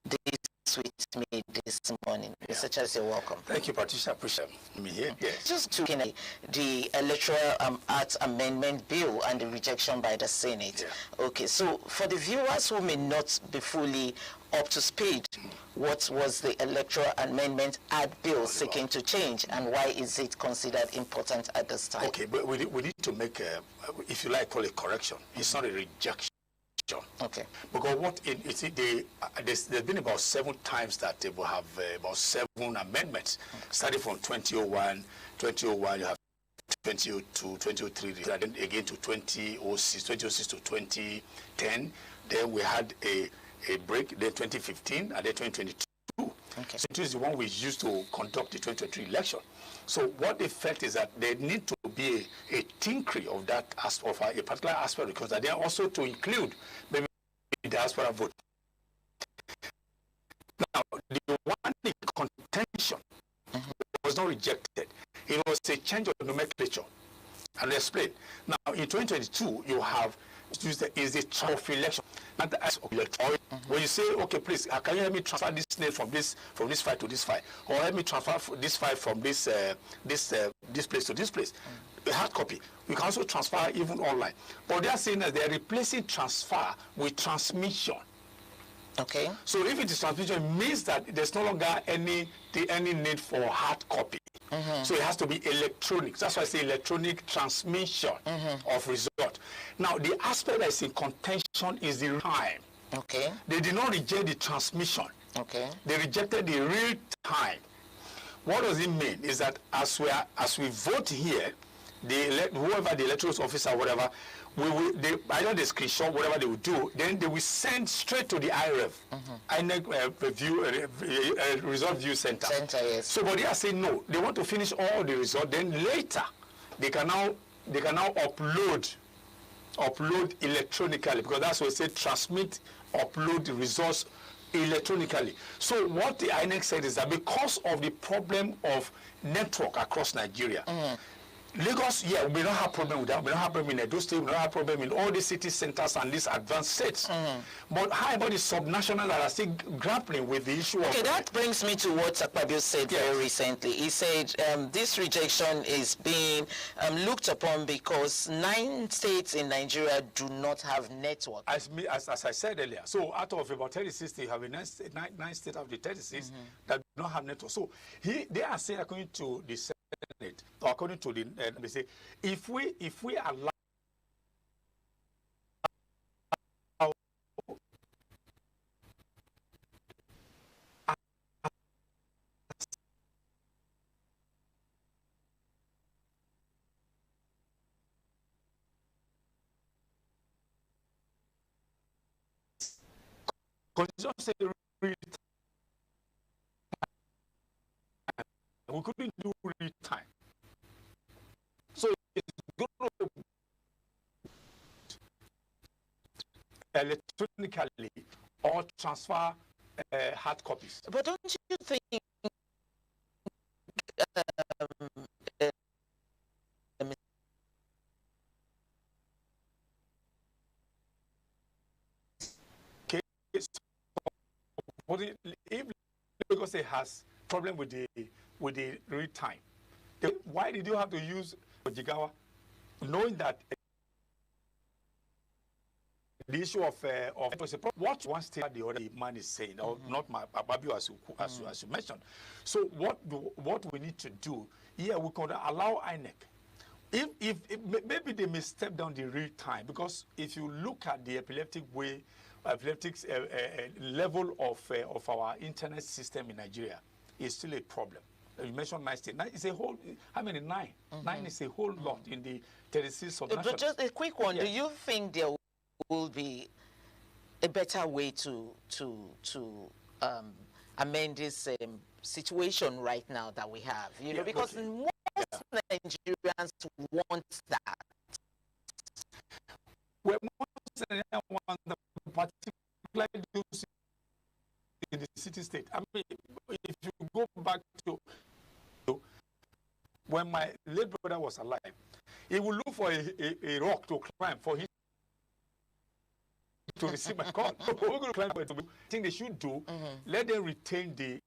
this with me this morning. Mr. Charles, you're welcome. Thank you, Patricia. Appreciate me here. Yes. Just looking at the Electoral Act Amendment Bill and the rejection by the Senate. Yeah. Okay, so for the viewers who may not be fully up to speed, what was the Electoral Amendment Act Bill seeking to change, and why is it considered important at this time? Okay, but we need to make, if you like, call it correction. It's not a rejection. Okay. Because there's been about 7 times that they will have about 7 amendments, starting from 2001, you have 2002, 2003, and then again to 2006 to 2010. Then we had a break, then 2015, and then 2022. Okay. So this is the one we used to conduct the 2023 election. So what the fact is that there need to be a tinkering of that of a particular aspect, because they are also to include maybe the diaspora vote. Now, the one in contention was not rejected. It was a change of nomenclature. I'll explain. Now, in 2022, you have is the of election, not the as of electoral. When you say, okay, please, can you help me transfer this name from this file to this file, or help me transfer this file from this place to this place, a hard copy. We can also transfer even online. But they are saying that they are replacing transfer with transmission. Okay. So if it is transmission, it means that there's no longer any need for hard copy. So it has to be electronic. That's why I say electronic transmission of result. Now, the aspect that is in contention is the time. Okay. They did not reject the transmission. Okay. They rejected the real time. What does it mean? Is that as we vote here, whoever the electoral officer, whatever, either the screenshot, whatever they will do, then they will send straight to the IREV, INEC Result View Center. Yes. So, but they are saying no. They want to finish all the result. Then later, they can now upload electronically, because that's what it said. Transmit, upload the results electronically. So what the INEC said is that because of the problem of network across Nigeria. Lagos, we don't have problem with that. We don't have problem in Edo State. We don't have problem in all the city centers and these advanced states. But how about the subnational that are still grappling with the issue of... Okay, that brings me to what Akpabio said very recently. He said this rejection is being looked upon because 9 states in Nigeria do not have network. As I said earlier, so out of about 36, they have 9 states of the 36 that do not have network. So they are saying, according to the Senate, or according to the, they say, if we allow Constitution said real time. We couldn't do real time. So it's going to electronically or transfer hard copies. But don't you think if Lagos State has problem with the read time, why did you have to use Jigawa, knowing that the issue of what one state the other man is saying, or not my Babio as you mentioned. So what we need to do here, we can allow INEC. If maybe they may step down the read time, because if you look at the epileptic level of our internet system in Nigeria, is still a problem. You mentioned 9 states. It's a whole, how many? 9. 9 is a whole lot in the 36 of But just a quick one. Yes. Do you think there will be a better way to amend this situation right now that we have? You know, because most Nigerians want that. Well, most Nigerians want the particularly in the city-state. I mean, if you go back to when my late brother was alive, he would look for a rock to climb for him to receive my call. We're going to climb for it. I think they should do, let them retain the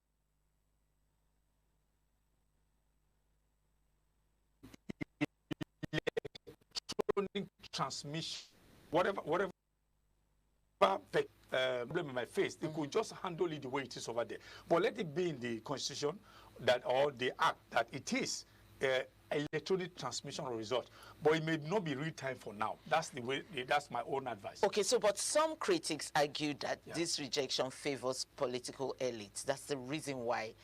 electronic transmission, whatever problem in my face, they could just handle it the way it is over there. But let it be in the constitution that, or the act, that it is electronic transmission of result. But it may not be real time for now. That's the way. That's my own advice. Okay, so but some critics argue that this rejection favors political elites. That's the reason why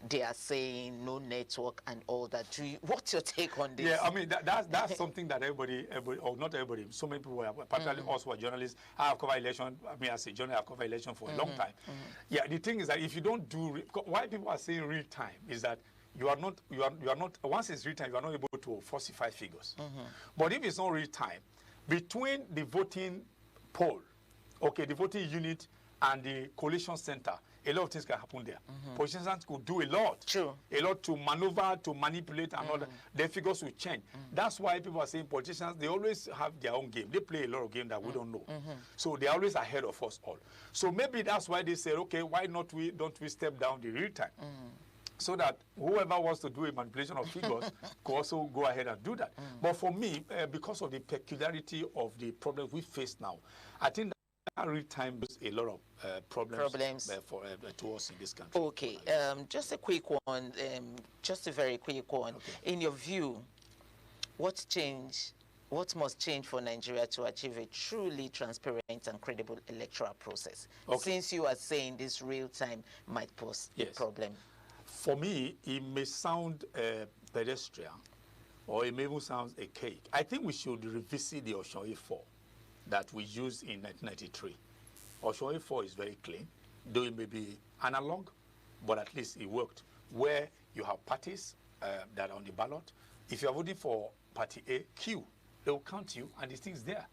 they are saying no network and all that. What's your take on this? Yeah, I mean, that's something that everybody, or not everybody, so many people, particularly us who are journalists, have covered election. I mean, as a journalist, I've covered election for a long time. Yeah, the thing is that if you don't do, why people are saying real time is that you are not, once it's real time, you are not able to falsify figures. But if it's not real time, between the voting poll, okay, the voting unit and the collation center, a lot of things can happen there. Politicians could do a lot. A lot to maneuver, to manipulate, and all that. Their figures will change. That's why people are saying politicians, they always have their own game. They play a lot of games that we don't know. So they're always ahead of us all. So maybe that's why they said, okay, why don't we step down the real time? So that whoever wants to do a manipulation of figures could also go ahead and do that. But for me, because of the peculiarity of the problems we face now, I think that real time is a lot of problems. To us in this country. Okay, just a quick one, just a very quick one. Okay. In your view, what must change for Nigeria to achieve a truly transparent and credible electoral process? Since you are saying this real time might pose a problem. For me, it may sound pedestrian, or it may even sound a cake. I think we should revisit the Osun A4 that we used in 1993. Osun A4 is very clean, though it may be analog, but at least it worked. Where you have parties that are on the ballot. If you are voting for party A, Q, they will count you, and the thing's there.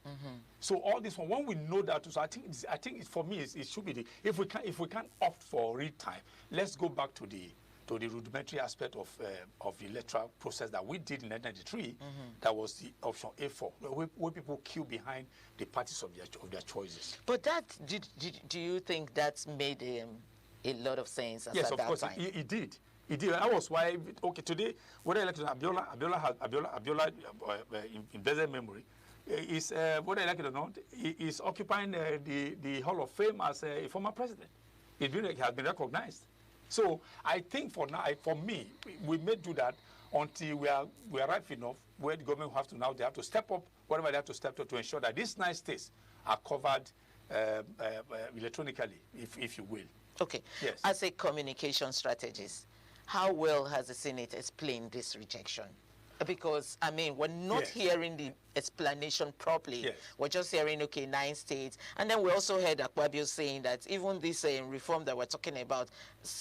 So all this one, when we know that, so I think for me, it should be if we can opt for real time, let's go back to the rudimentary aspect of the electoral process that we did in 1993. That was the option A4, where people queue behind the parties of their choices. But that do you think that's made a lot of sense? Yes, of course, it did. It did. That was why. Okay, today, whether elected Abiola in blessed memory, is whether elected or not, is occupying the Hall of Fame as a former president. It has been recognized. So I think for now, for me, we may do that until we are ripe enough, where the government they have to step up whatever they have to step up to ensure that these 9 states are covered electronically, if you will. Okay. Yes. As a communication strategist, how well has the Senate explained this rejection? Because, I mean, we're not hearing the explanation properly. Yes. We're just hearing, okay, 9 states. And then we also heard Akpabio saying that even this reform that we're talking about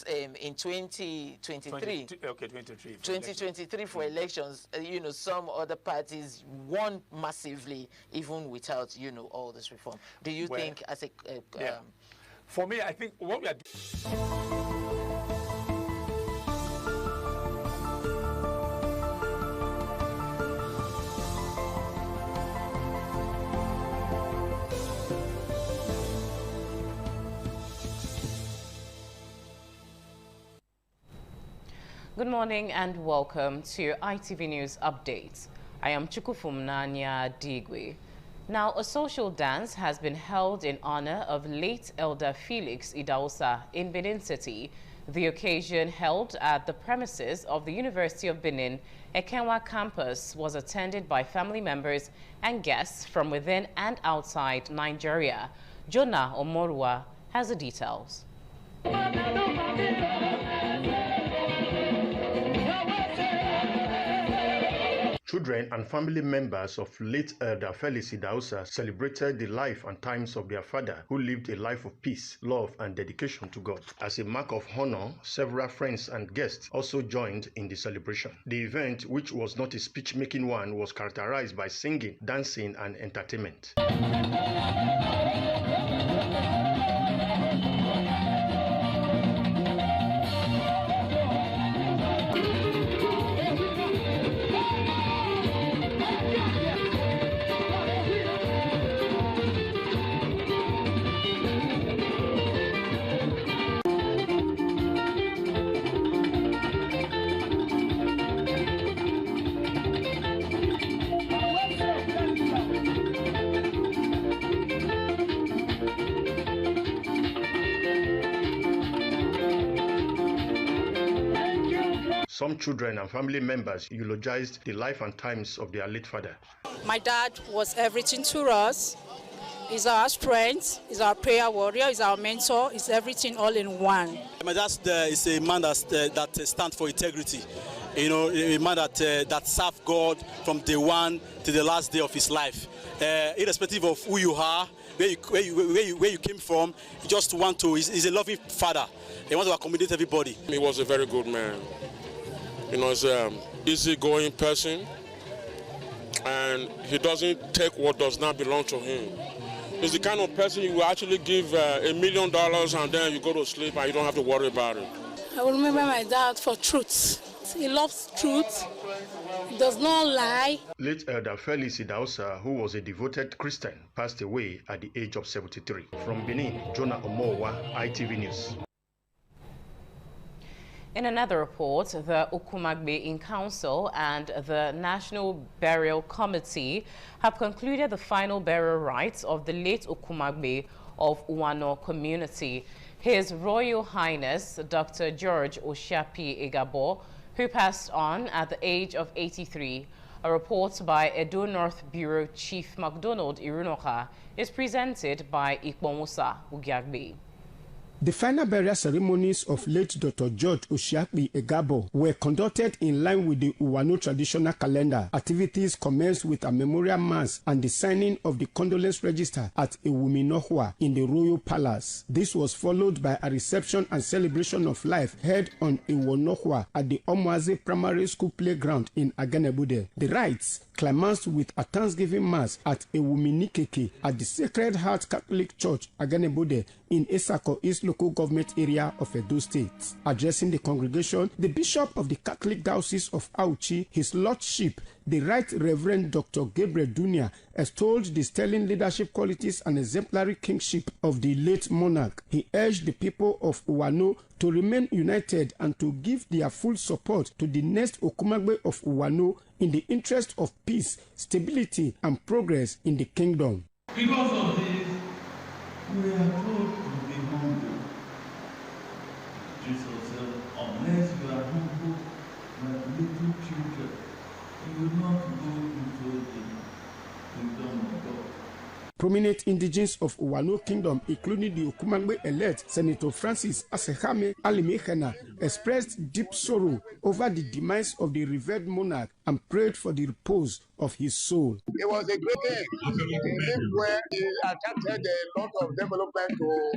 in 2023, 2023 for elections, you know, some other parties won massively, even without, you know, all this reform. Do you think as a... For me, I think what we are doing... Good morning and welcome to ITV News Updates. I am Chukufumnanya Digwe. Now, a social dance has been held in honor of late Elder Felix Idahosa in Benin City. The occasion, held at the premises of the University of Benin, Ekenwa campus, was attended by family members and guests from within and outside Nigeria. Jonah Omorua has the details. Children and family members of late Elder Felix Idahosa celebrated the life and times of their father, who lived a life of peace, love, and dedication to God. As a mark of honor, several friends and guests also joined in the celebration. The event, which was not a speech-making one, was characterized by singing, dancing, and entertainment. Some children and family members eulogized the life and times of their late father. My dad was everything to us. He's our strength, he's our prayer warrior, he's our mentor, he's everything all in one. My dad is a man that stands for integrity. You know, a man that served God from day one to the last day of his life. Irrespective of who you are, where you came from, you just want to. He's a loving father. He wants to accommodate everybody. He was a very good man. You know, he's an easygoing person, and he doesn't take what does not belong to him. He's the kind of person you will actually give $1 million and then you go to sleep and you don't have to worry about it. I will remember my dad for truth. He loves truth. He does not lie. Late Elder Felix Idahosa, who was a devoted Christian, passed away at the age of 73. From Benin, Jonah Omowa, ITV News. In another report, the Ukumagbe in Council and the National Burial Committee have concluded the final burial rites of the late Ukumagbe of Uwano community. His Royal Highness, Dr. George Oshiapi Egabo, who passed on at the age of 83. A report by Edo North Bureau Chief MacDonald Irunoka is presented by Ikpomusa Ugiagbe. The final burial ceremonies of late Dr. George Oshiapi Egabo were conducted in line with the Uwano traditional calendar. Activities commenced with a memorial mass and the signing of the condolence register at Ewuminohwa in the Royal Palace. This was followed by a reception and celebration of life held on Ewunohwa at the Omwaze Primary School playground in Aganebude. The rites climaxed with a Thanksgiving Mass at Ewuminikeke at the Sacred Heart Catholic Church, Aganebude, in Esako East Local Government Area of Edo State. Addressing the congregation, the Bishop of the Catholic Diocese of Auchi, His Lordship, the Right Reverend Dr. Gabriel Dunia, extolled the sterling leadership qualities and exemplary kingship of the late monarch. He urged the people of Uwano to remain united and to give their full support to the next Ukumagbe of Uwano in the interest of peace, stability, and progress in the kingdom. Because of this, we are told to be humble. Jesus said, unless you are humble like little children, you will not go into the kingdom of God. Prominent indigenes of Uwano Kingdom, including the Okumangbe elect Senator Francis Asehame Alimehena, expressed deep sorrow over the demise of the revered monarch and prayed for the repose of his soul. It was a great day. He lived where he attracted a lot of development to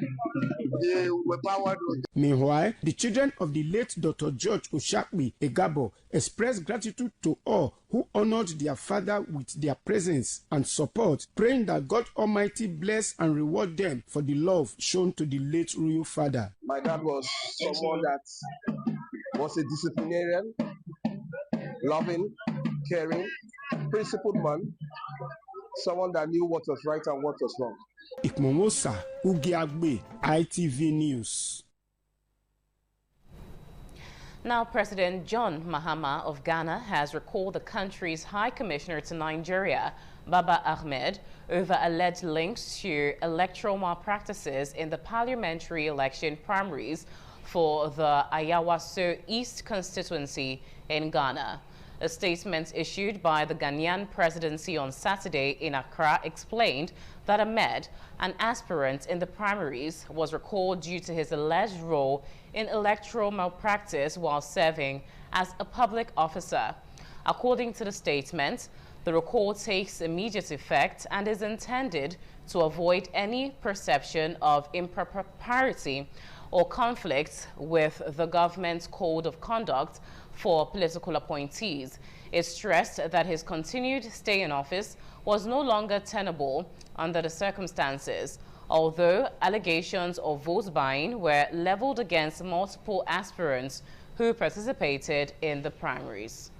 the powered. Meanwhile, the children of the late Dr. George Oshakpi Egabo expressed gratitude to all who honored their father with their presence and support, praying that God Almighty bless and reward them for the love shown to the late royal father. My dad was someone that was a disciplinarian, loving, caring, principled man, someone that knew what was right and what was wrong. Ikmomosa Ugiagbe, ITV News. Now, President John Mahama of Ghana has recalled the country's High Commissioner to Nigeria, Baba Ahmed, over alleged links to electoral malpractices in the parliamentary election primaries for the Ayawaso East constituency in Ghana. A statement issued by the Ghanaian presidency on Saturday in Accra explained that Ahmed, an aspirant in the primaries, was recalled due to his alleged role in electoral malpractice while serving as a public officer. According to the statement, the recall takes immediate effect and is intended to avoid any perception of impropriety or conflicts with the government's code of conduct for political appointees. It stressed that his continued stay in office was no longer tenable under the circumstances, although allegations of vote buying were leveled against multiple aspirants who participated in the primaries.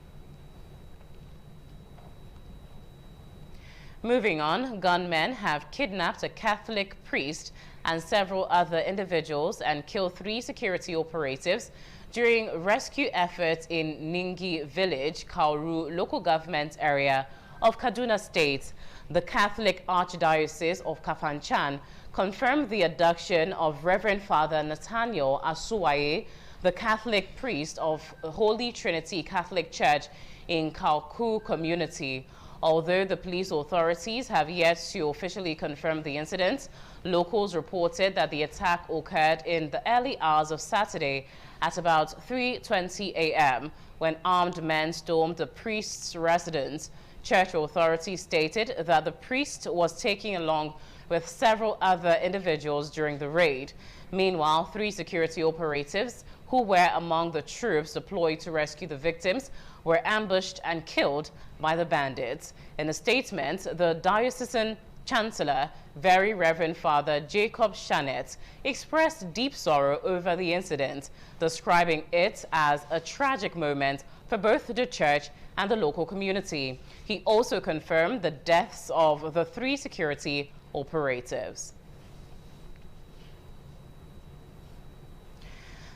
Moving on, gunmen have kidnapped a Catholic priest and several other individuals and killed 3 security operatives during rescue efforts in Ningi Village, Kauru local government area of Kaduna State. The Catholic Archdiocese of Kafanchan confirmed the abduction of Reverend Father Nathaniel Asuwaye, the Catholic priest of Holy Trinity Catholic Church in Kauku community. Although the police authorities have yet to officially confirm the incident, locals reported that the attack occurred in the early hours of Saturday at about 3:20 a.m. when armed men stormed the priest's residence. Church authorities stated that the priest was taken along with several other individuals during the raid. Meanwhile, 3 security operatives who were among the troops deployed to rescue the victims were ambushed and killed by the bandits. In a statement, the diocesan chancellor, Very Reverend Father Jacob Shanet, expressed deep sorrow over the incident, describing it as a tragic moment for both the church and the local community. He also confirmed the deaths of the 3 security operatives.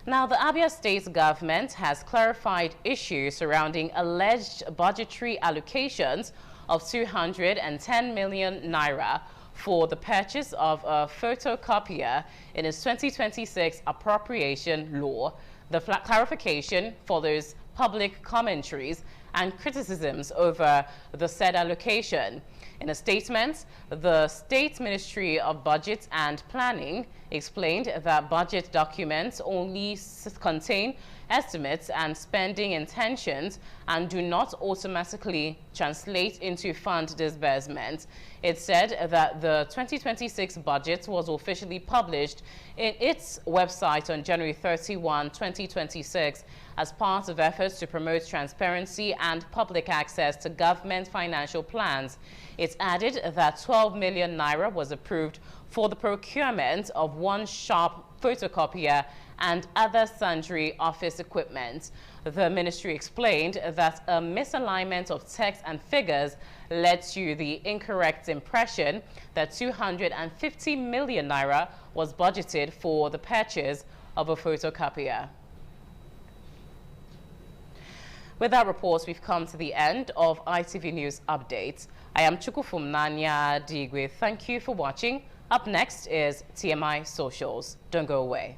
Now, the Abia State government has clarified issues surrounding alleged budgetary allocations of 210 million naira for the purchase of a photocopier in its 2026 appropriation law. The clarification follows public commentaries and criticisms over the said allocation. In a statement, the State Ministry of Budget and Planning explained that budget documents only contain estimates and spending intentions and do not automatically translate into fund disbursements. It said that the 2026 budget was officially published in its website on January 31, 2026 as part of efforts to promote transparency and public access to government financial plans. It added that 12 million naira was approved for the procurement of 1 sharp photocopier and other sundry office equipment. The ministry explained that a misalignment of text and figures led to the incorrect impression that 250 million naira was budgeted for the purchase of a photocopier. With that report, we've come to the end of ITV News Updates. I am Chukufum Nanya Digwe. Thank you for watching. Up next is TMI Socials. Don't go away.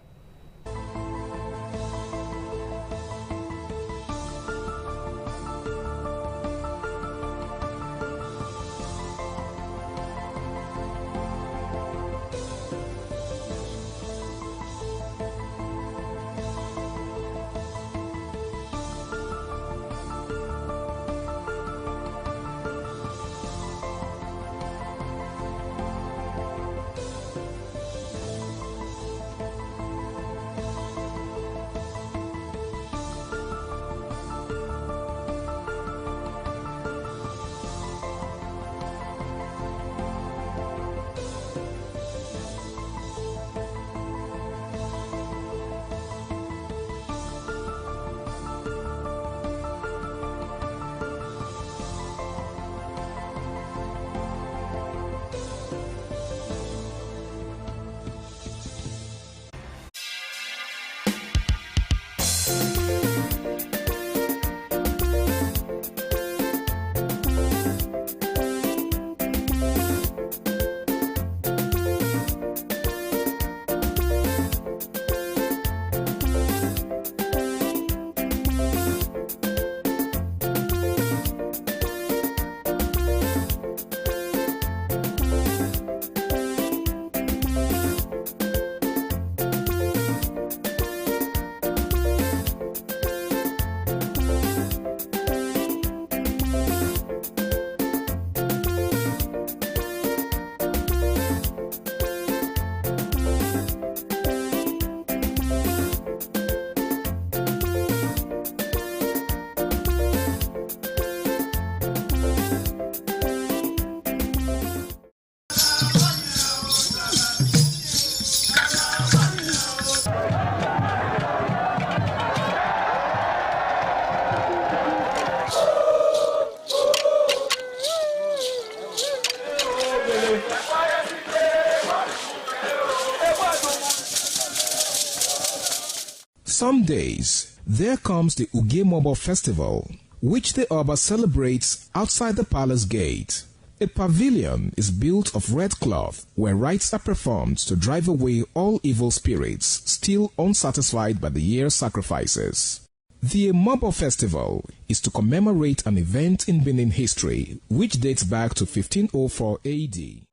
Some days, there comes the Ugemobo Festival, which the Oba celebrates outside the palace gate. A pavilion is built of red cloth where rites are performed to drive away all evil spirits still unsatisfied by the year's sacrifices. The Emobo Festival is to commemorate an event in Benin history which dates back to 1504 AD.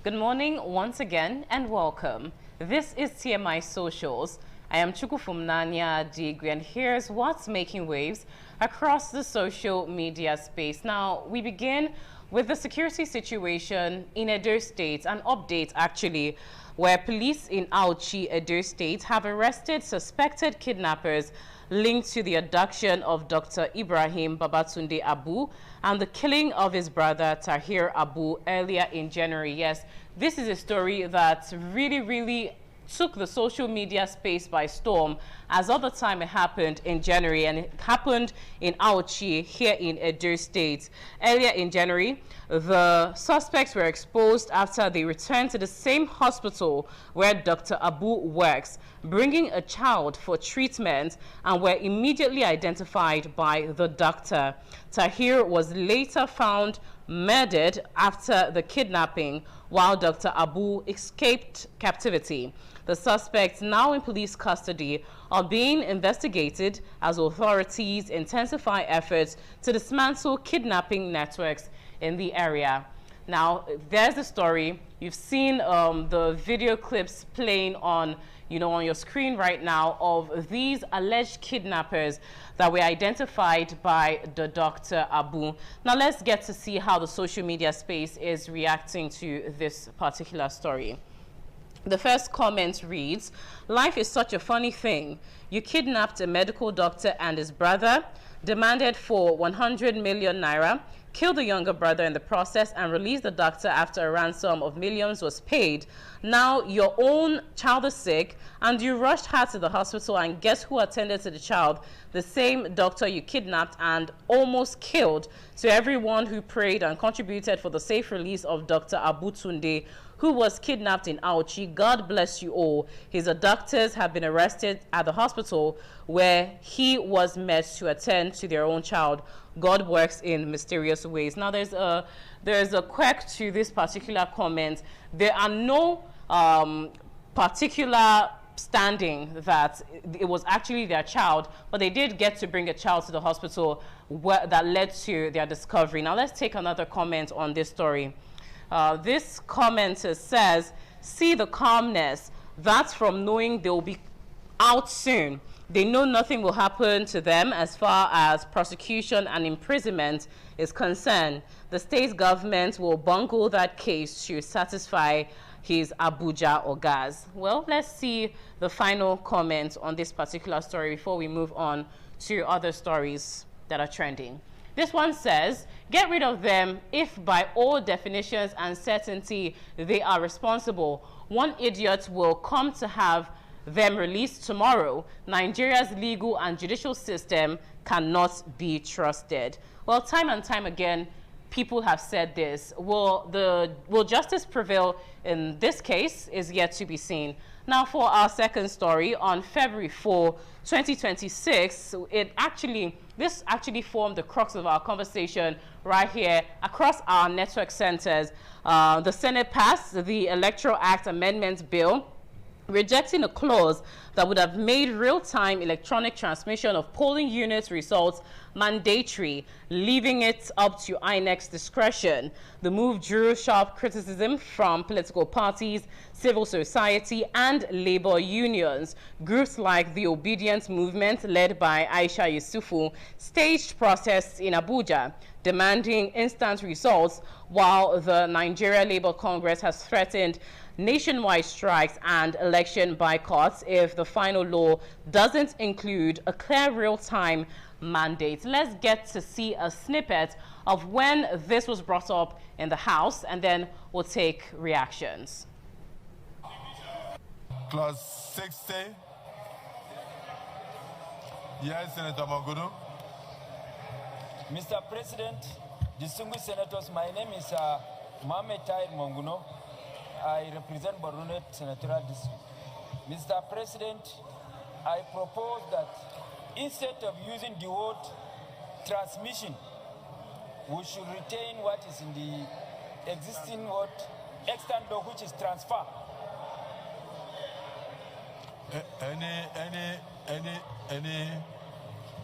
Good morning once again and welcome. This is TMI Socials. I am Chukufumnanya Digwe, and here's what's making waves across the social media space. Now, we begin with the security situation in Edo State, an update actually, where police in Auchi, Edo State, have arrested suspected kidnappers linked to the abduction of Dr. Ibrahim Babatunde Abu and the killing of his brother Tahir Abu earlier in January. Yes, this is a story that really took the social media space by storm, as other time it happened in January, and it happened in Auchi here in Edo State. Earlier in January, the suspects were exposed after they returned to the same hospital where Dr. Abu works, bringing a child for treatment, and were immediately identified by the doctor. Tahir was later found murdered after the kidnapping, while Dr. Abu escaped captivity. The suspects, now in police custody, are being investigated as authorities intensify efforts to dismantle kidnapping networks in the area. Now, there's the story. You've seen the video clips playing on your screen right now of these alleged kidnappers that were identified by the Dr. Abu. Now, let's get to see how the social media space is reacting to this particular story. The first comment reads, "Life is such a funny thing. You kidnapped a medical doctor and his brother, demanded for 100 million naira, killed the younger brother in the process, and released the doctor after a ransom of millions was paid. Now your own child is sick and you rushed her to the hospital, and guess who attended to the child? The same doctor you kidnapped and almost killed. To everyone who prayed and contributed for the safe release of Dr. Abu Tunde, who was kidnapped in Auchi, God bless you all. His abductors have been arrested at the hospital where he was met to attend to their own child. God works in mysterious ways." Now, there's a quirk to this particular comment. There are no particular standing that it was actually their child, but they did get to bring a child to the hospital that led to their discovery. Now, let's take another comment on this story. This commenter says, "See the calmness. That's from knowing they'll be out soon. They know nothing will happen to them as far as prosecution and imprisonment is concerned. The state government will bungle that case to satisfy his Abuja ogas." Well, let's see the final comment on this particular story before we move on to other stories that are trending. This one says, "Get rid of them if by all definitions and certainty they are responsible. One idiot will come to have them released tomorrow. Nigeria's legal and judicial system cannot be trusted." Well, time and time again, people have said this. Will justice prevail in this case is yet to be seen. Now, for our second story, on February 4, 2026, this actually formed the crux of our conversation right here across our network centers. The Senate passed the Electoral Act Amendment Bill, rejecting a clause that would have made real-time electronic transmission of polling units results mandatory, leaving it up to INEC's discretion. The move drew sharp criticism from political parties, civil society, and labor unions. Groups like the Obedience Movement, led by Aisha Yusufu, staged protests in Abuja, demanding instant results, while the Nigeria Labour Congress has threatened nationwide strikes and election boycotts if the final law doesn't include a clear real-time mandate. Let's get to see a snippet of when this was brought up in the House, and then we'll take reactions. Clause 60. Yes, Senator Monguno. Mr. President, distinguished senators, my name is Mohamed Tahir Monguno. I represent Borunet Senatorial District. Mr. President, I propose that instead of using the word transmission, we should retain what is in the existing word extant law, which is transfer.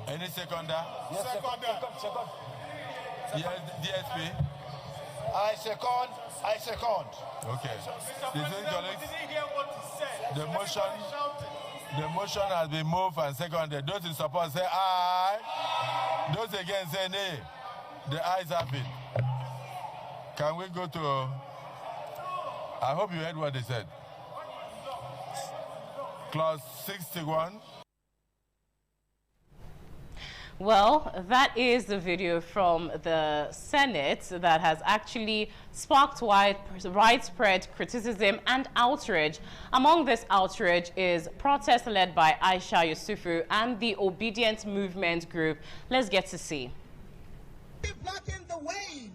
Any seconder? Yes, second. Yes, DSP. I second. Okay. The motion has been moved and seconded. Those in support say aye. Those against say nay. The ayes have it. Can we go to... I hope you heard what they said. Clause 61. Well, that is the video from the Senate that has actually sparked widespread criticism and outrage. Among this outrage is protest led by Aisha Yesufu and the Obedient Movement Group. Let's get to see. Blocking the way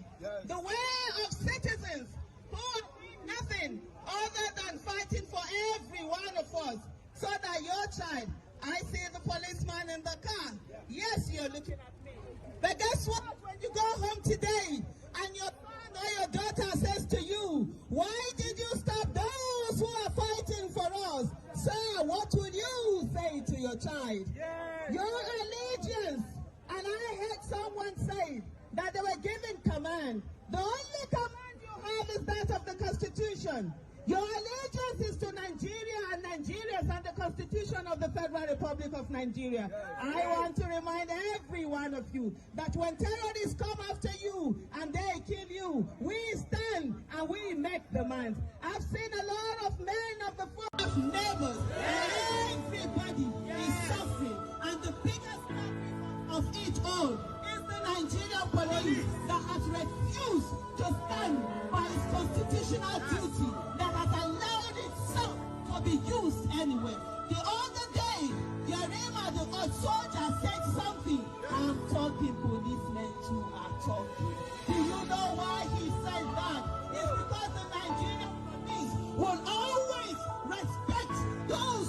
of citizens who are doing nothing other than fighting for every one of us, so that your child, I see the policeman in the car. Yes, you're looking at me. But guess what? When you go home today and your son or your daughter says to you, why did you stop those who are fighting for us? Sir, what would you say to your child? Your allegiance. And I heard someone say that they were given command. The only command you have is that of the Constitution. Your allegiance is to Nigeria and Nigerians and the Constitution of the Federal Republic of Nigeria. I want to remind every one of you that when terrorists come after you and they kill you, we stand and we make demands. I've seen a lot of men of the force of neighbors. Everybody is suffering, and the biggest suffering of each all is the Nigerian police that has refused to stand by its constitutional duty, that has allowed itself to be used anyway. The other day, Yarima, the soldier, said something. I'm talking, policemen too are talking. Do you know why he said that? It's because the Nigerian police will always respect those.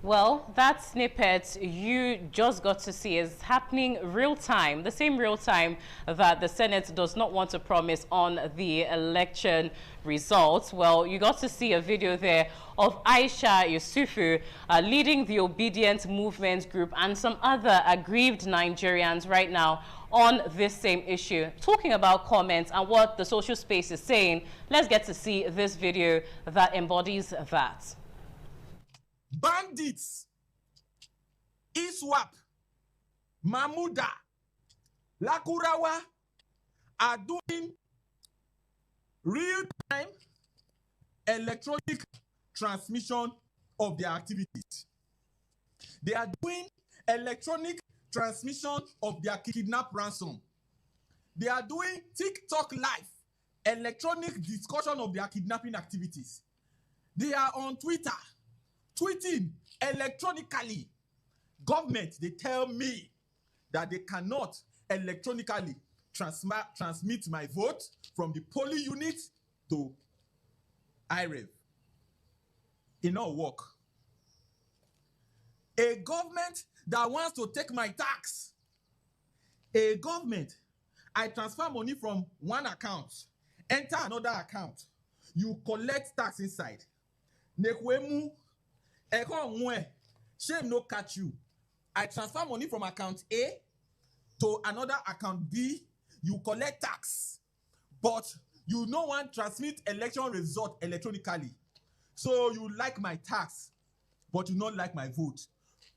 Well, that snippet you just got to see is happening real time, the same real time that the Senate does not want to promise on the election results. Well, you got to see a video there of Aisha Yesufu leading the Obedient Movement Group and some other aggrieved Nigerians right now on this same issue, talking about comments and what the social space is saying. Let's get to see this video that embodies that. Bandits, ISWAP, Mamuda, Lakurawa are doing real-time electronic transmission of their activities. They are doing electronic transmission of their kidnap ransom. They are doing TikTok live, electronic discussion of their kidnapping activities. They are on Twitter, tweeting electronically. Government, they tell me that they cannot electronically transmit my vote from the polling unit to IREV. It not work. A government that wants to take my tax. A government, I transfer money from one account, enter another account. You collect tax inside. Nekwemu, shame no catch you. I transfer money from account A to another account B. You collect tax, but you no want transmit election result electronically. So you like my tax, but you not like my vote.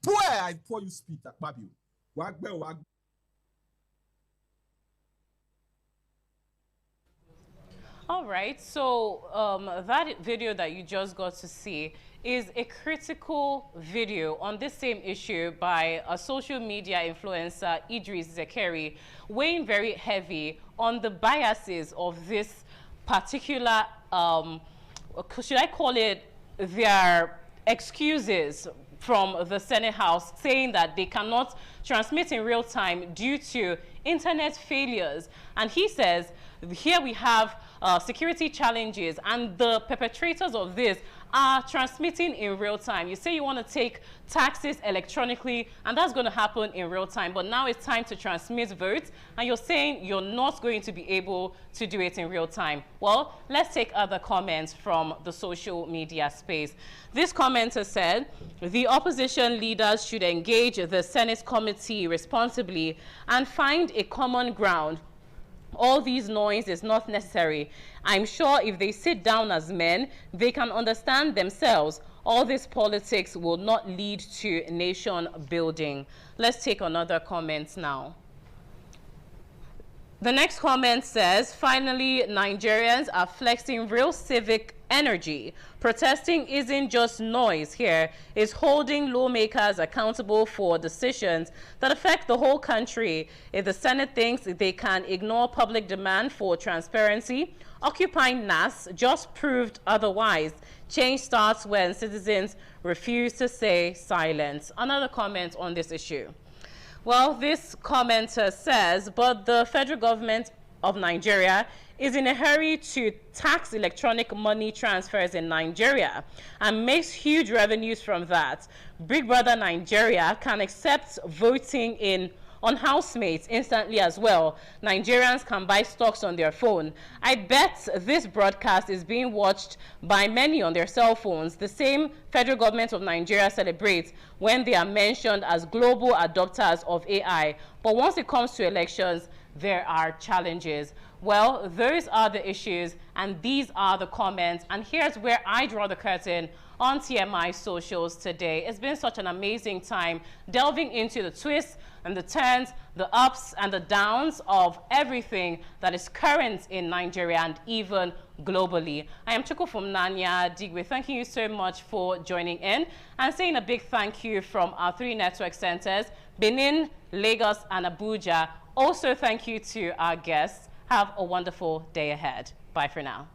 Boy, I pour you spit at Babio. Wagbe. All right, so that video that you just got to see is a critical video on this same issue by a social media influencer, Idris Zekeri, weighing very heavy on the biases of this particular, should I call it their excuses from the Senate House saying that they cannot transmit in real time due to internet failures. And he says, here we have security challenges, and the perpetrators of this are transmitting in real time. You say you want to take taxes electronically, and that's going to happen in real time, but now it's time to transmit votes, and you're saying you're not going to be able to do it in real time. Well, let's take other comments from the social media space. This commenter said, the opposition leaders should engage the Senate committee responsibly and find a common ground. All these noise is not necessary. I'm sure if they sit down as men, they can understand themselves. All this politics will not lead to nation building. Let's take another comment now. The next comment says, finally, Nigerians are flexing real civic energy. Protesting isn't just noise here. It's holding lawmakers accountable for decisions that affect the whole country. If the Senate thinks they can ignore public demand for transparency, occupying NAS just proved otherwise. Change starts when citizens refuse to say silence. Another comment on this issue. Well, this commenter says, but the federal government of Nigeria is in a hurry to tax electronic money transfers in Nigeria and makes huge revenues from that. Big Brother Nigeria can accept voting on housemates instantly as well. Nigerians can buy stocks on their phone. I bet this broadcast is being watched by many on their cell phones. The same federal government of Nigeria celebrates when they are mentioned as global adopters of AI. But once it comes to elections, there are challenges. Well, those are the issues, and these are the comments. And here's where I draw the curtain on TMI Socials today. It's been such an amazing time delving into the twists and the turns, the ups and the downs of everything that is current in Nigeria and even globally. I am Chukwufumnanya Adigwe. Thanking you so much for joining in, and saying a big thank you from our 3 network centers, Benin, Lagos, and Abuja. Also, thank you to our guests. Have a wonderful day ahead. Bye for now.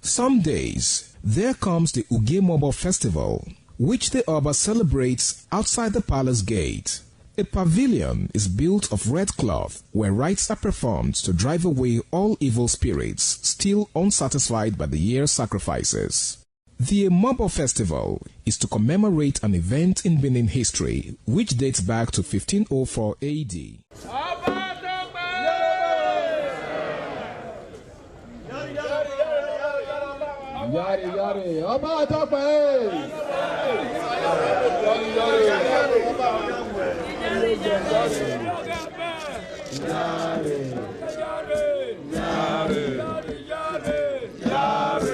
Some days, there comes the Ugemobo Festival, which the Oba celebrates outside the palace gate. A pavilion is built of red cloth where rites are performed to drive away all evil spirits still unsatisfied by the year's sacrifices. The Ugemobo Festival is to commemorate an event in Benin history which dates back to 1504 AD. Yari yari, Oba Tope! Yari, yari, yari, yari, yari.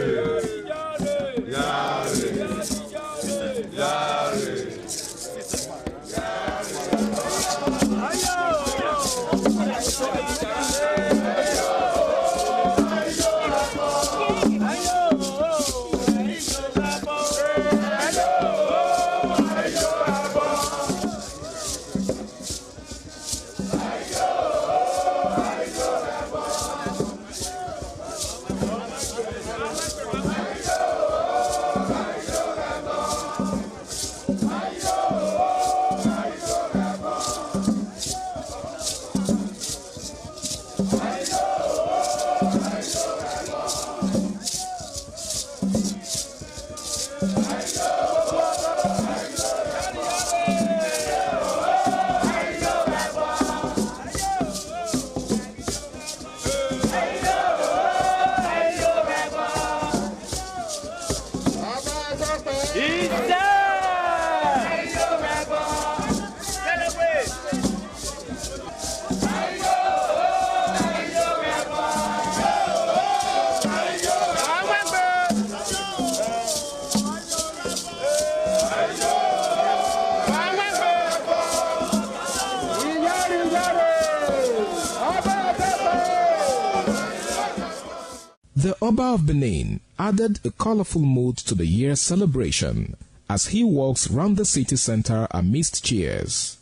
The Oba of Benin added a colorful mood to the year's celebration as he walks round the city center amidst cheers.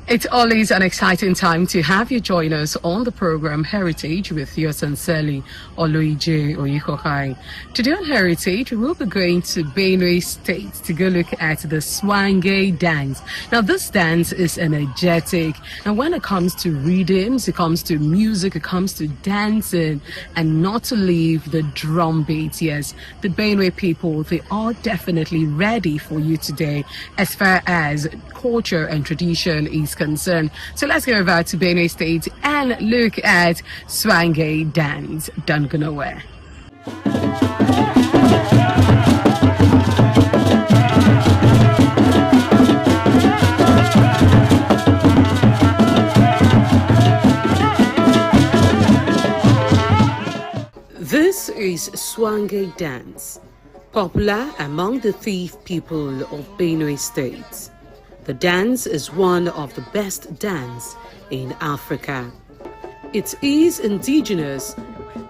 It's always an exciting time to have you join us on the program Heritage with yours sincerely, Oloije Oyehokai. Today on Heritage, we'll be going to Benue State to go look at the Swange dance. Now, this dance is energetic, and when it comes to rhythms, it comes to music, it comes to dancing, and not to leave the drum beat. Yes, the Benue people, they are definitely ready for you today as far as culture and tradition is concerned. So let's go over to Benue State and look at Swange dance. Don't go nowhere. This is Swange dance, popular among the Thief people of Benue State. The dance is one of the best dance in Africa. It is indigenous.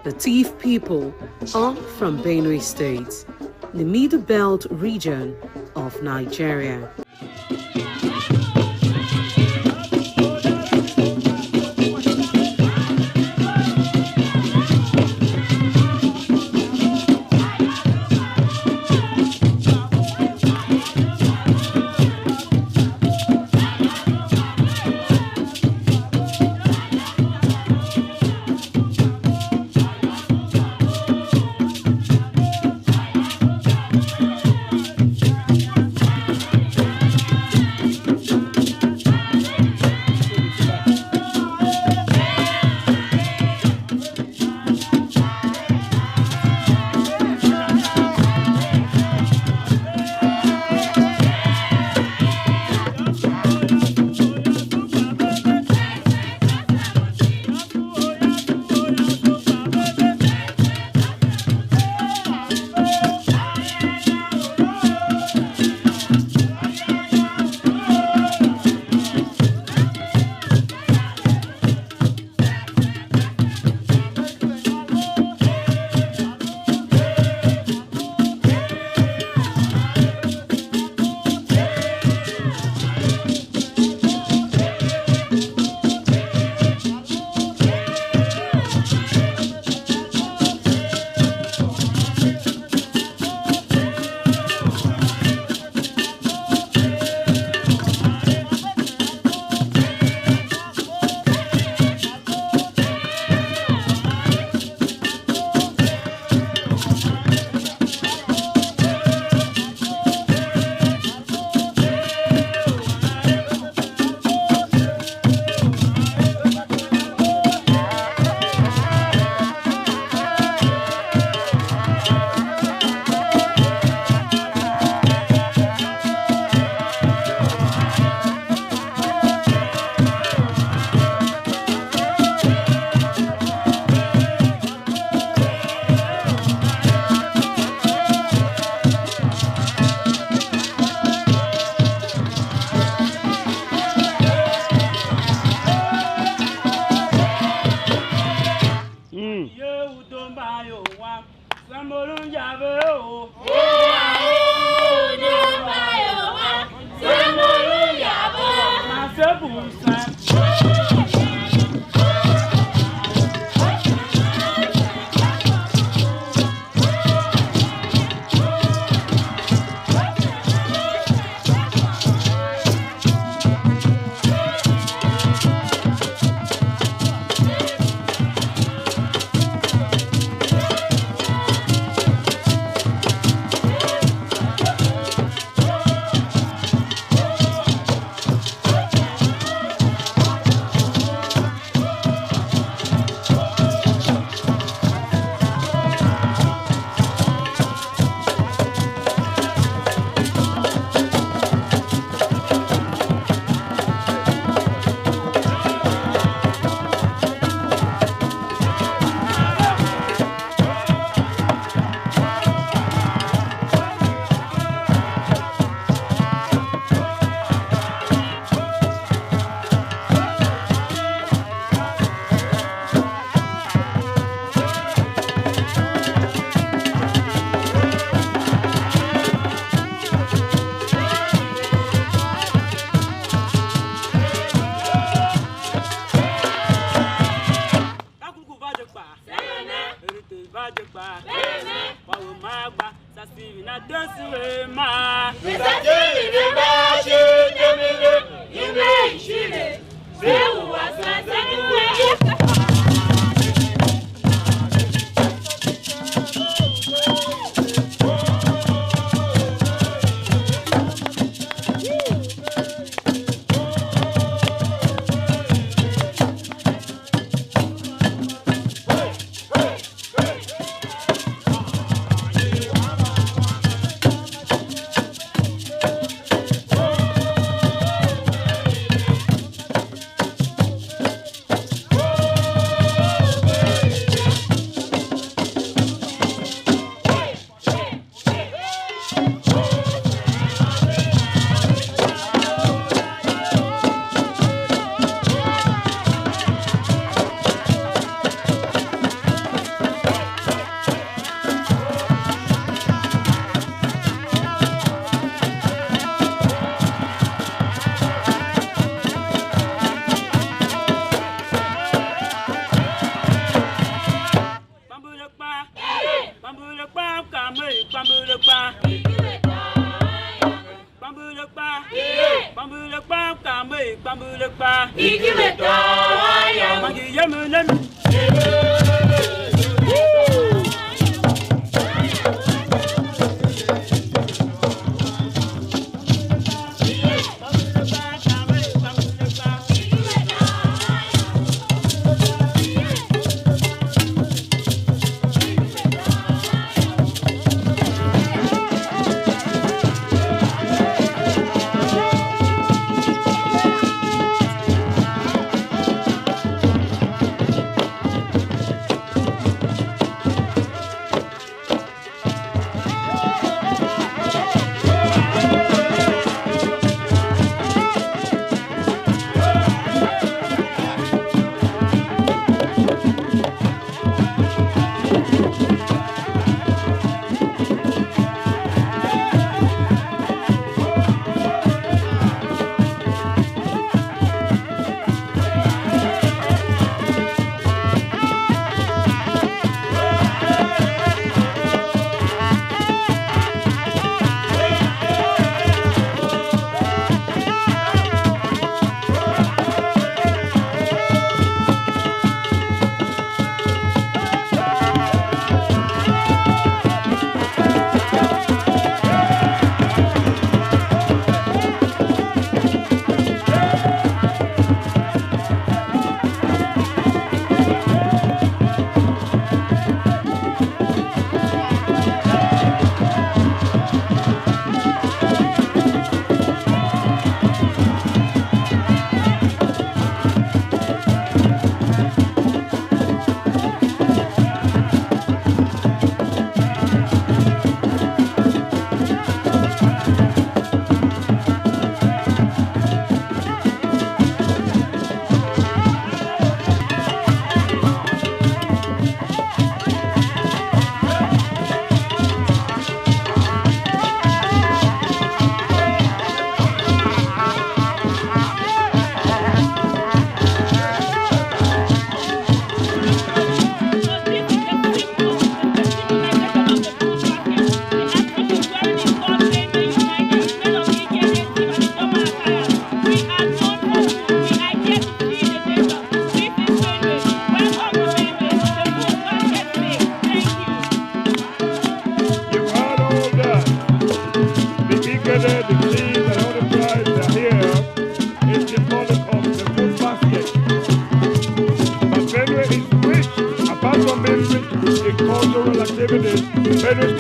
The Thief people are from Benue State, the Middle Belt region of Nigeria.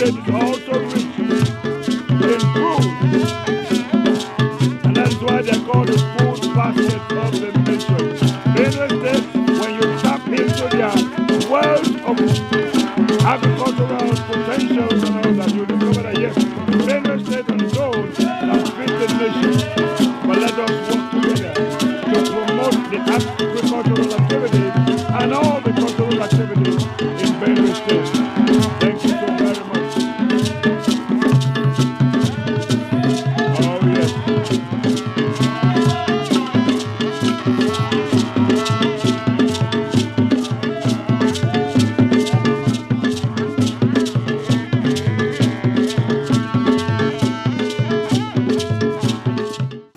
State is also rich in food. And that's why they're called the food basket of the nation. Benue State, when you tap into their wealth of agricultural potentials and all that, you discover that yes, Benue State on its own has fit the nation. But let us work together to promote the agricultural activities and all the cultural activities in Benue State. Thank you so very much. Oh yes.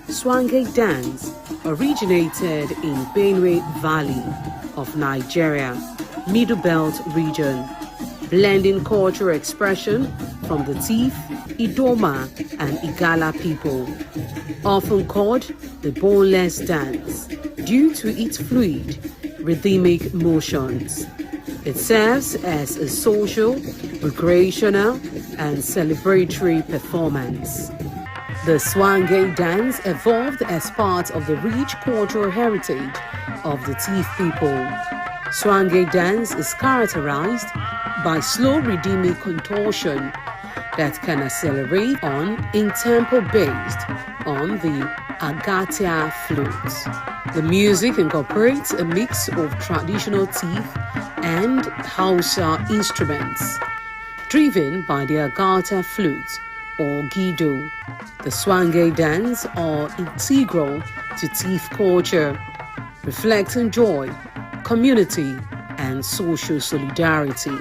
Swange dance originated in Benue Valley of Nigeria, Middle Belt region, blending cultural expression from the Tiv, Idoma, and Igala people, often called the boneless dance due to its fluid, rhythmic motions. It serves as a social, recreational, and celebratory performance. The Swange dance evolved as part of the rich cultural heritage of the Tiv people. Swange dance is characterized by slow rhythmic contortion that can accelerate on in tempo based on the agatia flute. The music incorporates a mix of traditional Tiv and Hausa instruments, driven by the agata flute or Guido. The Swange dance are integral to Tiv culture, reflecting joy, community, and social solidarity.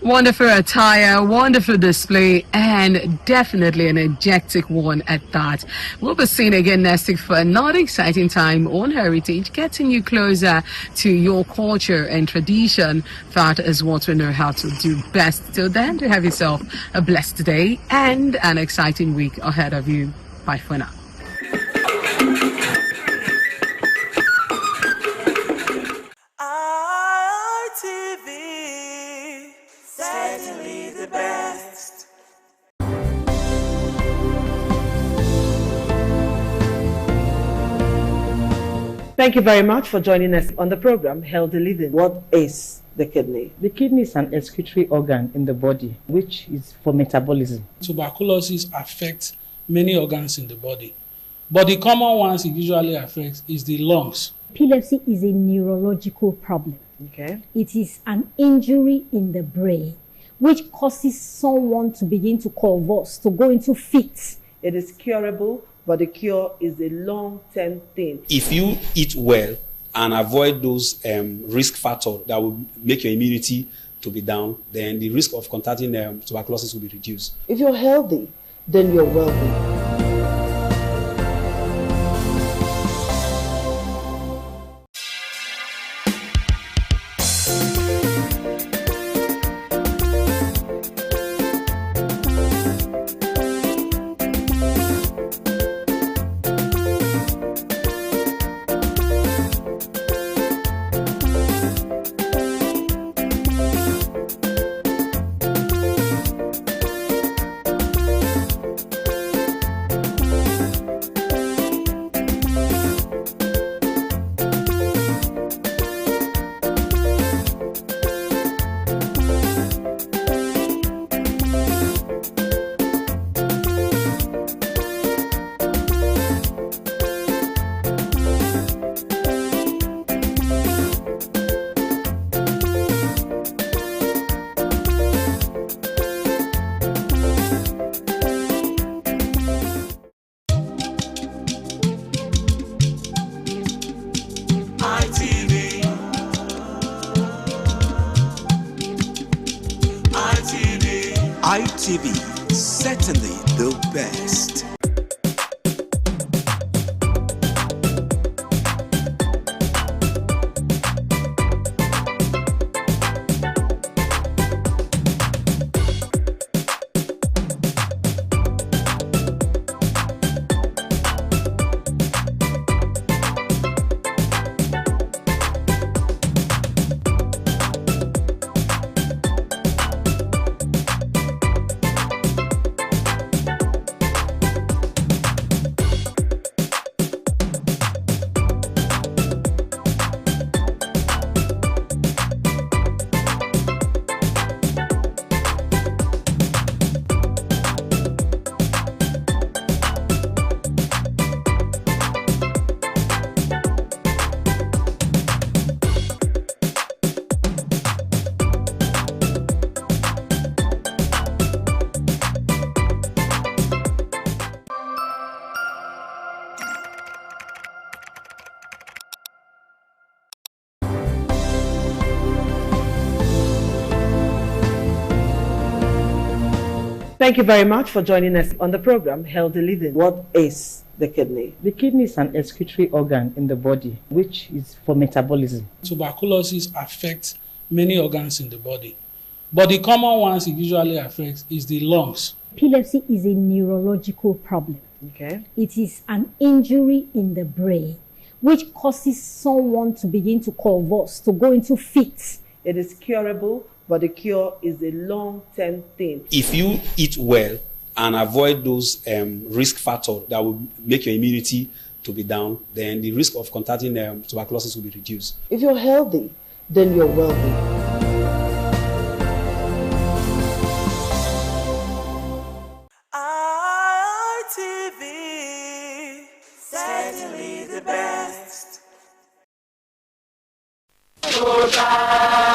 Wonderful attire, wonderful display, and definitely an energetic one at that. We'll be seeing again next week for another exciting time on Heritage, getting you closer to your culture and tradition. That is what we know how to do best. Till then, to have yourself a blessed day and an exciting week ahead of you. Bye for now. Certainly the best. Thank you very much for joining us on the program Healthy Living. What is the kidney? The kidney is an excretory organ in the body which is for metabolism. Tuberculosis affects many organs in the body, but the common ones it usually affects is the lungs. Epilepsy is a neurological problem. Okay. It is an injury in the brain which causes someone to begin to convulse, to go into fits. It is curable, but the cure is a long-term thing. If you eat well and avoid those risk factors that will make your immunity to be down, then the risk of contracting tuberculosis will be reduced. If you're healthy, then you're wealthy. ITV, certainly the best. Thank you very much for joining us on the program Healthy Living. What is the kidney? The kidney is an excretory organ in the body which is for metabolism. Tuberculosis affects many organs in the body, but the common ones it usually affects is the lungs. Epilepsy is a neurological problem. Okay. It is an injury in the brain which causes someone to begin to convulse, to go into fits. It is curable, but the cure is a long-term thing. If you eat well and avoid those risk factors that will make your immunity to be down, then the risk of contracting tuberculosis will be reduced. If you're healthy, then you're wealthy. ITV, certainly the best. Oda,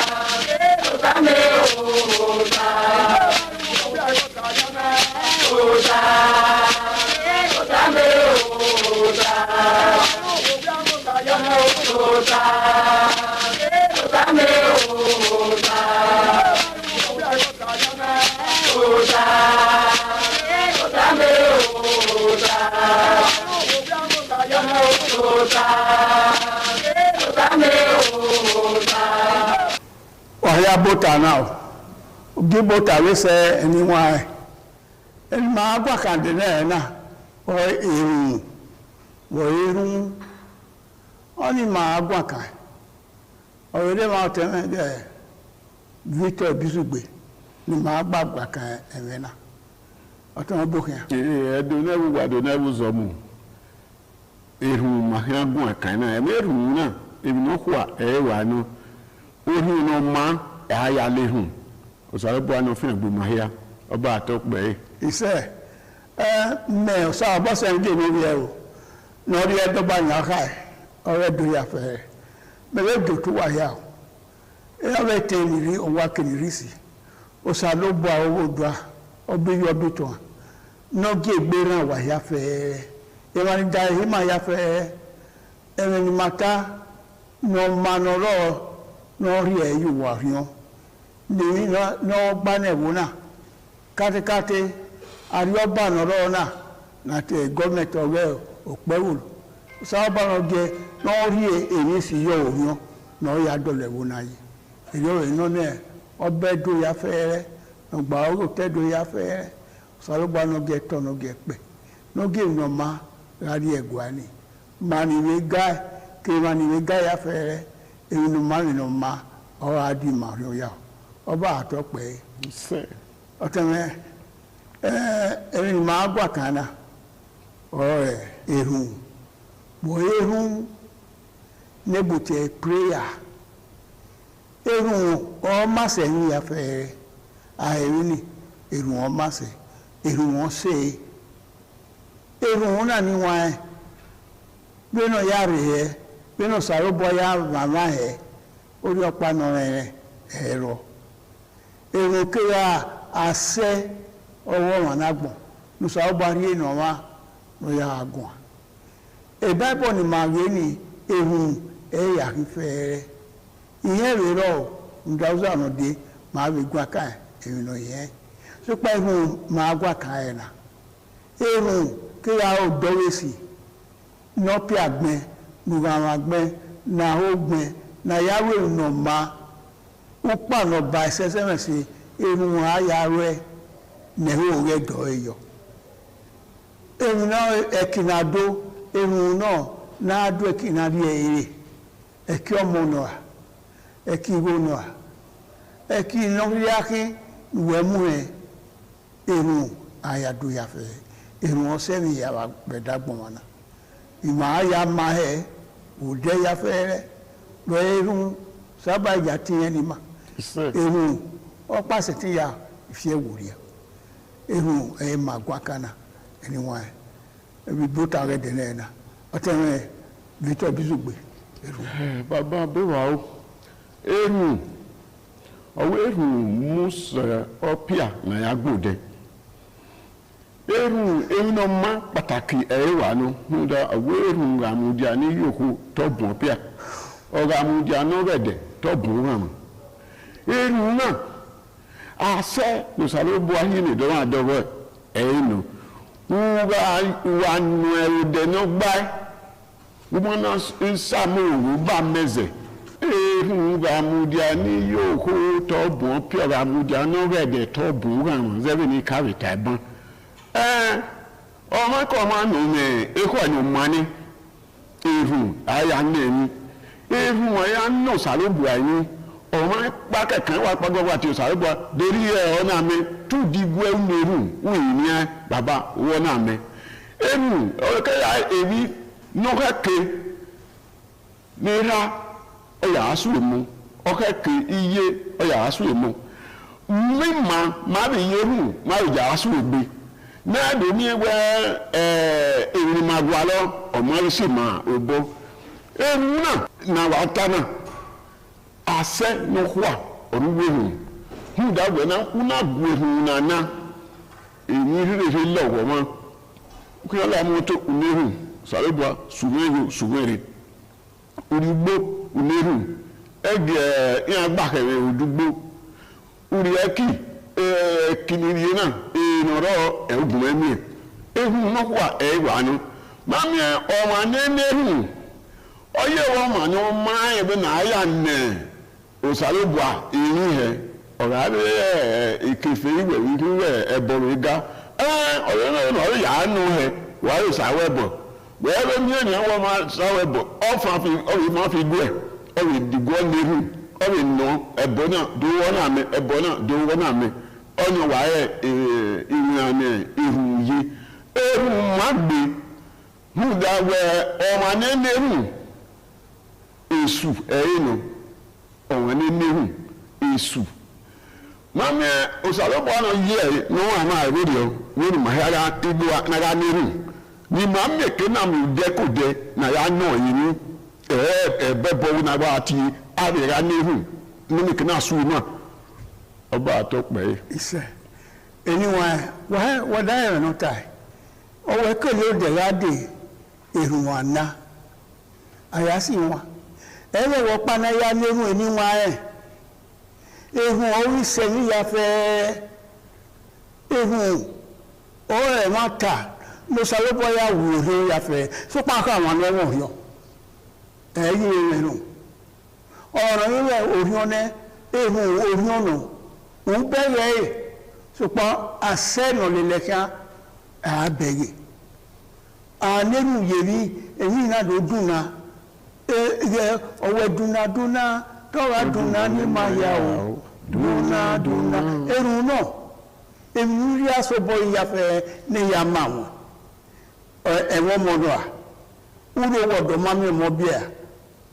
Ọ̀hẹ́ bọ́tà náà, gí bọ́tà wíṣẹ́ ẹni wọ́n ẹ̀. Ẹni máa gbàkàndé náà ọ èrùn, wọ̀ irun, wọ́n ní máa gbàkà. Ọ̀rẹ́dẹ́ máa tẹ́mẹ́ dẹ̀ Victor Bisugbe ni máa gbàgbàkà ẹ̀mẹ́ náà. Ọ̀tọ́ wọn bókè yà. Ẹ̀dùnẹ́wù zọmù. Èrùn màá gùn ẹ̀ka náà, ẹ̀mẹ́ èrùn náà, èmi náà kú ẹ̀wà náà. Ohun náà máa ẹ̀háyà léhùn. Òṣàlẹ̀ bọ́ àná fún ẹ̀gbọ́n máa yá. Ọba àtọ́pẹ́ yìí. Ìṣe mẹ ọ̀sán ọ̀bọ̀sẹ̀ ń gé mi rí ẹ o. N'ọ̀rí ẹ̀dọ́gba yàn ká ẹ̀ ọ̀rẹ́ dùn yà fẹ́ rẹ̀. Mẹ̀rẹ̀ dùn tó wà yà o. Ẹ̀yà bẹ̀ tẹ̀ nìrí òun akẹ́nìrí sí. Òṣàlẹ̀ bọ́ àwọn owó dùn à ọbẹ̀ yọ ọdún tó hàn. N'ọ́gí ìgbéràn wà yà fẹ́ rẹ̀. Ìwà ni da èyí máa yà fẹ́ rẹ̀. Ẹ̀rìn ni màtá n'ọ̀manọ̀rọ̀ n'ọ̀rí ẹ̀ yóò wà rí wọn. Lèmi n'ọ̀gbánẹ̀wò náà. Kátikáti àríọ́bà nọ̀rọ̀ náà láti gọ́ọ̀mẹ̀tì ọ̀rẹ́ òpẹ́wòlù sábàrànjẹ náà rí èyí sí yọ òyàn náà yà dọ̀lẹ̀ wò náà yìí èyí ọ̀rẹ́ náà náà ọbẹ̀ dó ya fẹ́rẹ́ ọgbà ọ̀rọ̀ tẹ́dó ya fẹ́rẹ́ sàlùbà náà gẹ tọ̀ náà gẹ pẹ̀ náà gẹ ìnà má rárí ẹ̀gbọ́n ni mànìwé gáì kí mànìwé gáì ya fẹ́rẹ́ èyí ni mànìwé má ọ̀rọ̀ adì màrí ọ̀yà ọba àtọ́pẹ́ ọ̀tẹ̀mẹ́ ẹni máa gbà kánà ọ̀rẹ́ ehun bọ̀ ehun nebùtẹ̀ prayer ehun ọmọọ̀sẹ̀ ní afẹ́rẹ́ àìrí ni ehun ọmọọ̀sẹ̀ ehun ọ̀sẹ̀ ehun náà ní wọn ẹ̀ gbẹ́nà yà rẹ̀ ẹ́ gbẹ́nà sàrọ́bọ̀ yà màmá ẹ̀ orí ọ̀pá náà rẹ̀ ẹ̀rọ ehun kéwà àṣẹ ọwọ́ wọn náà gbọ̀n lùsọ̀ ọgbà rí èèyàn wá ló yà á gùn. Ìbáìbọ̀ ni màá rí ní ehun ẹ̀yà fífẹ́ rẹ̀. Ìyẹn rèé rọ̀ ǹdàwùsọ̀ àná dé màá rí gbà ká ẹ̀yìn lọ yẹn. Sípà ehun màá gbà ká ẹ̀ nà. Ehun kí a ó dọ́wé sí nọ́pì àgbẹ̀ nùgbàmù àgbẹ̀ nà ó gbẹ̀ nà yàwó ìnà má ó pààlọ́ ba ẹsẹ̀ sẹ́mẹ̀ sí ehun àyà rẹ̀ nẹ̀hó rẹ̀ dọ̀ ẹ̀yọ̀. Ehun náà ẹ̀kìnàdó ehun náà dó ẹ̀kìnàdí ẹ̀yẹ ẹ̀kí ọmọ náà ẹ̀kí ìwé náà ẹ̀kí ìnáwóyákí ìwẹ̀mú ẹ̀ ehun àyàdóyàfẹ́ ehun ọ̀sẹ̀ mi yàrá gbẹ̀dàgbọ̀n wọn náà ìmọ̀ àyà máa ẹ̀ òdẹ́ yàfẹ́ rẹ̀ lọ ehun sábà ìyá tiẹ̀ ní ma ehun ọ̀pàṣẹ tí yà ìfẹ́ wòlíà. Ehun ẹ̀ máa gbọ́ akana ẹni wọn ẹ̀ ẹbí bóta rẹ̀ dẹ̀ náà náà ọ̀tẹ̀rẹ̀ Victor Bisugbe. Bàbá bẹ́wà ó ehun ọwọ́ ehun mú sọ ọ́pìà náà yà gbòdẹ. Ehun náà má pàtàkì ẹ̀rẹ́wà náà nígbà ọwọ́ ehun ràmùdíà ní yòókù tọ́bùn ọ́pìà ọ̀ràmùdíà náà rẹ̀ dẹ̀ tọ́bùn ràmù. Ehun náà àṣẹ lùsàlóbù ayé ní ìdánwò àdọ́wọ́ ẹ̀yìn nù wà nù ẹ̀rù dẹ̀nà gbá wọ́n náà ń sàmú òwú bá mẹ́zẹ̀ ehun ràmùdíà ní yóò kó tọ́bùn pure ràmùdíà náà rẹ̀dẹ̀ tọ́bùn ràmù zẹ́bí ní kárìtà ẹ̀bọ́n ọmọ kọ́ máa nù mẹ́ ẹ̀kọ́ ni mọ́ ní ehun àyà nẹ̀mí ehun àyà nù sàlóbù ayé ọmọ kpákẹ́ kan wà pàgọ́ wà tí o sàrẹ́ bọ́ dérí ẹ̀ ọ́ náà mẹ́ tó di gbọ́ ẹ̀ ń lérú wọ́n yìí ní ẹ́ bàbá wọ́n náà mẹ́ ẹ̀mú ọ̀kẹ́yà èmi nọ́kẹ́kẹ́ nira ọ̀yà asú èmu ọ̀kẹ́kẹ́ iye ọ̀yà asú èmu mímà má bẹ̀ yẹ hù má bẹ̀ jà asú ègbé náà dè ní wẹ́ èrè màgbà lọ ọmọ ẹ̀ sì mà òbó ẹ̀mú náà nà wà tá náà. Asẹ n'okwa ọrụwehu hụda wee na gu nana èyí hírehe lọ́wọ́ mọ́ kúrò lámọ́tò unehu sàrẹ́bùa sùwẹ́rẹ́ origbo unehu ẹgbẹ́ ìyá gbàkẹ̀rẹ̀ òdúgbò orí ẹkì kìnìyàn náà èèyànrọ̀ ẹ̀gùn ẹ̀mí ehun n'okwa ẹ̀wà ni mami ọmọ anẹ́nẹ́hu oye wo ma no ma e be na ya ne osalobua yin he ora be ikefe iwe iwe eboru ga oye no ya nu he wa yo sawebo we be mi eniyan wo ma sawebo o fa fi o ma fi gbe o we digo neru o we no ebo na do wona me ebo na do wona me onye wa iru ane iru yi eru magbe hu da we o ma ne neru esu eyino o wa ne neru esu mame osalobo na ye no wa ma radio we ni mahara igbo na ga neru ni mame ke na mi de ko de na ya no yin bebo na ba ti ari ga neru ni ke na su na ọba tó pẹ́ iṣẹ́ ẹniwọ̀n wọ́n dáyẹ̀ náà tàí ọwọ́ ẹ̀kọ́ ló dẹ̀ láde èrùn àná àyásí wọn ẹlẹ́wọ̀ panáyá lérùn ẹniwọ̀n ẹ̀ ehun orí sẹ́yìn yafẹ́ ehun ọwọ́ ẹ̀ máa tà ló sàlọ́bọ̀yà wòrò yafẹ́ sọ́pá kọ́ àwọn lọ́wọ́ yọ ẹ̀yìn ẹ̀rùn ọ̀rọ̀ yíwẹ̀ òhìọ́nẹ́ ehun òhìọ́nà ubeye supa aseno lelekia abeye anenu yewi eyi na do duna owe duna to wa duna ni maya o duna eru no emi ri asobo yafe ni yama won ewo modo a uro wodo mami mo bia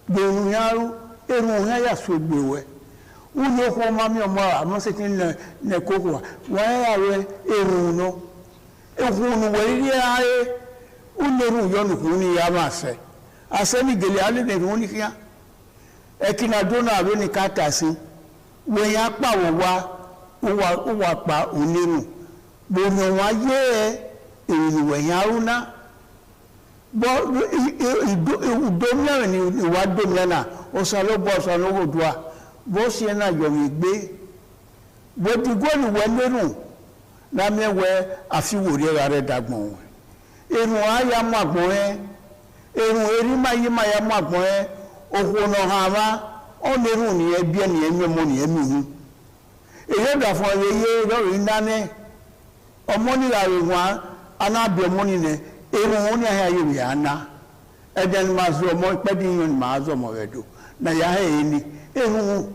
gberu yaru eru ya so gbewe uno ko mami o ma mo se tin ne koko wa ya we eruno ehunu we ri aye uneru yo nu kuni ya ma se ase ni gele ale ne woni kia e kina dona we ni kata si we ya pa wo wa pa uneru bo no wa ye eri we ya una bo do mi ni wa do mi na o sa lo bo so no go dua bó ṣe náà yọ̀mí gbé bó ti góòlù wẹ lérùn lámẹ́wẹ́ àfiwòrí rẹ̀ dàgbọ̀n wọn èrùn àyà mọ́ àgbọ̀n ẹ èrùn erí máyé máyà mọ́ àgbọ̀n ẹ òkú ọ̀nà hàn wá ọ̀n lérùn nìyẹn bí ẹ nìyẹn mímọ́ nìyẹn mìíràn èyí ọ̀dà fún ẹ yẹ lọ́rọ̀ ìdáná ọmọ nílà rẹ̀ wọn anábì ọmọ nílẹ̀ èrùn wọn ní àyà yẹ̀ wẹ̀ àná ẹ̀dẹ̀ ni màá zọ ọmọ pẹ́ẹ́dì yẹn ni màá zọ ọmọ rẹ̀ dò nà yà á yẹ ni ehun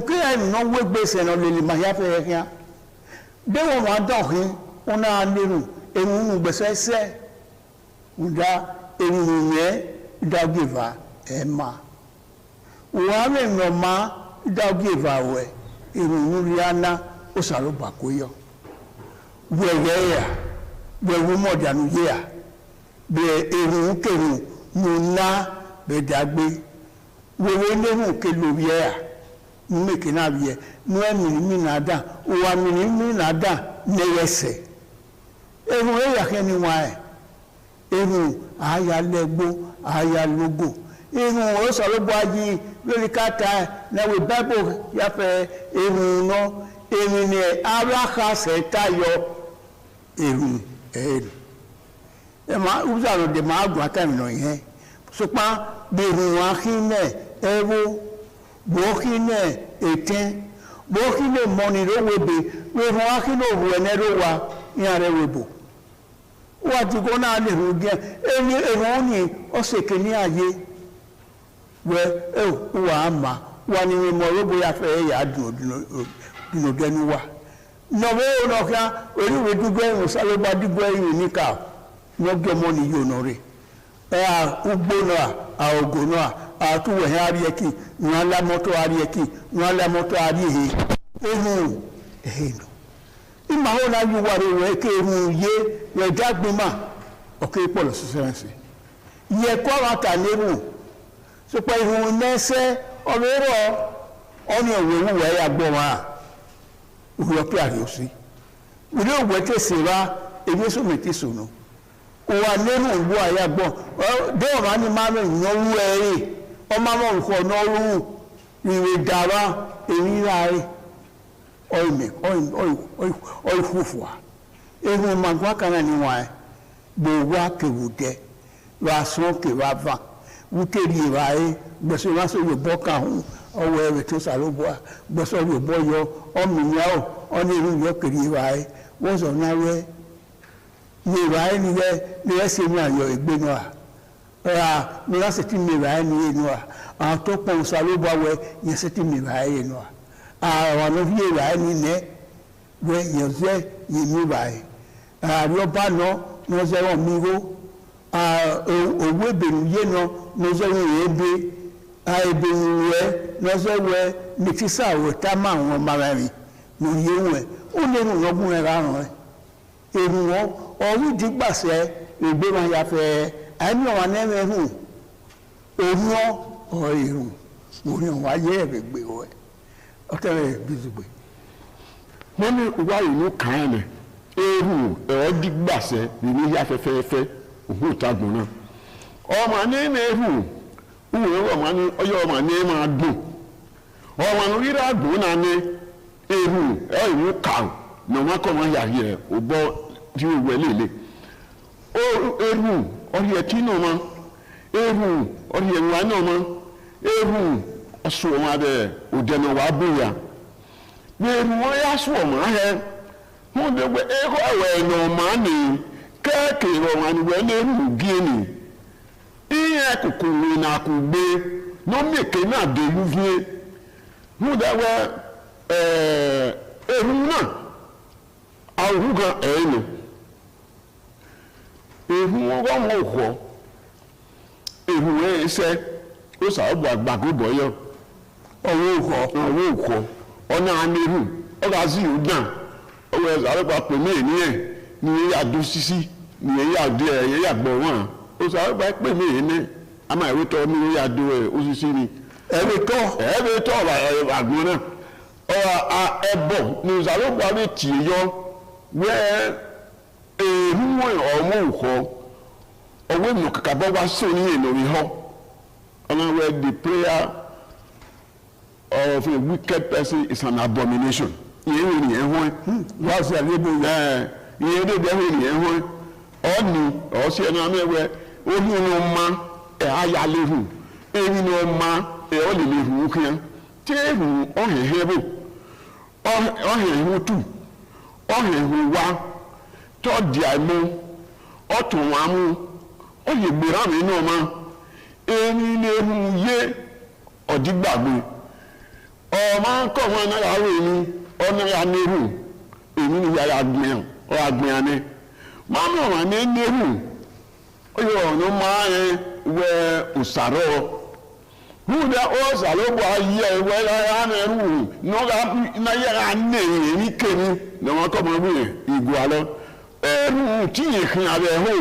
ke no we gbese no le ma ya fe ya de won wa do hin ona leru ehun gbese se unda ehun ye da giva ma wa me no ma da giva we ehun riana o saro ba ko yo we ye ya we wo mo danu ye ya be ehun kerun nu na be dagbe wewe lehu ke lobiya nume ke na biye nu mi na da o wa mi na da neyese ehun e ya ke ni wa ehun aya legbo aya logo ehun o so lo gbaji lórí kata na we bible ya fe ehun no ehun ni abraha se tayo ehun e ma uza lo de ma agwa kan no yen so pa behun wa khine ewo bohine eten bohine moni ro webe we ro akino wo ne ro wa yan re webo wa ti go na le ru ge eni ero ni o se ke ni aye we wa ma wa ni mo ro bo ya fe ya dun genu wa no we no ka ori we du gbe o salo ba di gbe yin ni ka no ge mo ni yo no re ugbona aogono atuwe arieki nwala moto arieki nwala moto arihe ehun ehino ima ho na yu ware we ke ehun ye we dagbima oke polo sisense ye ko wa ta neru so pa ehun nese orero oni owewu we ya gbo wa uyo pe ari osi uri ogwe te sera ebi so meti sunu wa neru bu aya gbo de o ma ni ma me yan wu ere o ma mo nko no ru iwe dawa eyi rai oi fufua ehun magwa kana ni wa gbo wa kewude wa so ke wa va wukeri vai gbeso ma so yobo kan hu owe we to saloboa gbeso yobo yo ominya o oni ru yo keri vai wo so na we ni vai ni we se mi ayo egbe no a ni la se ti mi vai ni no a to pon saloboa we ni se ti mi vai no a wa no vie vai ni ne we yo se ni mi vai a ro ba no se won mi go owó ebèrú yé nọ lọ́sọ̀ wọ́n ebe ebèrú rẹ̀ lọ́sọ̀ wẹ́ nìkísà òwòtá máa wọn mara rìn ló yé wọn ó lè rùn lọ́gbọ̀n ẹ̀rọ àrùn rẹ̀ èrù wọn ọ̀rí dìgbàsẹ̀ ègbé wọn yàfẹ́ àìní ọ̀wà nẹ́rẹ̀ hùn òun wọn ọ̀ èrù òun ọ̀wà yẹ ẹ̀rẹ̀ gbé wọ́n ọ̀tẹ̀rẹ̀ bìzùgbé. wọ́n ní wáyé ló kàn án nẹ̀ èrù ọ̀ dìgbàsẹ̀ nínú yàfẹ́fẹ́fẹ́ òhun ìtagbọ̀n náà ọmọ ní ehu òhun ọmọ ní ọyọ ọmọ ní máa dùn ọmọ ní rírà dùn náà ní ehu ìlú kàn náà wọn kọ́ wọn yàrá rẹ̀ ò gbọ́ tí ó wẹ̀ léle ehu ọ̀rẹ́ ẹ̀tí náà mọ́ ehu ọ̀rẹ́ ẹ̀wà náà mọ́ ehu ọ̀sùn ọmọ abẹ òdẹ̀nà wà bóyá ehu wọn yà sùn ọmọ ahẹ wọn bẹ gbẹ ehu ẹwẹ ẹ̀nà ọmọ nìyí kẹ́ẹ̀kẹ́ ìrọ̀rùn àníwẹ̀ lérú gíní ihe kòkòrò ìnàkùgbé lọ́mẹ̀kẹ́ náà dèrú fíé mú dáwẹ́ èrú náà àrùn kan ẹ̀ẹ́nù èrú ọmọ òkọ́ èrú ẹ̀ẹ́sẹ́ ó sàábù àgbàgbọ́ yọ ọwọ́ òkọ́ ọ̀nà àmẹ́rù ọ̀gá sí ìhùdà ọwọ́ ẹ̀sà àrẹ́pà pèmí ènìyàn ni yẹ yà dún sisi ni yẹ yà dé ẹ yẹ yà gbọ wọn o sọ àwọn báyìí pè mí yìí ní àmà ìwé tọ ni yẹ yà dún ẹ o sisi ni ẹbí tọ àgbọn náà ẹbọ ni ìsàlùkọ àbí tì yọ wẹ èrú wọn ọmọ òkọ ọwọ ìmọ kàkà bọ wá sí oníyè lórí họ ọ̀nà wẹ the prayer of a wicked person is an abomination ìyẹn wò ni ẹ wọ́n wá sí àlébò yẹn. Iye de bia hwe ye hwe oni o se na mewe ohu no ma aya lehu ewi no ma o le lehu kian tehu o hehebo o hehu tu o hehu wa to diamu o to wa mu o ye gbera mi no ma eni lehu ye odigbagbe o ma ko won na ya we ni o na ya nehu emi ni ya gbin ọ agbẹ̀yàní mọ́mọ́ wà ní nírù ó yọ ọ̀nà máa ń wẹ òsàrọ̀ húdà ó sàlóbù ayé ẹ̀wẹ́ lára ẹ̀rù náyẹ̀rà nẹ̀yìn ní kéwì ní wọn kọ́ mọ́ wí ìgò alọ́ ẹ̀rù tí yìí hìn abẹ́ hó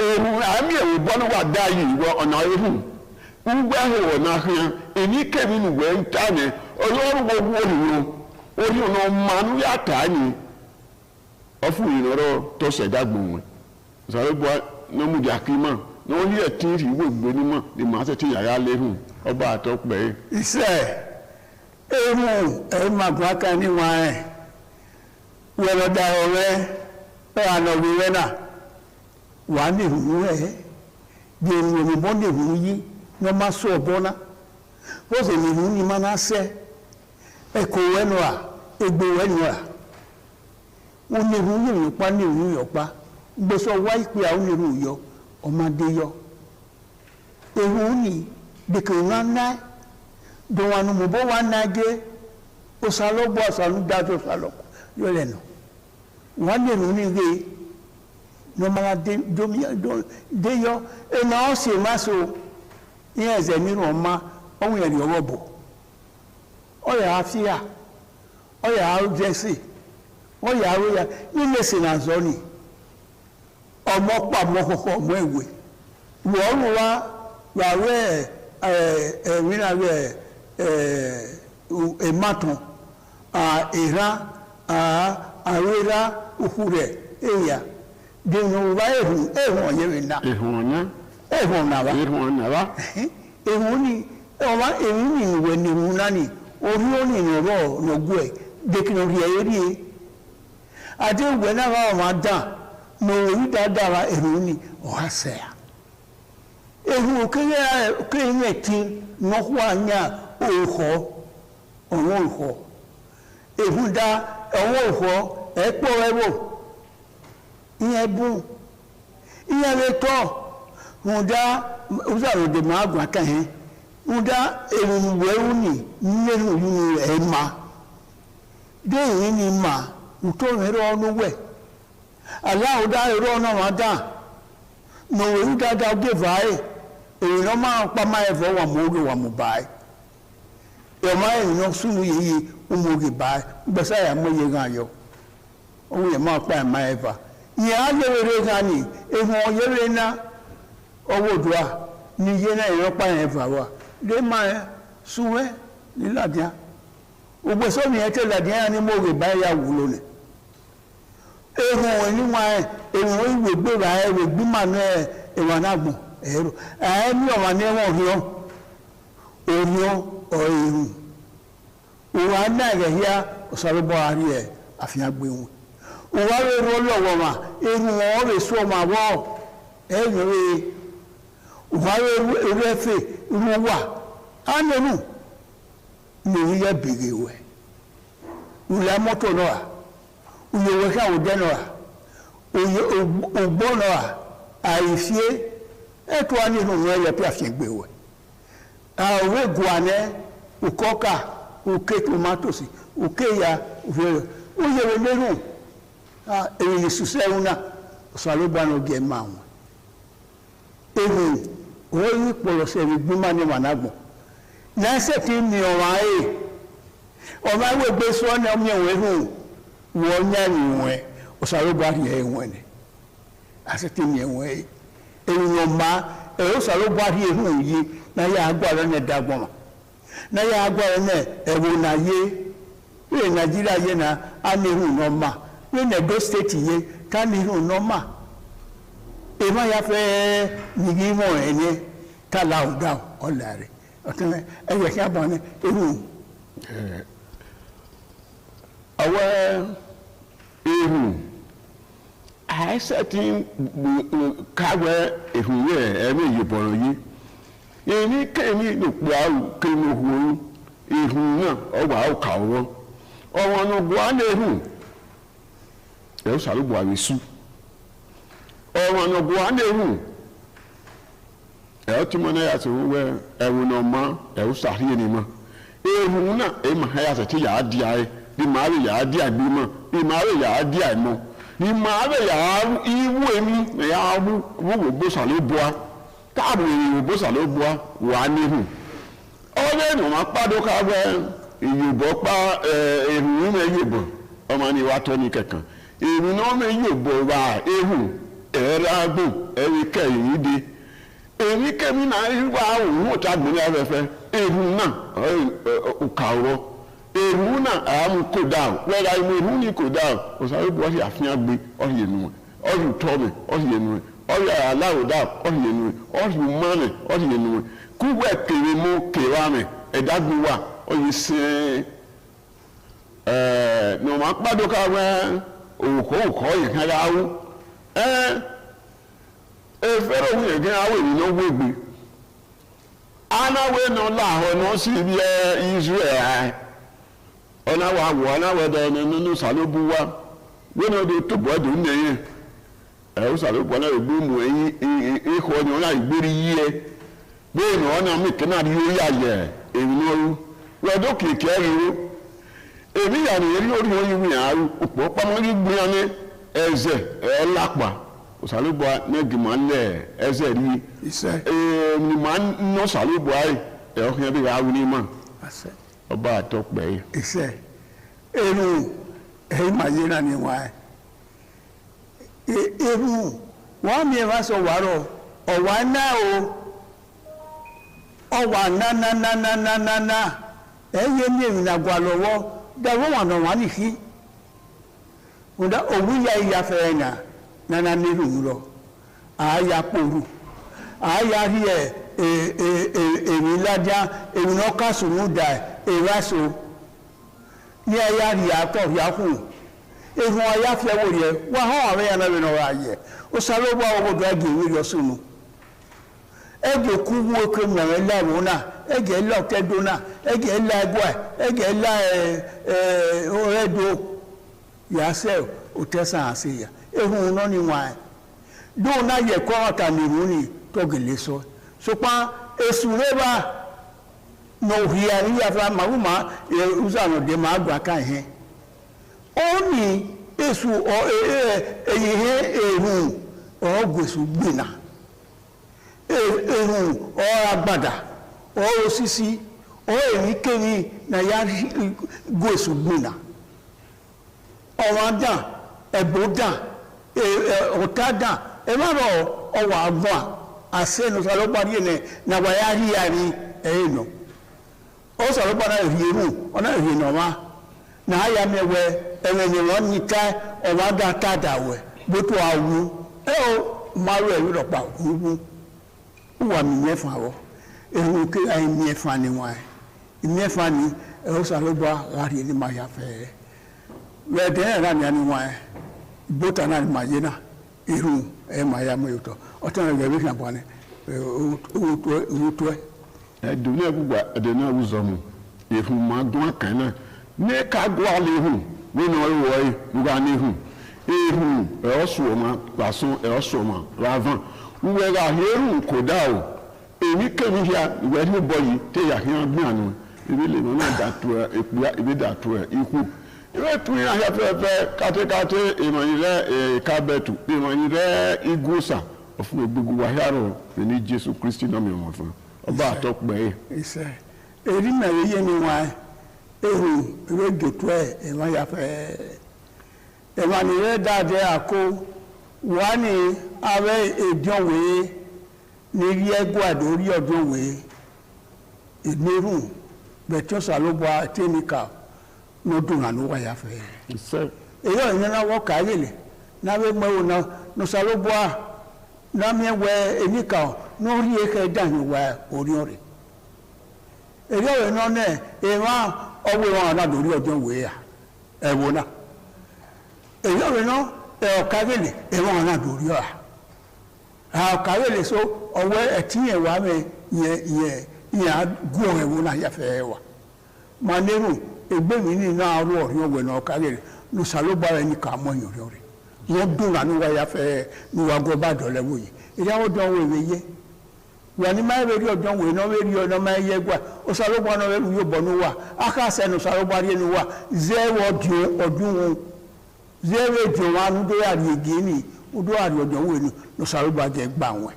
ẹ̀rù àmì ẹ̀wù bọ́nú wà dá yìí wọ ọ̀nà ẹ̀rù ńgbẹ́ hó ọ̀nà hìn èmi kéwì nìwẹ̀ ń tà ní ọlọ́run gbogbo òhìrò orí ọ̀nà mmanú yàtà ni ọfún ìrọ̀rọ̀ tó ṣẹ̀dá gbòǹwẹ̀ ṣàlùbọ̀ nọ́mùdí àkímọ̀ ní wọ́n yí ẹ̀tí rí ìwé ìgbónímọ̀ ní màá tètè yàrá lérùn ọba àtọ́pẹ́ yìí. iṣẹ́ ẹ̀rù ẹ̀rùmàgbọ́n kan ní wọn ẹ̀ wẹ́lọ́dà ọ̀rẹ́ ànàwó rẹ̀ náà wà á lè hùwù ẹ̀ bí ẹ̀rù òmìnbọn lè hùwù yí ní wọ́n máa sọ ọ̀bọ náà ó sì lè hùwù ní máa náà sẹ́ ẹ̀kọ́ wẹ́nu à egbò wẹ́nu à wọ́n lè hùwù yìí pa ní ìhùwù yọ̀pa gbèsò wáyé pé àwọn èrò yọ ọmọdé yọ ewu ni dèkè ńláńlá dọ̀wọ́n mo bọ́ wà náà osalọ́gbọ́ ọ̀sánúdájọ́ ọ̀sálọ́kọ̀ yọ lẹ́nu wọ́n lè rún ní ilé ní ọmọdé dé yọ ẹ̀nà ọ̀sẹ̀ má so ní ẹ̀zẹ̀ nínú ọmọ ọ̀hún ẹ̀rì ọwọ́ bò ọ̀yà àfíà ọ̀yà àrùjẹsì ọ̀yà àrùyà nílé sìnàzọ́ ni ọmọ pàmò kọkọ ọmọ ìwé wọ́n wá wàwẹ́ ẹ̀rìnàwẹ́ ẹ̀mátàn ìran àwẹ́rá òkú rẹ̀ èyà dènà wá ẹ̀hùn ọ̀yẹ́rẹ̀ náà ẹ̀hùn nàwá ẹ̀hùn ní ọmọ èyí ní ìwẹ̀ nìhùn náà ní orí ó ní ìrọ̀rọ̀ ọ̀nàgbọ́ ẹ̀ dèkìnà rí ẹ̀yẹ́ rí ẹ̀ àti ìwẹ̀ náà wà máa dàn mo rí dáadáa èrò ní ọ̀hásẹ̀yà ehu kenya ti no ho anya oho onwo ho ehu da onwo ho epo ewo iye bu iye le to muda uzaro de magwa kan he muda ewu wewu ni nyeru yunu ema de yin ni ma uto ero no we ala uda ero no wada no we da da de vai e no ma pa ma evo wa mo wa mo bai e ma e no sunu yi umo ge bai gbesa ya mo ye gan yo o ye ma pa ma eva ya le re gan ni e ho ye re na owo dua ni ye na e pa eva wa de ma suwe ni ladia ogbe so mi e te ladia ni mo ge bai ya wulo ni ehun ni wa ehun iwe gbe ra ewe gbima na ewa na gbon ero mi o wa ni won rio o ehun o wa na ge ya o sare bo ari e afian gbe won o wa re ro lowo ma ehun o re so ma wo ehun o wa re fe ru wa anenu ni ye bege we ula moto no uye weka udenora uye ogbonora aifie eto ani no ye pe afegbe we awe guane ukoka uke tomatoes uke ya uye we meru eyi suseuna salobano ge mawo ewu oyi polo se bi gbima ni managbo na se ti mi o wa o ma we gbe so na mi we hu wọ́n yá ìwọ̀n ọ̀sàrọ̀gbà rí ẹ̀wọ̀n ni àṣetìmí ẹ̀wọ̀n èèyàn ma ẹ̀rọ ọ̀sàrọ̀gbà rí ẹ̀hùn yìí náà yà agbára náà dàgbọ́n ma náà yà agbára náà ẹ̀wọ̀n náà yé wíwẹ̀ nàìjíríà yé náà á ní ẹ̀hùn náà ma wíwẹ̀ Edo state yé ká ní ẹ̀hùn náà ma èèmọ̀ yà fẹ́ nìyí mọ̀ ẹ̀ ní tàlà ọ̀dà ọ̀là rẹ̀ ọ̀tún ẹ̀yẹ̀ kí a bọ̀ ní ẹ̀hùn. Awa ehu aisati kawe ehu ye eme yeboro yi eni kemi no gba kemi hu ehu na o wa o ka wo owo no gwa na ehu e so alugbo awesu owo no gwa na ehu e o ti mo na ya so we ewu no ma e o sari ni ma ehu na e ma ha ya se ti ya di ai di maare ya di agbimo di maare ya di aimo di maare ya iwu emi ya wo bosa lo boa ka wo bosa lo boa wa nihu o le no ma pado ka we Yorùbá pa ehun me Yorùbá o ma ni wa to ni kankan ehun no me Yorùbá wa ehun era gbo eri ke yin di eri ke mi na wa wo ta gbo ni afefe ehun na o kawo ehu na am ko down where I mean who ko down o sa bo ya afian gbe o ye nu o yu to me o ye nu o ya allow down o ye nu o yu mane o ye nu ku we kere mo kewa me e dagbu wa o yi se no ma pado ka we o ko ye kan ya wu fero wi ye kan awe ni no we gbe ana we no la ho no si bi Israel ona wa wo na we do no salobu wa we no de to bodo neye o salobu na egbu mu eyin ho ni ona igberi yiye be no ona mi kana ri ori aye ewi no we do kike ri emi ya ni ri ori oyin mi aru opo pa mo ri gbe ni eze lapa o salobu na gima le eze ri ise ni man no salobu ai o kan bi awu ni mo ase ọba àtọpẹ iṣẹ́ eru máyé ni wá eru wọ́n mi wá sọ wàárọ̀ ọ̀wà náà ọ̀wà náà ẹ̀yẹ ní èmi nàgbà lọ́wọ́ dáwọ́ wọn náà wà nìkí òwú ya ìyá fẹ́rẹ̀ nana nílùú lọ àáyá pòrú àáyá rí èmi ládá èmi náà kásùnú dà eraso ni aya ri ato ya ku ehun aya fi ewo ye wa han àwọn ya na we no ra ye o salo bo owo do age wi yo sunu ege kuwu oke mwe la wona ege la tedona ege la gwa ege la oredo ya se utesa asiya ehun no ni wa do na ye ko ata ni runi to gele so pa esureba no hiari ya fa mawuma uzano de ma gwa kan he oni esu o eyihe ehun o gwesu gbina ehun o agbada o osisi o erikeri na ya gwesu gbina o wada eboda otada e ma ro o wa agbo ase no salo pari ne na wa ya ri ari no o salo para ri eru ona ri no ma na ya mewe enwe won nita o wa da tada we boto awu o maru e ro pa wu wa mi mefa wo ehun ke ai mefa ni wa mefa ni o salo ba ari ni ma ya fe we de ra mi ani wa bota na ma ye na iru e ma ya mo yoto o tan ga bi kan bone o to e do na gugba de na wuzo mu efu ma don kan na ne ka go ale hu we no wo yi gugba ni hu ehu e o so ma paso e o so ma ravan we ga heru ko da o emi kemi ya we ni boyi te ya hian gbin anu ibi le na da to epu ibi da to iku iwe tun ya fefe kate imanire kabetu imanire igusa ofun egbugu wa yaro ni Jesu Kristi no mi mo fun oba atokpe ise eri na ye ni wa ehu iwe getu e ma ya fe imanire dade ako wani awe edionwe ni ri egwado ri odonwe ineru beto salobwa technical no dunga no wa ya fe ise eyo yin na wo ka yele na we mo na no salobwa na mi we enika no ri eke dan wa ori ore eyo no ne e wa owo won na do ri ojo we ya e wo na eyo no e o ka yele e won na do ri o ka yele so owo etin wa me ye go e wo na ya fe wa maneru egbe mi ni na ru ori owe na okare lu salo ba ni ka mo yin ori wo dun la nu wa ya fe ni wa go ba do lewo yi ira wo don we ye wa ni ma we ri odon we no we ri o no ma ye gwa o salo ba no we ru yo bo nu wa aka se no salo ba ri ni wa ze wo dio odun ze we dio wa nu do ya ri ege ni o do ari odon we ni no salo ba je gba won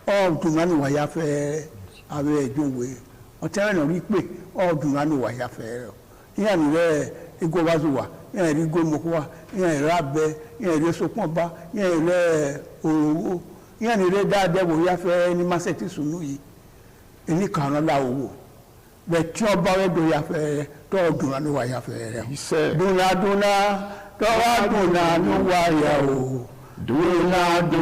o dun la ni wa ya fe awe ejo we o tere no ri pe ọdún anu wa ya fẹ́ iya ni re igo wazuwa iya ri go mokuwa iya ri abe iya ri sopon ba iya ri owo iya ni re da de wo ya fẹ́ ni maseti sunu yi eni kan la owo be ti oba we do ya fẹ́ to ọdún anu wa ya fẹ́ duna to wa duna nu wa ya o duna to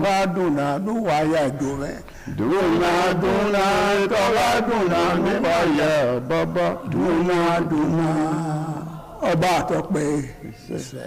wa duna nu wa ya do me duna to wa duna nu wa ya baba duna ọba to pe se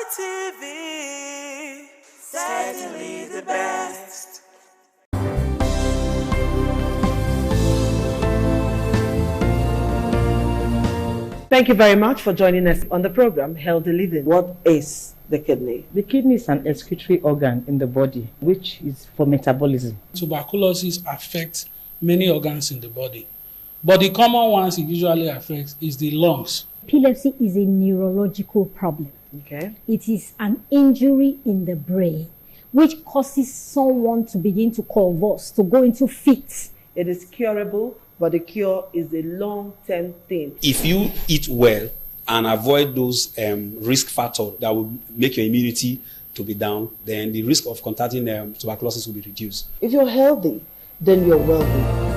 ITV, certainly the best. Thank you very much for joining us on the program Healthy Living. What is the kidney? The kidney is an excretory organ in the body, which is for metabolism. Tuberculosis affects many organs in the body, but the common ones it usually affects is the lungs. Epilepsy is a neurological problem. Okay. It is an injury in the brain which causes someone to begin to convulse, to go into fits. It is curable, but the cure is a long-term thing. If you eat well and avoid those risk factors that will make your immunity to be down, then the risk of contracting tuberculosis will be reduced. If you're healthy, then you're wealthy.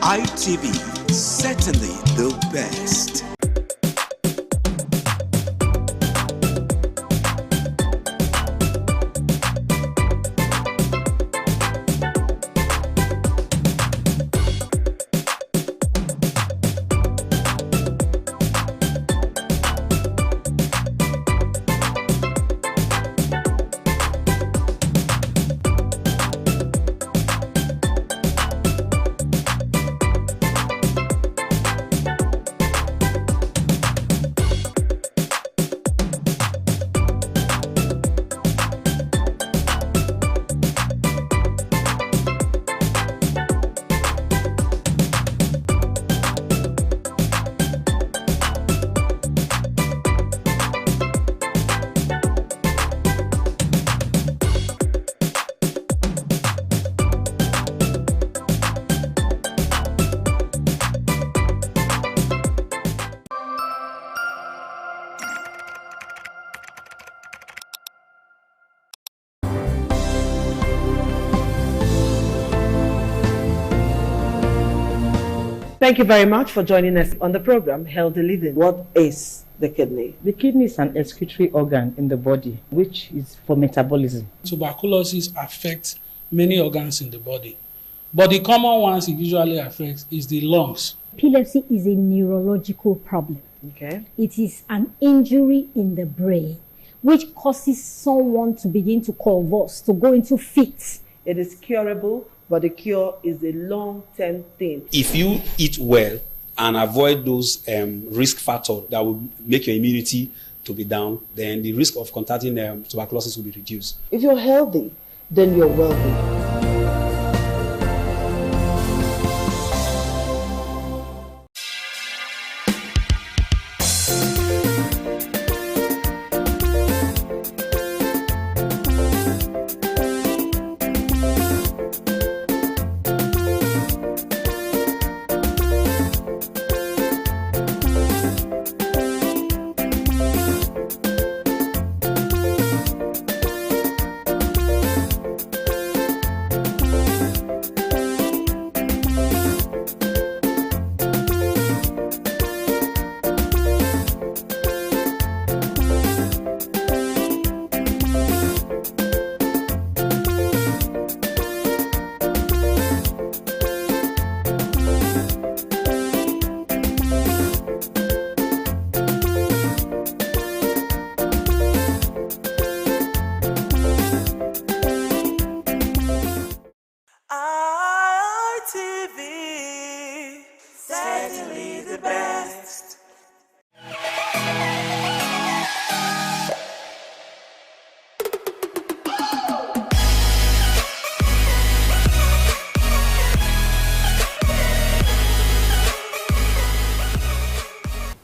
ITV, certainly the best. Thank you very much for joining us on the program, Healthy Living. What is the kidney? The kidney is an excretory organ in the body, which is for metabolism. Tuberculosis affects many organs in the body, but the common ones it usually affects is the lungs. Epilepsy is a neurological problem. Okay. It is an injury in the brain, which causes someone to begin to convulse, to go into fits. It is curable, but the cure is a long-term thing. If you eat well and avoid those risk factors that will make your immunity to be down, then the risk of contracting tuberculosis will be reduced. If you're healthy, then you're wealthy. ITV, certainly the best.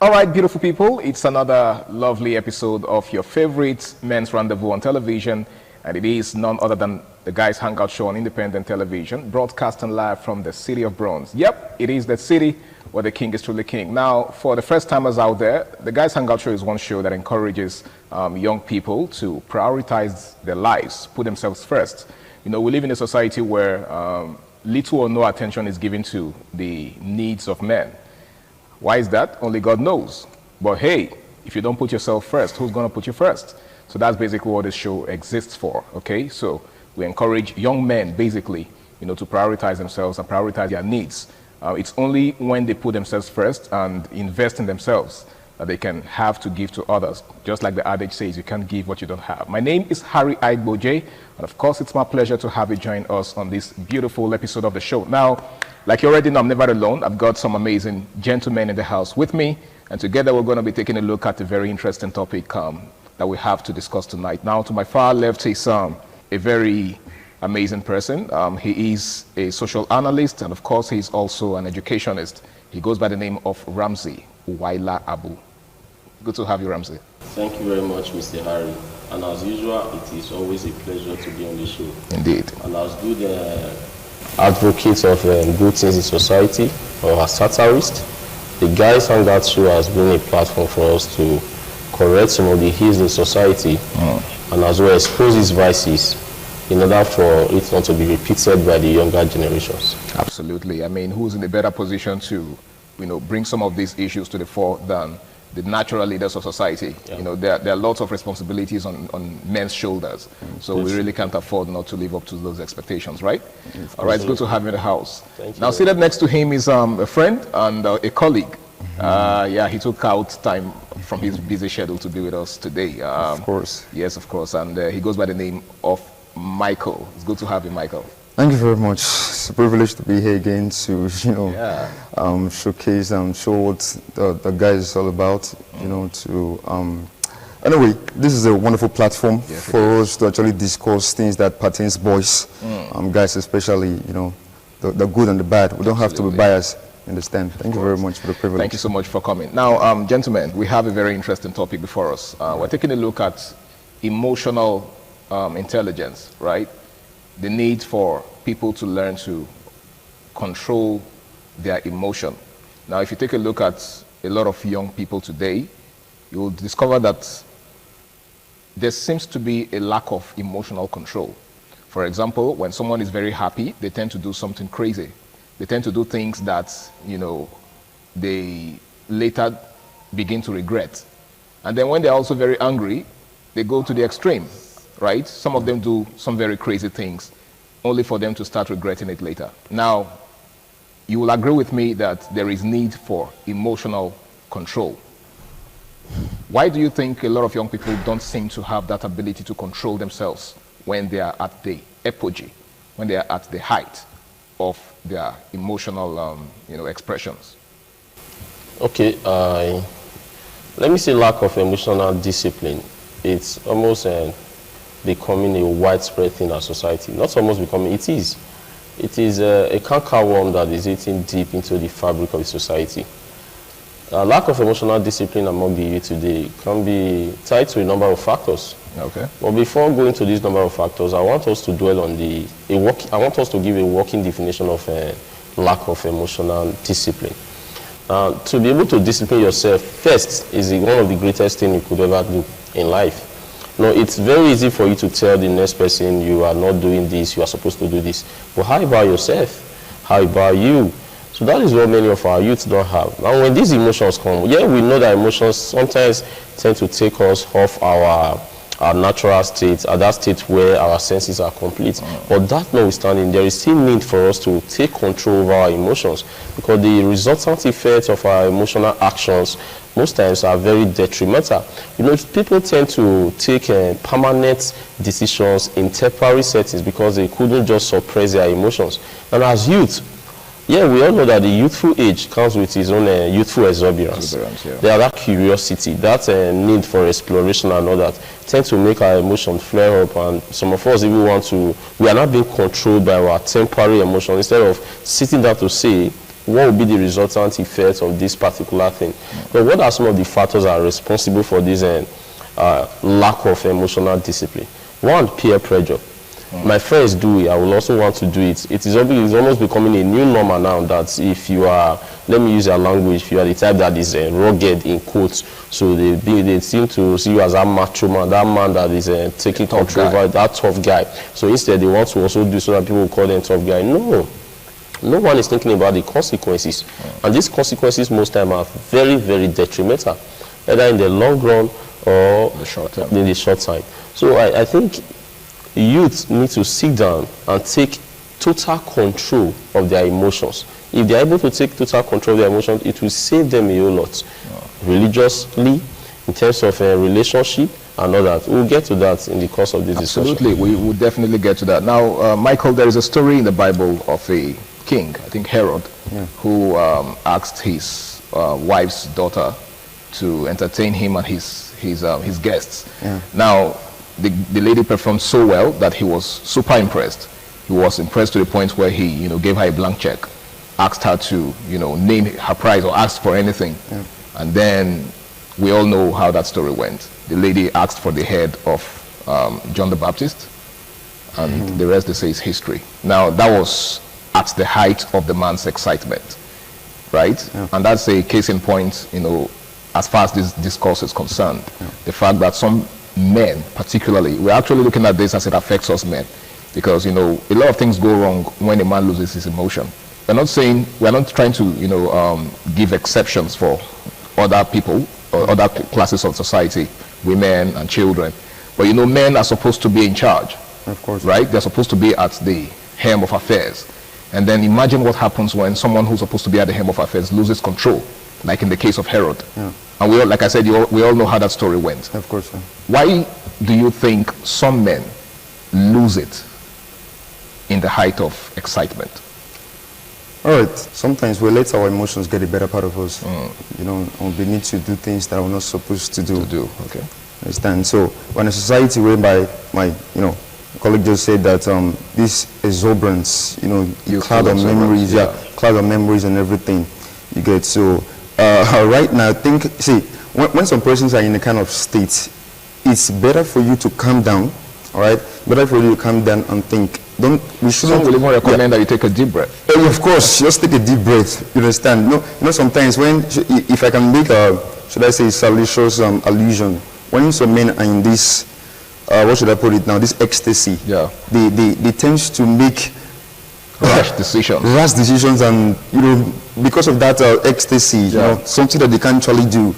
All right, beautiful people, it's another lovely episode of your favorite Men's Rendezvous on television. and it is none other than the Guys Hangout Show on independent television, broadcasting live from the City of Bronze. Yep, it is the city where the king is truly king. Now, for the first timers out there, the Guys Hangout Show is one show that encourages young people to prioritize their lives, put themselves first. You know, we live in a society where little or no attention is given to the needs of men. Why is that? Only God knows. But hey, if you don't put yourself first, who's going to put you first? So that's basically what this show exists for, okay? So we encourage young men, basically, you know, to prioritize themselves and prioritize their needs. It's only when they put themselves first and invest in themselves that they can have to give to others. Just like the adage says, you can't give what you don't have. My name is Harry Aigboje, and of course, it's my pleasure to have you join us on this beautiful episode of the show. Now, like you already know, I'm never alone. I've got some amazing gentlemen in the house with me, and together we're going to be taking a look at a very interesting topic that we have to discuss tonight. Now, to my far left is a very amazing person. He is a social analyst, and of course, he's also an educationist. He goes by the name of Ramsey Uwaila Abu. Good to have you, Ramsey. Thank you very much, Mr. Harry. And as usual, it is always a pleasure to be on the show. Indeed. And as good advocates of good things in society, or as satirists, the Guys Hangout Show has been a platform for us to correct some of the ills in society and as well expose its vices in order for it not to be repeated by the younger generations. Absolutely. I mean, who's in a better position to, you know, bring some of these issues to the fore than the natural leaders of society? Yeah. You know, there are lots of responsibilities on men's shoulders. So we really can't afford not to live up to those expectations, right? All right, it's good to have you in the house. Now, seated next to him is a friend and a colleague. Yeah, he took out time from his busy schedule to be with us today. Of course. Yes, of course. And he goes by the name of Michael. It's good to have you, Michael. Thank you very much. It's a privilege to be here again to, you know, showcase and show what the guys is all about, you know, to... Anyway, this is a wonderful platform for us to actually discuss things that pertains boys, guys especially, you know, the good and the bad. We don't have to be biased. Understand. Thank you very much for the privilege. Thank you so much for coming. Now, gentlemen, we have a very interesting topic before us. We're taking a look at emotional intelligence, right? The need for people to learn to control their emotion. Now, if you take a look at a lot of young people today, you will discover that there seems to be a lack of emotional control. For example, when someone is very happy, they tend to do something crazy. They tend to do things that, you know, they later begin to regret. And then when they're also very angry, they go to the extreme, right? Some of them do some very crazy things, only for them to start regretting it later. Now, you will agree with me that there is need for emotional control. Why do you think a lot of young people don't seem to have that ability to control themselves when they are at the apogee, when they are at the height of their emotional you know, expressions? Okay, let me say lack of emotional discipline. It's almost becoming a widespread thing in our society. Not almost becoming, it is. It is a cankerworm that is eating deep into the fabric of the society. Lack of emotional discipline among the youth today can be tied to a number of factors. Okay. But before going to this number of factors, I want us to dwell on I want us to give a working definition of lack of emotional discipline. To be able to discipline yourself first is one of the greatest things you could ever do in life. Now, it's very easy for you to tell the next person you are not doing this, you are supposed to do this. But how about yourself? How about you? So that is what many of our youth don't have. Now, when these emotions come, yeah, we know that emotions sometimes tend to take us off our natural state, at that state where our senses are complete. But that notwithstanding, there is still need for us to take control over our emotions, because the resultant effects of our emotional actions most times are very detrimental. You know, people tend to take permanent decisions in temporary settings because they couldn't just suppress their emotions. And as youth, yeah, we all know that the youthful age comes with its own youthful exuberance. There are that curiosity, that need for exploration and all that tend to make our emotions flare up, and some of us even we are not being controlled by our temporary emotions instead of sitting down to say, what will be the resultant effect of this particular thing? But what are some of the factors that are responsible for this lack of emotional discipline? One, peer pressure. My friends do it, I will also want to do it. It's almost becoming a new normal now that if you are, let me use your language, if you are the type that is rugged in quotes, so they seem to see you as a macho man, that man that is taking control over, that tough guy. So instead they want to also do so that people will call them tough guy. No one is thinking about the consequences. And these consequences most time are very, very detrimental, either in the long run or in the short time. So I think youth need to sit down and take total control of their emotions. If they are able to take total control of their emotions, it will save them a whole lot. Religiously, in terms of a relationship and all that. We'll get to that in the course of this discussion. Absolutely, we will definitely get to that. Now, Michael, there is a story in the Bible of a king, I think Herod, who asked his wife's daughter to entertain him and his guests. Now, the lady performed so well that he was super impressed. He was impressed to the point where he, gave her a blank check, asked her to, name her price or ask for anything. And then we all know how that story went. The lady asked for the head of John the Baptist, and the rest, they say, is history. Now, that was at the height of the man's excitement, right? And that's a case in point, as far as this discourse is concerned. The fact that some men particularly, we're actually looking at this as it affects us men, because a lot of things go wrong when a man loses his emotion. We're not trying to give exceptions for other people or other classes of society, women and children, but men are supposed to be in charge, of course, right? They're supposed to be at the helm of affairs. And then imagine what happens when someone who's supposed to be at the helm of affairs loses control, like in the case of Herod. And we all, like I said, we all know how that story went. Of course. Why do you think some men lose it in the height of excitement? All right. Sometimes we let our emotions get the better part of us. We need to do things that we're not supposed to do. Okay. Understand? So when a society whereby my colleague just said that this exuberance, cloud of memories, cloud of memories and everything, you get. So right now, when some persons are in a kind of state, it's better for you to calm down, all right? Better for you to calm down and think. Some will even recommend that you take a deep breath. Of course, just take a deep breath. You understand? Sometimes if I can make should I say, salacious allusion, when some men are in this, what should I put it now? This ecstasy. They tend to make rash decisions, and because of that ecstasy, something that they can't actually do.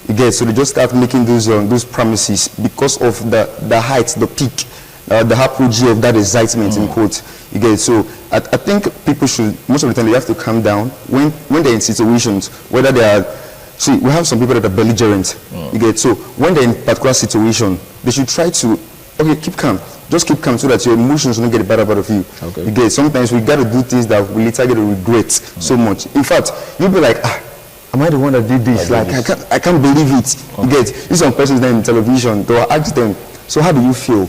You get, so they just start making those promises because of the height, the peak, the apogee of that excitement in quotes. You get, so I think people should, most of the time, they have to calm down when they're in situations, whether they are. See, we have some people that are belligerent. You get, so when they're in a particular situation, they should try to keep calm. Just keep calm so that your emotions don't get the better part of you. You get, sometimes we got to do things that we later get to regret so much. In fact, you'll be like, am I the one that did this? I can't believe it. You get, these some persons there in television, they'll ask them, so how do you feel?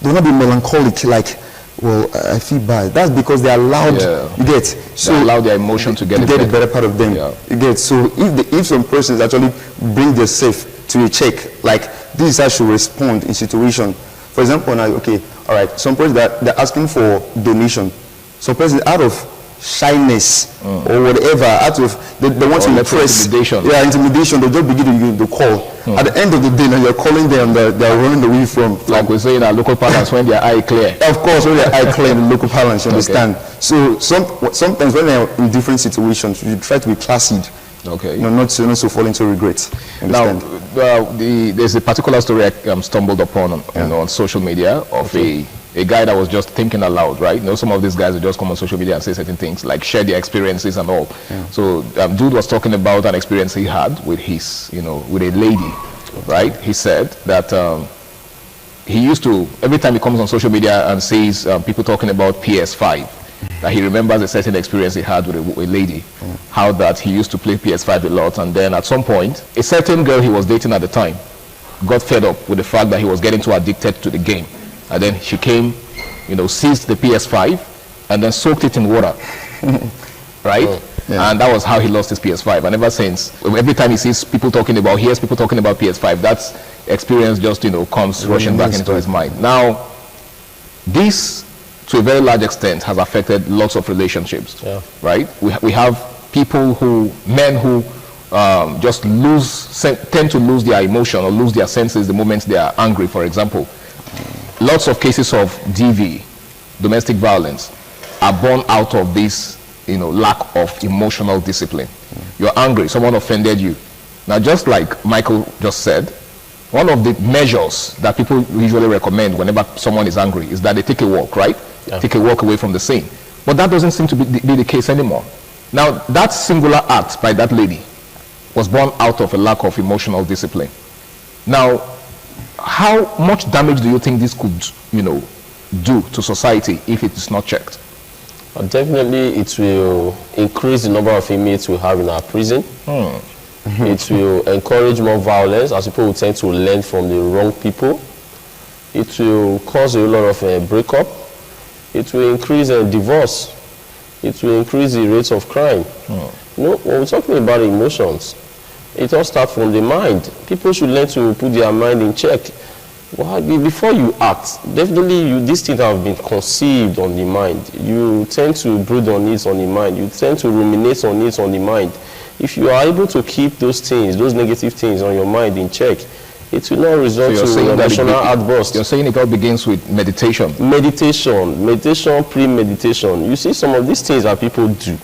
They'll not be melancholic, like, well, I feel bad. That's because they are allowed, you get, so they allow their emotion to get the better part of them. You get, so if some persons actually bring themselves to a check, like, this is how should respond in situation. For example, now, all right, some persons they're asking for donation. Some persons out of shyness or whatever, out of they want to impress, intimidation, they just begin to call. At the end of the day, now you're calling them, they're running away from. Like we say in our local parlance, when their eye clear. Of course, when their eye clear in the local parlance, you understand. So sometimes when they're in different situations, you try to be classy. Not so fall into regret. Now, there's a particular story I stumbled upon on social media of a guy that was just thinking aloud, right? Some of these guys will just come on social media and say certain things, like share their experiences and all. So dude was talking about an experience he had with his, with a lady, right? He said that he used to, every time he comes on social media and sees people talking about PS5, that he remembers a certain experience he had with a lady, how that he used to play PS5 a lot, and then at some point, a certain girl he was dating at the time got fed up with the fact that he was getting too addicted to the game. And then she came, seized the PS5 and then soaked it in water, right? And that was how he lost his PS5. And ever since, every time he hears people talking about PS5, that's experience just, comes rushing back into his mind. Now, this, to a very large extent, has affected lots of relationships, right? We have people men who just tend to lose their emotion or lose their senses the moment they are angry, for example. Lots of cases of DV, domestic violence, are born out of this, lack of emotional discipline. You're angry, someone offended you. Now, just like Michael just said, one of the measures that people usually recommend whenever someone is angry is that they take a walk, right? Yeah. Take a walk away from the scene. But that doesn't seem to be the case anymore. Now, that singular act by that lady was born out of a lack of emotional discipline. Now, how much damage do you think this could, do to society if it is not checked? Definitely, it will increase the number of inmates we have in our prison. It will encourage more violence, as people will tend to learn from the wrong people. It will cause a lot of breakup. It will increase divorce. It will increase the rates of crime. When we're talking about emotions, it all starts from the mind. People should learn to put their mind in check. Well, before you act, definitely these things have been conceived on the mind. You tend to brood on it on the mind. You tend to ruminate on it on the mind. If you are able to keep those things, those negative things on your mind in check, it will not result to emotional outburst. You're saying it all begins with meditation. Meditation, premeditation. You see some of these things that people do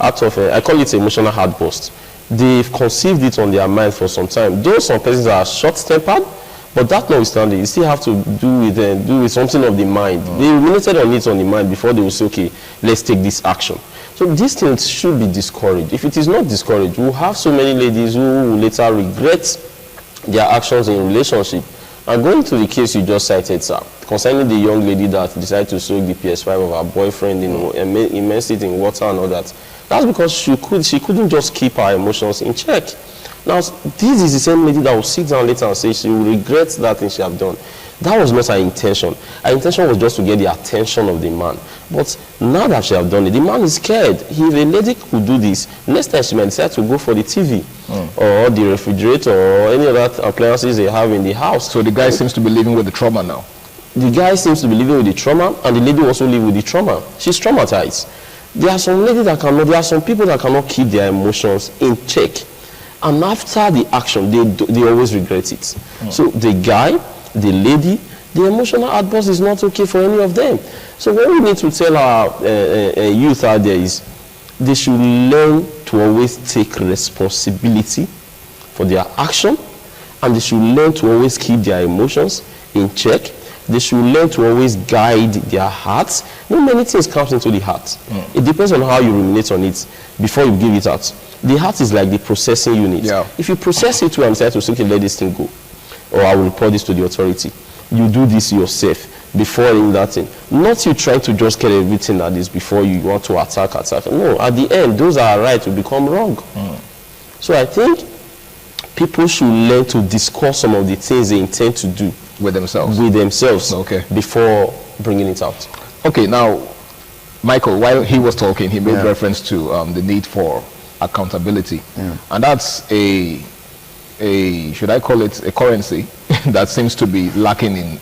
out of, I call it emotional outburst. They've conceived it on their mind for some time. Though some persons are short-tempered, but that notwithstanding, you still have to do with something of the mind. They ruminated on it on the mind before they will say, okay, let's take this action. So these things should be discouraged. If it is not discouraged, we'll have so many ladies who will later regret their actions in relationship. And going to the case you just cited, sir, concerning the young lady that decided to soak the PS5 of her boyfriend, immerse it in water and all that, that's because she couldn't just keep her emotions in check. Now, this is the same lady that will sit down later and say she will regret that thing she have done. That was not her intention. Her intention was just to get the attention of the man. But now that she have done it, the man is scared. If a lady could do this, next time she might decide to go for the TV or the refrigerator or any other appliances they have in the house. So the guy seems to be living with the trauma now. The guy seems to be living with the trauma, and the lady also live with the trauma. She's traumatized. There are some ladies that cannot, there are some people that cannot keep their emotions in check. And after the action, they always regret it. So the guy, the lady, the emotional outburst is not okay for any of them. So what we need to tell our youth out there is they should learn to always take responsibility for their action, and they should learn to always keep their emotions in check. They should learn to always guide their hearts. Many things comes into the heart. It depends on how you ruminate on it before you give it out. The heart is like the processing unit. If you process it well and decide to say, okay, let this thing go, or I will report this to the authority, you do this yourself before doing that thing. Not you trying to just get everything at this before you want to attack. No, at the end, those are right to become wrong. So I think people should learn to discuss some of the things they intend to do with themselves. Before bringing it out. Okay, now, Michael, while he was talking, he made reference to the need for accountability. And that's should I call it a currency that seems to be lacking in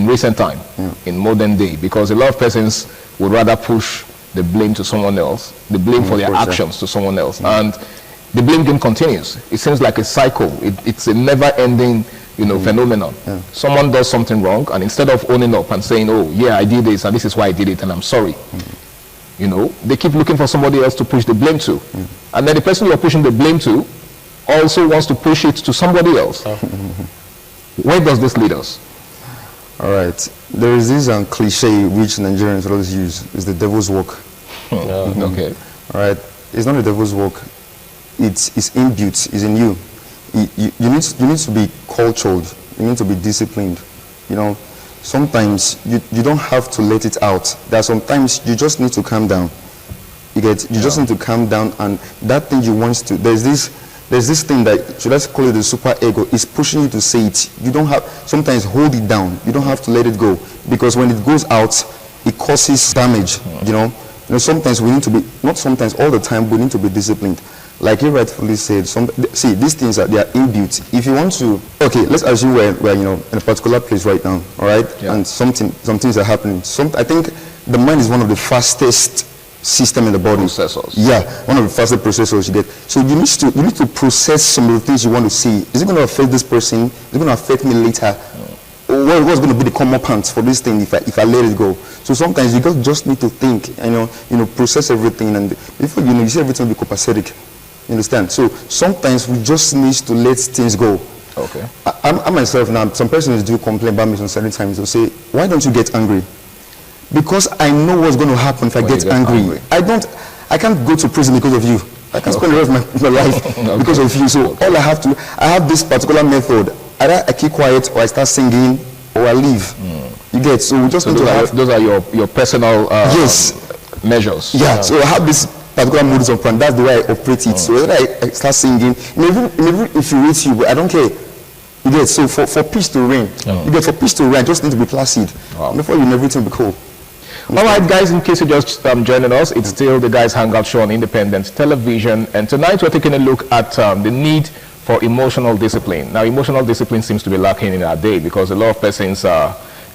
recent time, in modern day, because a lot of persons would rather push the blame to someone else, the blame for their actions to someone else. And the blame game continues. It seems like a cycle. It's a never-ending phenomenon. Someone does something wrong, and instead of owning up and saying, oh yeah, I did this and this is why I did it and I'm sorry, they keep looking for somebody else to push the blame to. And then the person you're pushing the blame to also wants to push it to somebody else. Where does this lead us? All right, there is this cliche which Nigerians always use, is the devil's work. Okay. All right, it's not the devil's work. It's inbuilt, it's in you. You need to be cultured. You need to be disciplined. Sometimes you don't have to let it out. There are sometimes you just need to calm down. You just need to calm down, and that thing you want to. There's this thing that, should I call it the super ego, is pushing you to say it. You don't have, sometimes hold it down. You don't have to let it go, because when it goes out, it causes damage. Sometimes we need to be, not sometimes, all the time, we need to be disciplined. like you rightfully said, see, these things they are inbuilt. If you want to, okay, let's assume we're in a particular place right now, all right, and some things are happening. I think the mind is one of the fastest system in the body. Processors. Yeah, one of the fastest processors you get. So you need to process some of the things you want to see. Is it going to affect this person? Is it going to affect me later? What's going to be the common pants for this thing if I let it go? So sometimes you just need to think and process everything, and before you see everything will be copacetic. You understand? So sometimes we just need to let things go. Okay. I myself now, some persons do complain about me some certain times. They'll say, "Why don't you get angry?" Because I know what's going to happen if I get angry. I can't go to prison because of you. I can spend the rest of my life because of you. So all I have this particular method. Either I keep quiet, or I start singing, or I leave. You get, so we just need to have... Those are your personal measures. Yeah, so I have this particular modus operandi. That's the way I operate it. So whether I start singing, maybe infuriate you, but I don't care. You get, so for peace to reign, you get, for peace to reign, I just need to be placid. Before you, everything will be cool. All right, guys, in case you're just joining us, it's still the Guys Hangout Show on Independent Television. And tonight we're taking a look at the need for emotional discipline. Now, emotional discipline seems to be lacking in our day because a lot of persons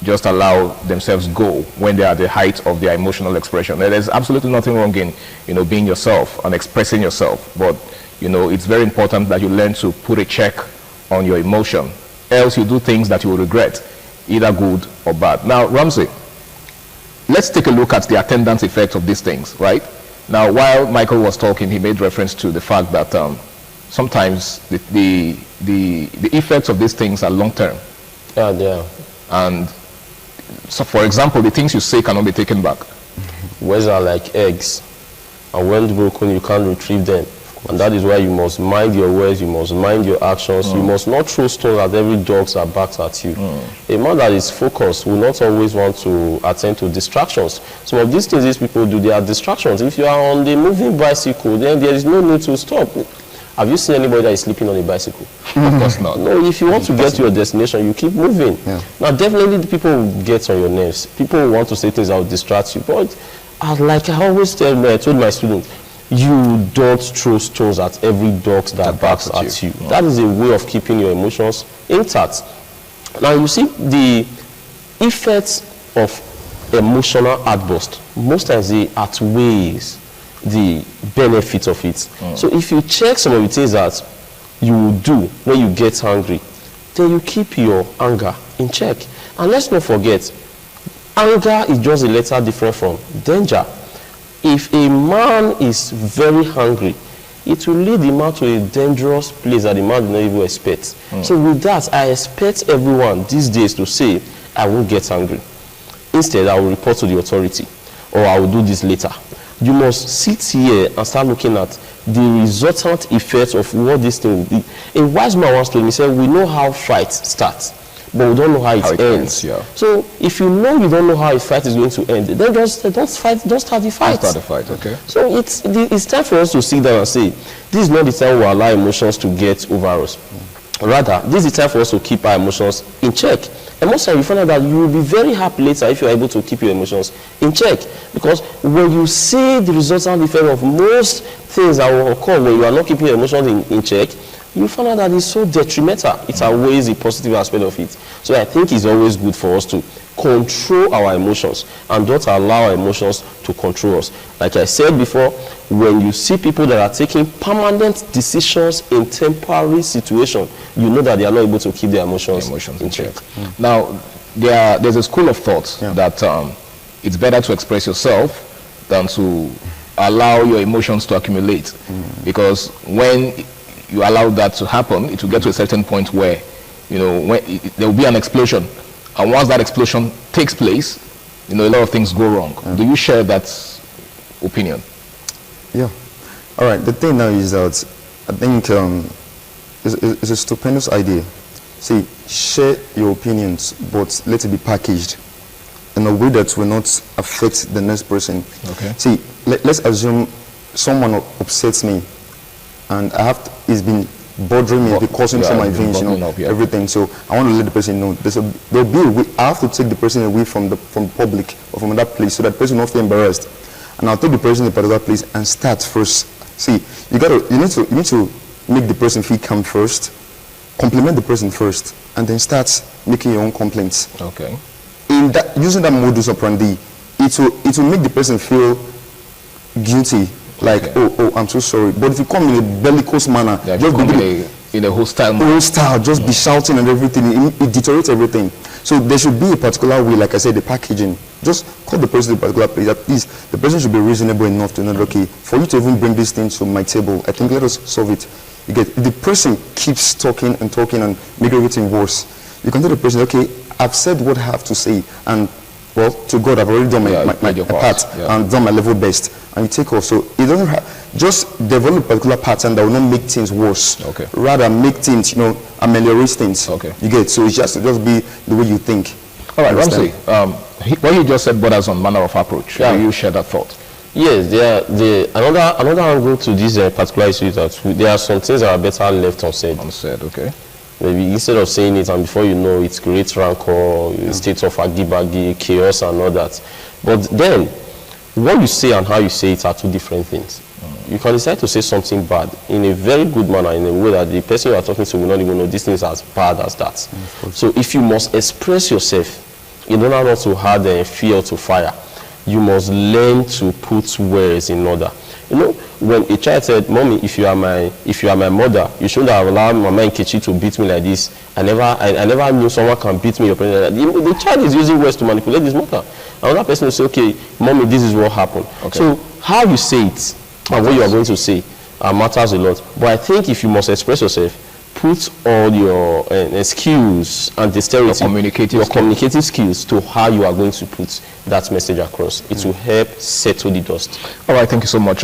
just allow themselves go when they are at the height of their emotional expression. There's absolutely nothing wrong in, being yourself and expressing yourself. But, it's very important that you learn to put a check on your emotion. Else you do things that you will regret, either good or bad. Now, Ramsey, let's take a look at the attendance effect of these things, right? Now, while Michael was talking, he made reference to the fact that sometimes the effects of these things are long-term. Yeah, they are. And so, for example, the things you say cannot be taken back. Words are like eggs, and when broken, you can't retrieve them. And that is why you must mind your words, you must mind your actions. You must not throw stones at every dog that barks at you. A man that is focused will not always want to attend to distractions. Some of these things these people do, they are distractions. If you are on the moving bicycle, then there is no need to stop. Have you seen anybody that is sleeping on a bicycle? Of course not. No, if you want to get to your destination, you keep moving. Yeah. Now, definitely the people will get on your nerves. People will want to say things that will distract you. But like I always told my students, you don't throw stones at every dog that barks at you. That is a way of keeping your emotions intact. Now, you see, the effects of emotional outburst, most times they outweighs the benefit of it. So if you check some of the things that you will do when you get angry, then you keep your anger in check. And let's not forget, anger is just a letter different from danger. If a man is very hungry, it will lead the man to a dangerous place that the man did not even expect. So with that, I expect everyone these days to say, I won't get angry. Instead, I will report to the authority, or I will do this later. You must sit here and start looking at the resultant effects of what this thing will be. A wise man once told me, he said, we know how fight starts, but we don't know how it ends. So if you know you don't know how a fight is going to end, then don't start the fight. Start the fight, okay. So it's time for us to sit down and say, this is not the time we allow emotions to get over us. Rather, this is the time for us to keep our emotions in check. And most times you find out that you will be very happy later if you are able to keep your emotions in check. Because when you see the resultant effect of most things that will occur when you are not keeping your emotions in check, you find out that it's so detrimental. It outweighs the positive aspect of it. So I think it's always good for us to control our emotions and don't allow our emotions to control us. Like I said before, when you see people that are taking permanent decisions in temporary situations, you know that they are not able to keep their emotions in check. Now, there's a school of thought that it's better to express yourself than to allow your emotions to accumulate. Because when you allow that to happen, it will get to a certain point where, there will be an explosion. And once that explosion takes place, a lot of things go wrong. Do you share that opinion? Yeah. All right. The thing now is that I think it's a stupendous idea. See, share your opinions, but let it be packaged in a way that will not affect the next person. Okay. See, let's assume someone upsets me, and it's been bothering me, causing some my veins, everything. So I want to let the person know there'll be a way. I have to take the person away from the public or from that place, so that person will not feel embarrassed. And I'll take the person to a particular place and start first See, you need to make the person feel calm first, compliment the person first, and then start making your own complaints. Okay. In that, using that modus operandi, it will make the person feel guilty. Like, oh, I'm so sorry. But if you come in a bellicose manner, just in a hostile just be shouting and everything, it deteriorates everything. So there should be a particular way, like I said, the packaging. Just call the person to a particular place. At least the person should be reasonable enough to know, okay, for you to even bring this thing to my table, I think let us solve it. You get, if the person keeps talking and make everything worse, you can tell the person, okay, I've said what I have to say, and well, to God, I've already done my part and done my level best, and you take off. So it doesn't have, just develop a particular pattern that will not make things worse. Okay. Rather make things, ameliorate things. Okay. You get, so it's just be the way you think. All right, Ramsey, what you just said borders on manner of approach. Yeah. Will you share that thought? Yes, another angle to this particular issue is that there are some things that are better left unsaid. Unsaid, okay. Maybe instead of saying it and before you know it creates rancor, state of aggy-baggy, chaos and all that. But then, what you say and how you say it are two different things. You can decide to say something bad in a very good manner, in a way that the person you are talking to will not even know this thing is as bad as that. So if you must express yourself in order not to add fuel to fire, you must learn to put words in order. You know, when a child said, "Mommy, if you are my mother, you shouldn't have allowed Mama Nkechi to beat me like this. I never knew someone can beat me." The child is using words to manipulate his mother. Another person will say, "Okay, Mommy, this is what happened." Okay. So how you say it and what you are going to say matters a lot. But I think if you must express yourself, put all your skills and dexterity, your communicative skills to how you are going to put that message across. It will help settle the dust. All right, thank you so much,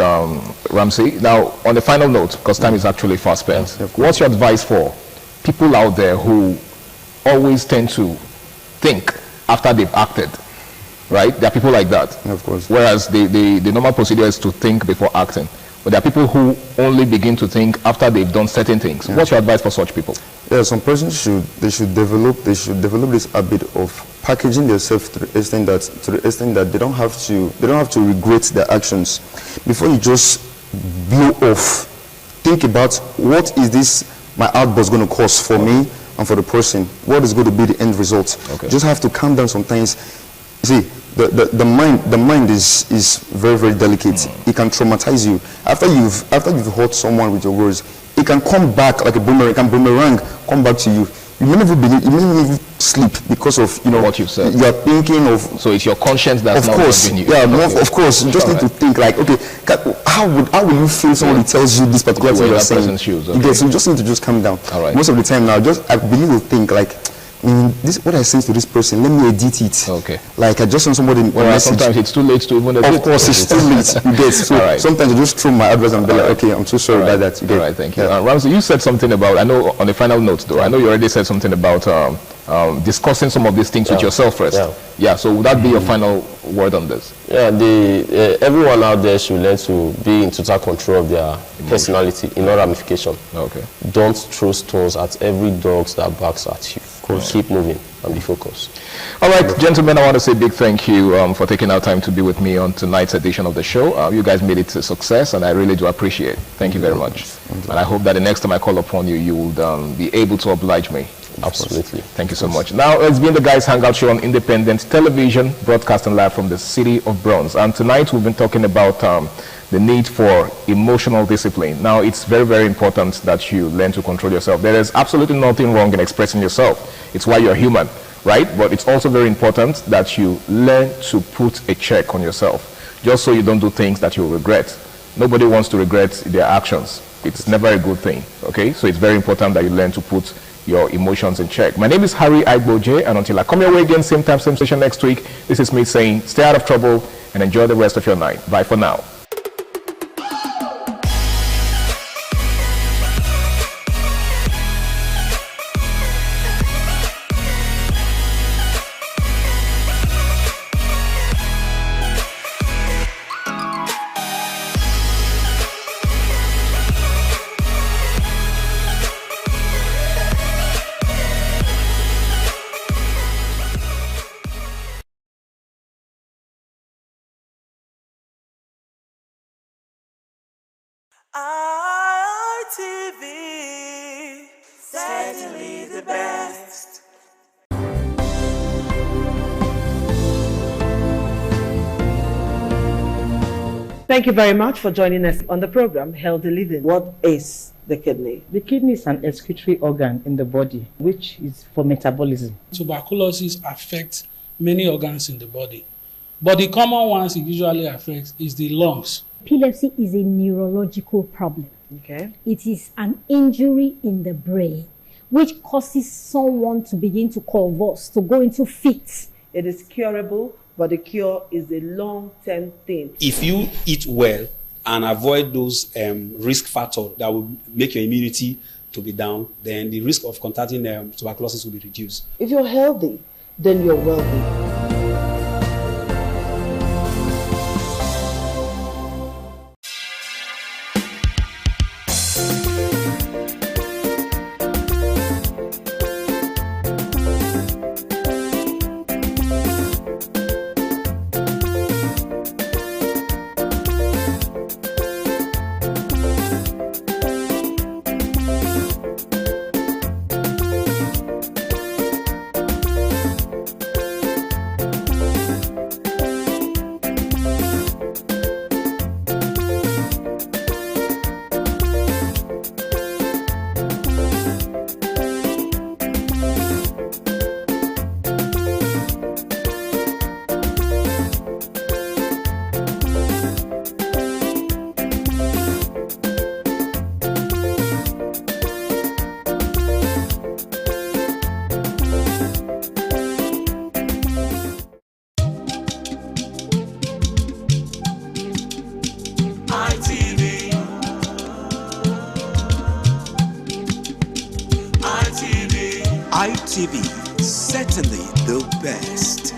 Ramsey. Now, on the final note, because time is actually fast spent, what's your advice for people out there who always tend to think after they've acted? Right? There are people like that. Of course. Whereas the normal procedure is to think before acting. But there are people who only begin to think after they've done certain things. What's your advice for such people? Yeah, some persons should develop this habit of packaging themselves to the extent that they don't have to regret their actions. Before you just blow off, think about what is this my outburst going to cause for me and for the person. What is going to be the end result? Okay. Just have to calm down sometimes. You see, the mind is very, very delicate. It can traumatize you. After you've hurt someone with your words, it can come back like a boomerang. It can boomerang, come back to you. You may never believe. You may not even sleep because of what you've said. You are thinking of. So it's your conscience that's not helping you. Yeah, of course. You just need to think like, okay, how will you feel somebody tells you this particular thing you're saying? Shoes, okay. So you just need to just calm down. All right. Most of the time now, I believe you think like, this what I say to this person, let me edit it. Okay. Like I just sent somebody a message. Sometimes it's too late to even edit. Of course, it's too late. You get. So sometimes I just throw my advice and be like, okay, I'm so sorry about that. All right, thank you. Ramsey, you said something about, I know on the final note though, I know you already said something about discussing some of these things with yourself first. Yeah, so would that be your final word on this? Yeah, everyone out there should learn to be in total control of their personality in all ramification. Okay. Don't throw stones at every dog that barks at you. Keep moving and be focused. All right, gentlemen, I want to say a big thank you for taking out time to be with me on tonight's edition of the show. You guys made it a success, and I really do appreciate it. Thank you very much. And I hope that the next time I call upon you, you will be able to oblige me. Absolutely. Thank you so much. Now, it's been the Guys Hangout Show on Independent Television, broadcasting live from the city of Bronx. And tonight, we've been talking about the need for emotional discipline. Now, it's very, very important that you learn to control yourself. There is absolutely nothing wrong in expressing yourself. It's why you're human, right? But it's also very important that you learn to put a check on yourself, just so you don't do things that you'll regret. Nobody wants to regret their actions. It's never a good thing, okay? So it's very important that you learn to put your emotions in check. My name is Harry Igboje, and until I come your way again, same time, same station next week, this is me saying stay out of trouble and enjoy the rest of your night. Bye for now. ITV, certainly the best. Thank you very much for joining us on the program Healthy Living. What is the kidney? The kidney is an excretory organ in the body, which is for metabolism. Tuberculosis affects many organs in the body, but the common ones it usually affects is the lungs. Epilepsy is a neurological problem. Okay. It is an injury in the brain which causes someone to begin to convulse, to go into fits. It is curable, but the cure is a long-term thing. If you eat well and avoid those risk factors that will make your immunity to be down, then the risk of contracting tuberculosis will be reduced. If you're healthy, then you're wealthy. ITV, certainly the best.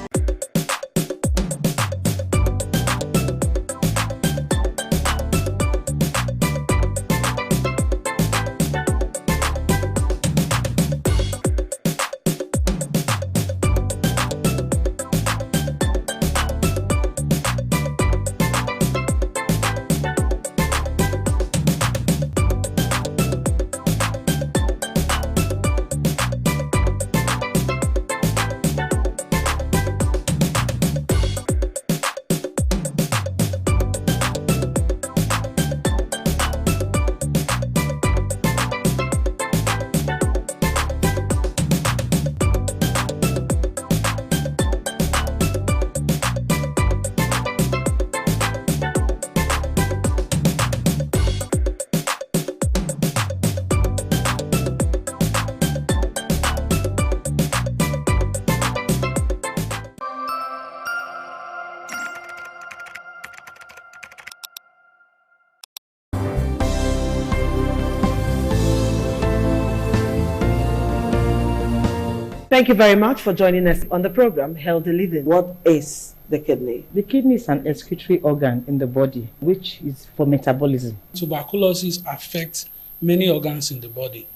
Thank you very much for joining us on the program Healthy Living. What is the kidney? The kidney is an excretory organ in the body, which is for metabolism. Tuberculosis affects many organs in the body,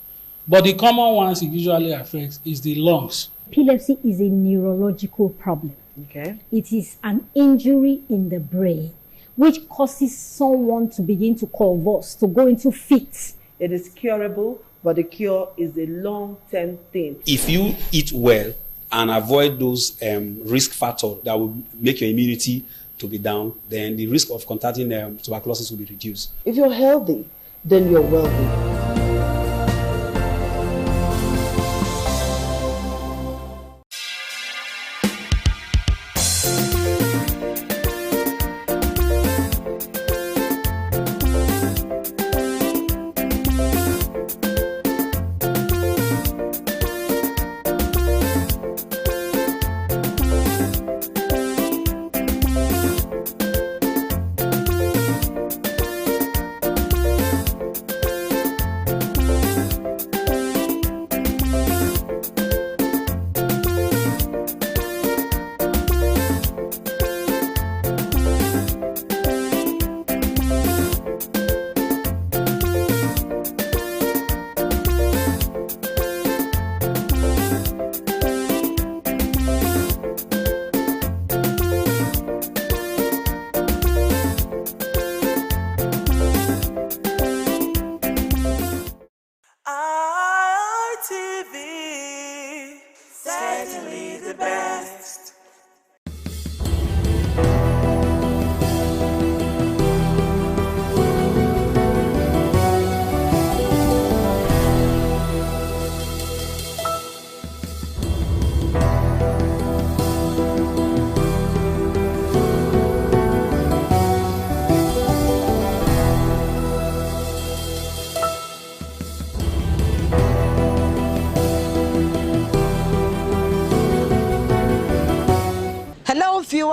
but the common ones it usually affects is the lungs. Epilepsy is a neurological problem. Okay. It is an injury in the brain which causes someone to begin to convulse, to go into fits. It is curable, but the cure is a long-term thing. If you eat well and avoid those risk factors that will make your immunity to be down, then the risk of contracting tuberculosis will be reduced. If you're healthy, then you're wealthy.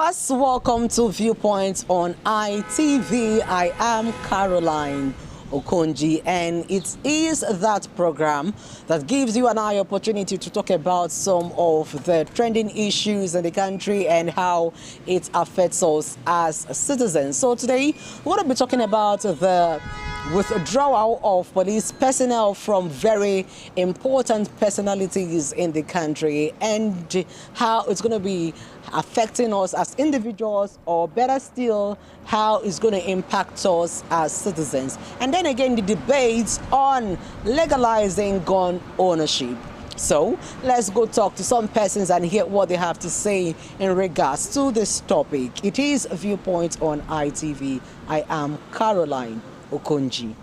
viewers, welcome to Viewpoint on ITV. I am Caroline Okonji, and it is that program that gives you and I opportunity to talk about some of the trending issues in the country and how it affects us as citizens. So today we're going to be talking about the withdrawal of police personnel from very important personalities in the country and how it's going to be affecting us as individuals, or better still, how it's going to impact us as citizens. And then again, the debates on legalizing gun ownership. So let's go talk to some persons and hear what they have to say in regards to this topic. It is Viewpoint on ITV. I am Caroline Okonji.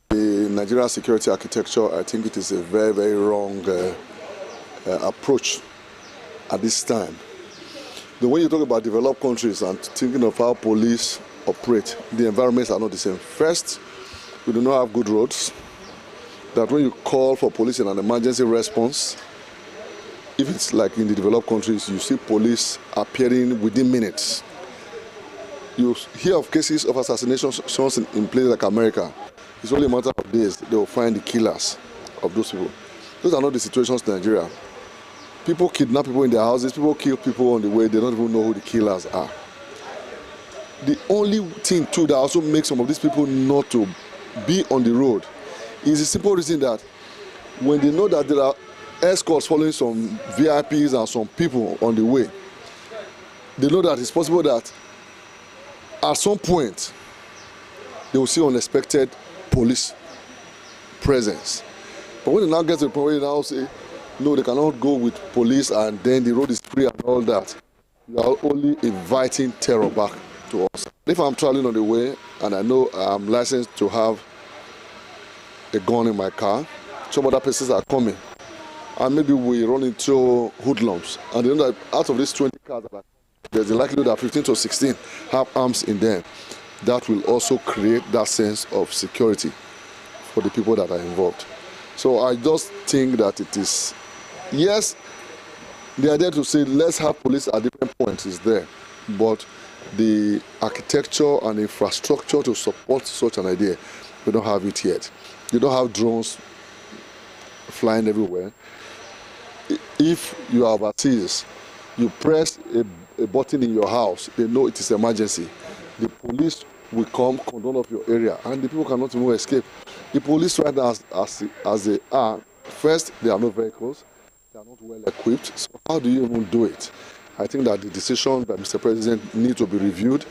The Nigerian security architecture, I think it is a very, very wrong approach at this time. When you talk about developed countries and thinking of how police operate, the environments are not the same. First, we do not have good roads. That when you call for police in an emergency response, if it's like in the developed countries, you see police appearing within minutes. You hear of cases of assassinations in places like America. It's only a matter of days they will find the killers of those people. Those are not the situations in Nigeria. People kidnap people in their houses, people kill people on the way, they don't even know who the killers are. The only thing too that also makes some of these people not to be on the road is the simple reason that when they know that there are escorts following some VIPs and some people on the way, they know that it's possible that at some point they will see unexpected police presence. But when they now get to the point where they now say, no, they cannot go with police and then the road is free and all that, you are only inviting terror back to us. If I'm traveling on the way and I know I'm licensed to have a gun in my car, some other persons are coming, and maybe we run into hoodlums, and they know that out of these 20 cars, there's a likelihood that 15 to 16 have arms in them. That will also create that sense of security for the people that are involved. So I just think that it is, yes, the idea to say let's have police at different points is there, but the architecture and infrastructure to support such an idea, we don't have it yet. You don't have drones flying everywhere. If you are overseas, you press a button in your house, they know it is an emergency. The police will come, condone of your area, and the people cannot even escape. The police right now, as they are, first, they are no vehicles, they are not well equipped. So how do you even do it? I think that the decision by Mr. President needs to be reviewed.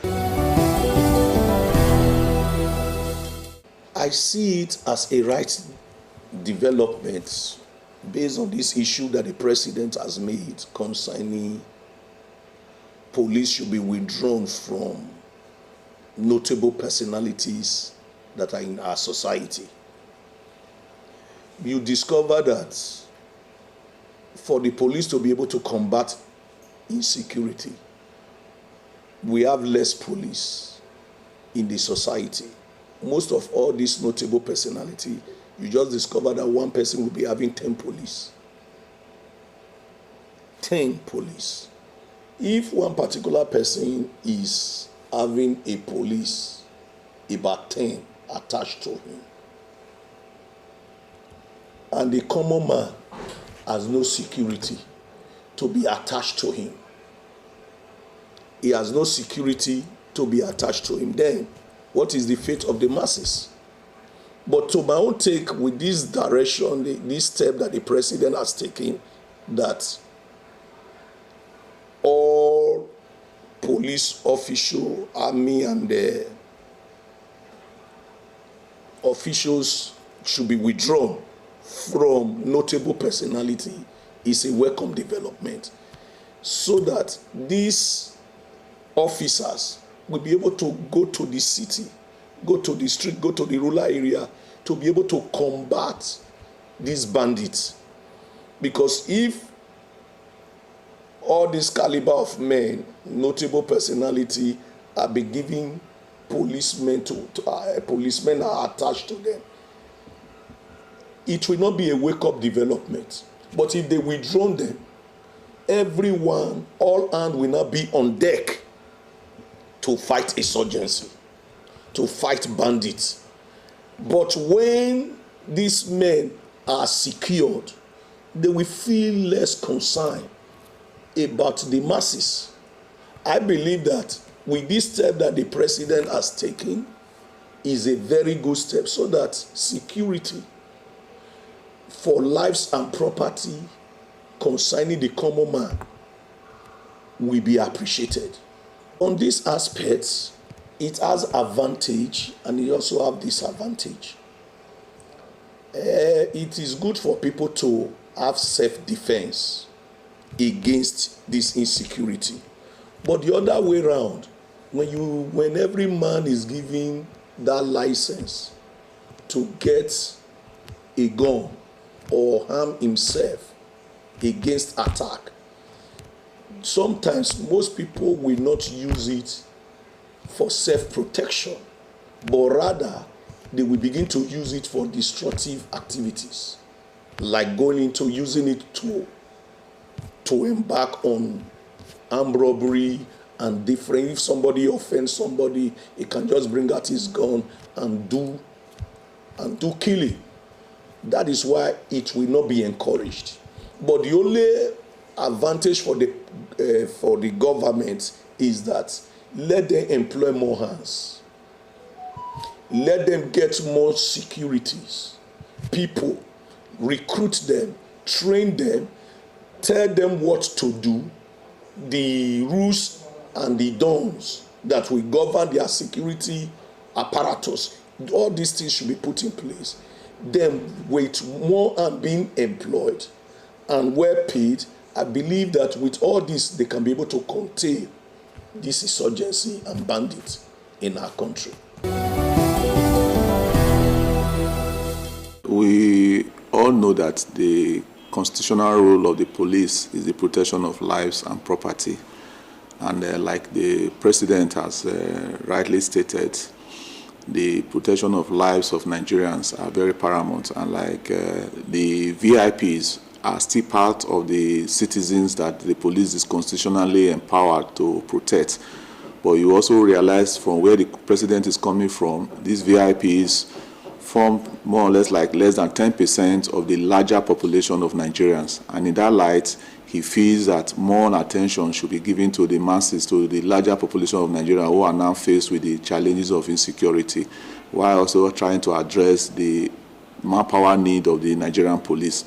I see it as a right development based on this issue that the president has made concerning police should be withdrawn from notable personalities that are in our society. You discover that for the police to be able to combat insecurity, we have less police in the society. Most of all these notable personality, you just discover that one person will be having 10 police. 10 police. If one particular person is having a police, about 10 attached to him, and the common man has no security to be attached to him, he has no security to be attached to him, then what is the fate of the masses? But to my own take, with this direction, this step that the president has taken, that all police official, army, and the officials should be withdrawn from notable personality, is a welcome development, so that these officers will be able to go to the city, go to the street, go to the rural area, to be able to combat these bandits. Because if all this caliber of men, notable personality, are be giving policemen policemen are attached to them, it will not be a wake-up development. But if they withdraw them, everyone, all hands will not be on deck to fight insurgency, to fight bandits. But when these men are secured, they will feel less concerned about the masses. I believe that with this step that the president has taken is a very good step, so that security for lives and property concerning the common man will be appreciated. On these aspects, it has advantage and it also have disadvantage. It is good for people to have self-defense against this insecurity. But the other way around, when every man is given that license to get a gun or harm himself against attack, sometimes most people will not use it for self-protection, but rather they will begin to use it for destructive activities, like going into using it to embark on armed robbery and different. If somebody offends somebody, he can just bring out his gun and do killing. That is why it will not be encouraged. But the only advantage for the government is that let them employ more hands. Let them get more securities, people, recruit them, train them, tell them what to do, the rules and the dons that will govern their security apparatus. All these things should be put in place. Then with more and being employed and well paid, I believe that with all this, they can be able to contain this insurgency and bandits in our country. We all know that the constitutional role of the police is the protection of lives and property. And like the president has rightly stated, the protection of lives of Nigerians are very paramount. And like the VIPs are still part of the citizens that the police is constitutionally empowered to protect. But you also realize from where the president is coming from, these VIPs form more or less like less than 10% of the larger population of Nigerians. And in that light, he feels that more attention should be given to the masses, to the larger population of Nigeria who are now faced with the challenges of insecurity, while also trying to address the manpower need of the Nigerian police.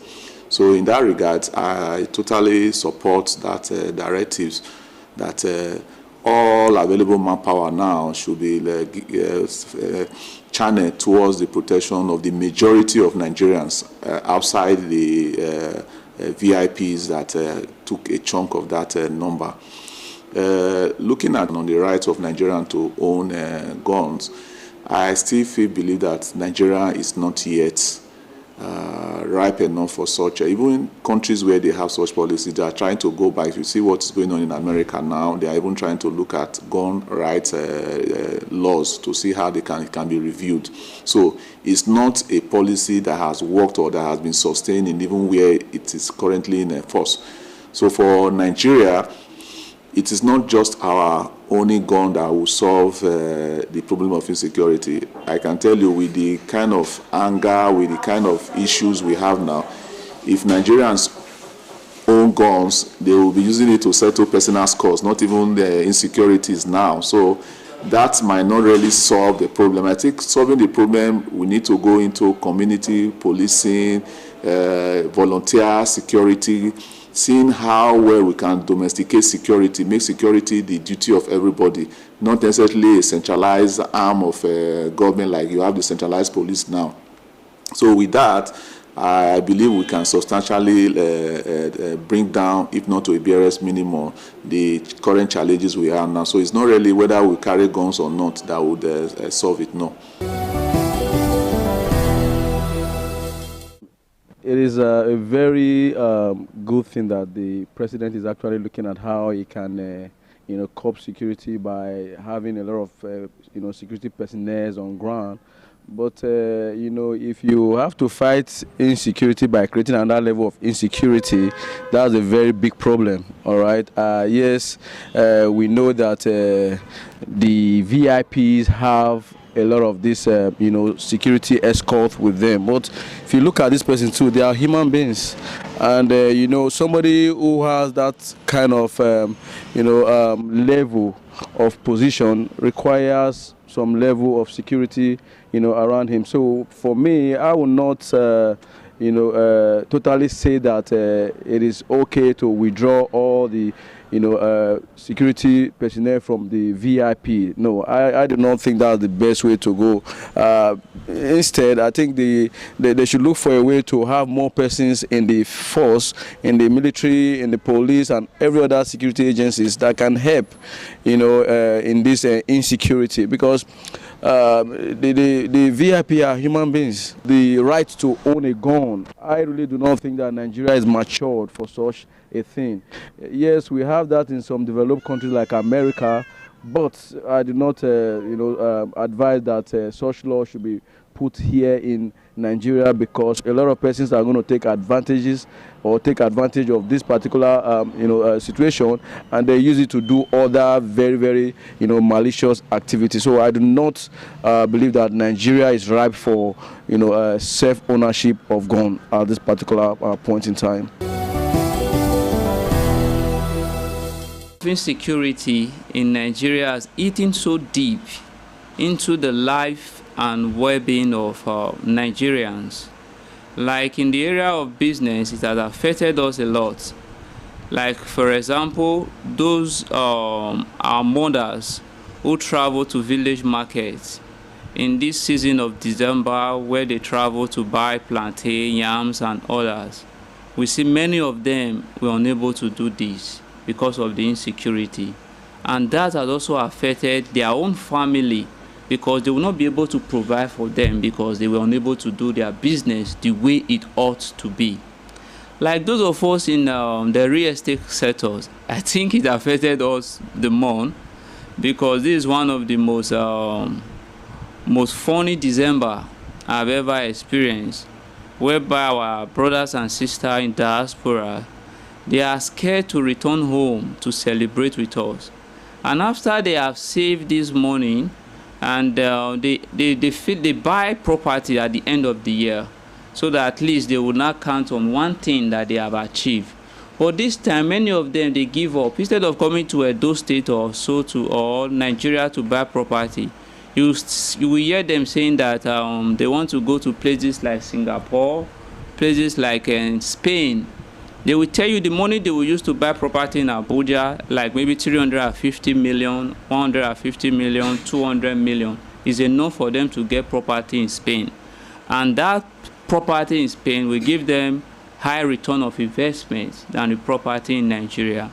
So in that regard, I totally support that directives that all available manpower now should be channeled towards the protection of the majority of Nigerians outside the VIPs that took a chunk of that number. Looking at on the rights of Nigerians to own guns, I still believe that Nigeria is not yet ripe enough for such. Even in countries where they have such policies, they are trying to go back. If you see what's going on in America now, they are even trying to look at gun rights laws to see how it can be reviewed. So it's not a policy that has worked or that has been sustained in even where it is currently in force. So for Nigeria, it is not just our only gun that will solve the problem of insecurity. I can tell you, with the kind of anger, with the kind of issues we have now, if Nigerians own guns, they will be using it to settle personal scores, not even the insecurities now. So that might not really solve the problem. I think solving the problem, we need to go into community policing, volunteer security, seeing how well we can domesticate security, make security the duty of everybody, not necessarily a centralized arm of government like you have the centralized police now. So with that, I believe we can substantially bring down, if not to a barest minimum, the current challenges we have now. So it's not really whether we carry guns or not that would solve it, no. It is a very good thing that the president is actually looking at how he can curb security by having a lot of, security personnel on ground. But, if you have to fight insecurity by creating another level of insecurity, that's a very big problem, all right? Yes, we know that the VIPs have a lot of this, security escort with them. But if you look at this person too, they are human beings. And, somebody who has that kind of, level of position requires some level of security, around him. So for me, I will not, totally say that it is okay to withdraw all the, security personnel from the VIP. No, I do not think that's the best way to go. Instead, I think they should look for a way to have more persons in the force, in the military, in the police, and every other security agencies that can help, in this insecurity. Because the VIP are human beings. The right to own a gun, I really do not think that Nigeria is matured for such a thing. Yes, we have that in some developed countries like America, but I do not, advise that such law should be put here in Nigeria, because a lot of persons are going to take advantage of this particular situation, and they use it to do other very, very malicious activities. So I do not believe that Nigeria is ripe for self-ownership of gun at this particular point in time. Insecurity in Nigeria has eaten so deep into the life and well-being of Nigerians. Like in the area of business, it has affected us a lot. Like, for example, those our mothers who travel to village markets in this season of December, where they travel to buy plantain, yams, and others. We see many of them were unable to do this because of the insecurity. And that has also affected their own family, because they will not be able to provide for them because they were unable to do their business the way it ought to be. Like those of us in the real estate sectors, I think it affected us the more, because this is one of the most funny December I've ever experienced, whereby our brothers and sisters in diaspora, they are scared to return home to celebrate with us. And after they have saved this money, and they buy property at the end of the year, so that at least they will not count on one thing that they have achieved. But this time, many of them, they give up. Instead of coming to Edo State or or Nigeria to buy property, you will hear them saying that they want to go to places like Singapore, places like Spain. They will tell you the money they will use to buy property in Abuja, like maybe 350 million, 150 million, 200 million, is enough for them to get property in Spain. And that property in Spain will give them high return of investment than the property in Nigeria.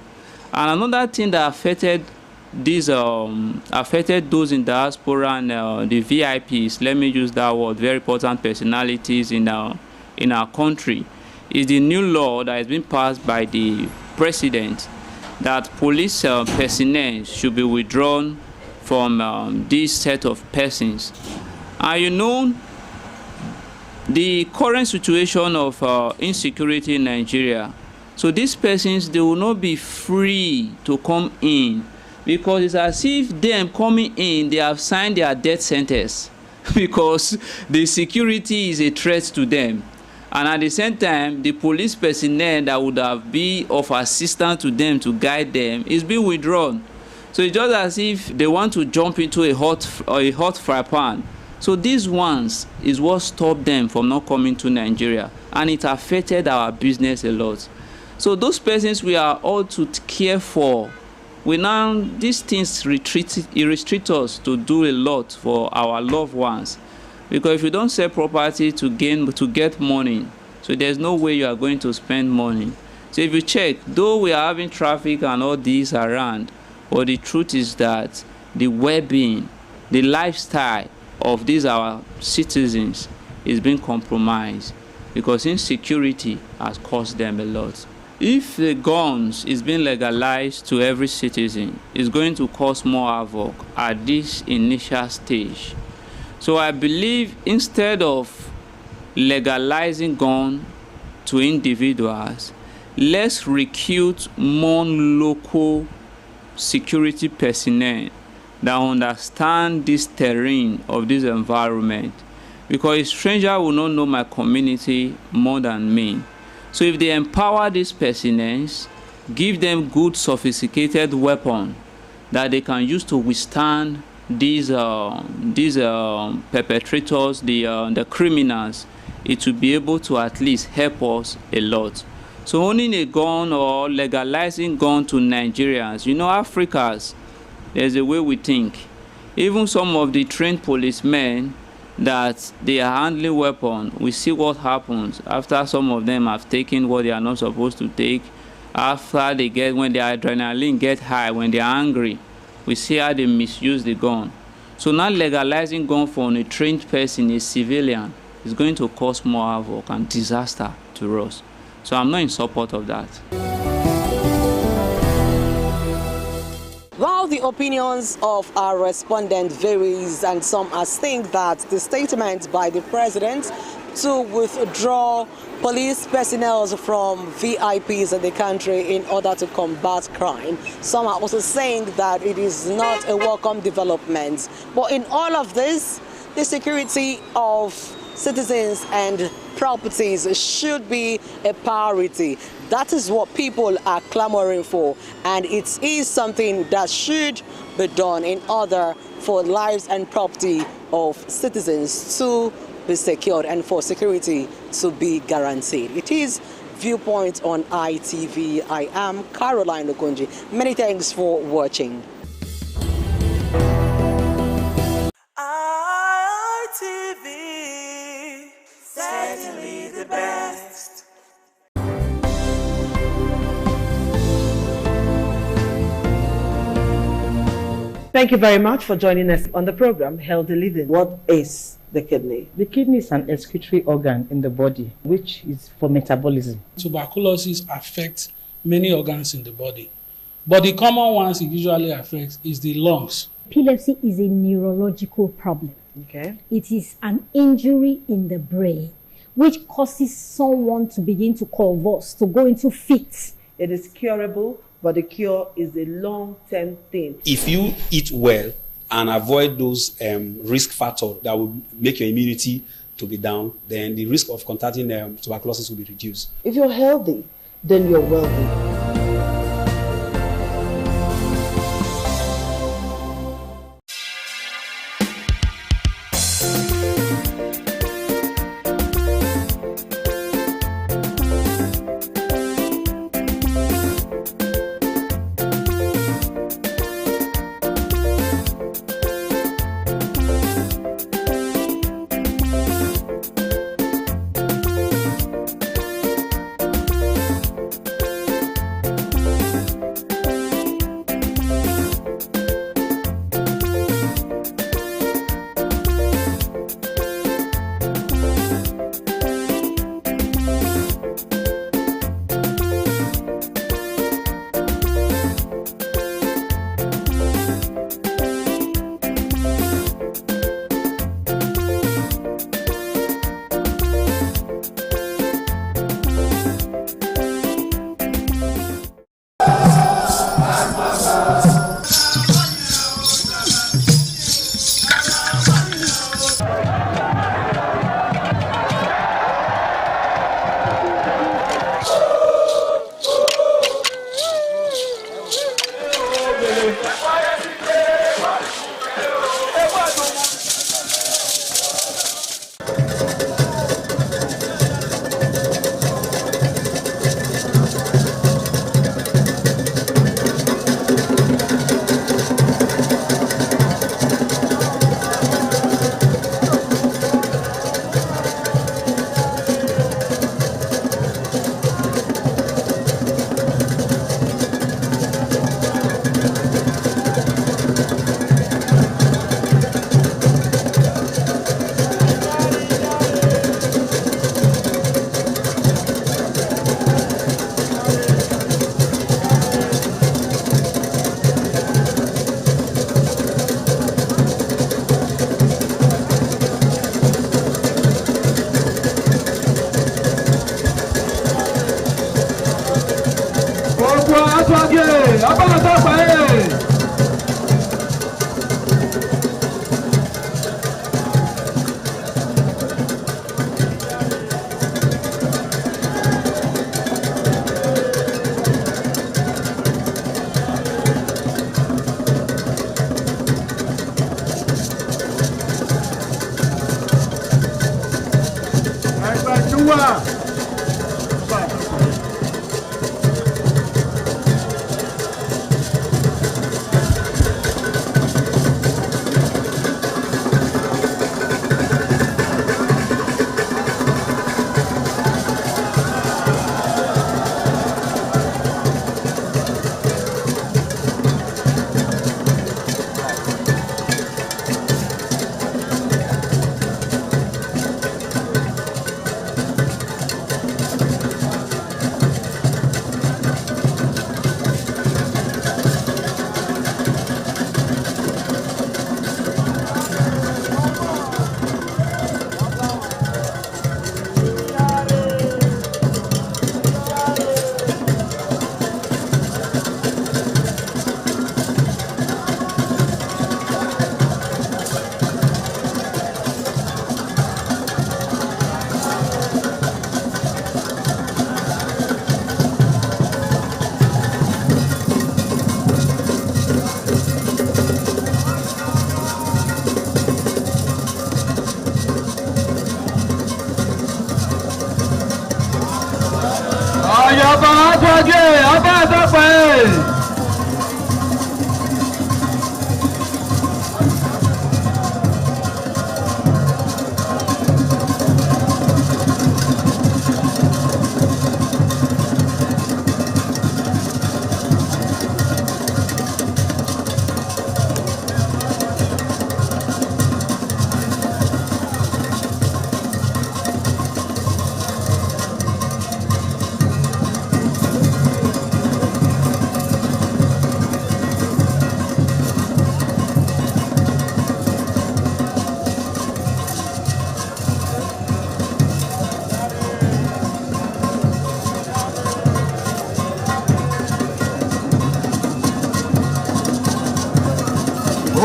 And another thing that affected those in diaspora and the VIPs, let me use that word, very important personalities in our country, is the new law that has been passed by the president, that police personnel should be withdrawn from this set of persons. And the current situation of insecurity in Nigeria, so these persons, they will not be free to come in, because it's as if them coming in, they have signed their death sentence because the security is a threat to them. And at the same time, the police personnel that would have been of assistance to them to guide them is being withdrawn. So it's just as if they want to jump into a hot fry pan. So these ones is what stopped them from not coming to Nigeria, and it affected our business a lot. So those persons we are all to care for, these things restrict us to do a lot for our loved ones. Because if you don't sell property to get money, so there's no way you are going to spend money. So if you check, though we are having traffic and all these around, but the truth is that the well-being, the lifestyle of these our citizens is being compromised, because insecurity has cost them a lot. if the guns is being legalized to every citizen, it's going to cause more havoc at this initial stage. So I believe instead of legalizing gun to individuals, let's recruit more local security personnel that understand this terrain of this environment, because a stranger will not know my community more than me. So if they empower these personnel, give them good sophisticated weapon that they can use to withstand these perpetrators, the criminals, it will be able to at least help us a lot. So owning a gun or legalizing gun to Nigerians, Africans, there's a way we think. Even some of the trained policemen that they are handling weapons, we see what happens after some of them have taken what they are not supposed to take. After when their adrenaline gets high, when they are angry, we see how they misuse the gun. So now legalizing gun for a trained person, a civilian, is going to cause more havoc and disaster to us. So I'm not in support of that. While the opinions of our respondent varies, and some think that the statement by the president to withdraw police personnel from VIPs in the country in order to combat crime, some are also saying that it is not a welcome development. But in all of this, the security of citizens and properties should be a priority. That is what people are clamoring for, and it is something that should be done in order for lives and property of citizens to be secured and for security to be guaranteed. It is Viewpoint on ITV. I am Caroline Okonji. Many thanks for watching. ITV, certainly the best. Thank you very much for joining us on the program, Healthy Living. What is the kidney? The kidney is an excretory organ in the body, which is for metabolism. Tuberculosis affects many organs in the body, but the common ones it usually affects is the lungs. Epilepsy is a neurological problem. Okay. It is an injury in the brain, which causes someone to begin to convulse, to go into fits. It is curable, but the cure is a long-term thing. If you eat well and avoid those risk factors that will make your immunity to be down, then the risk of contracting tuberculosis will be reduced. If you're healthy, then you're wealthy.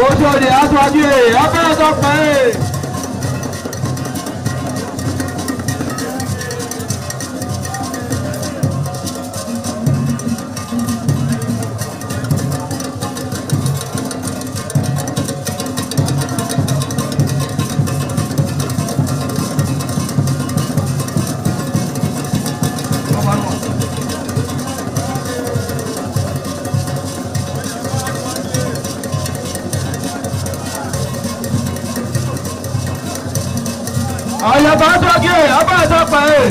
Ojode aṣáájú ẹ̀ abẹ́rẹ́ tó pẹ́ ẹ̀. Ayaba aṣáájú ẹ̀ abẹ́rẹ́ tó pẹ́ ẹ̀.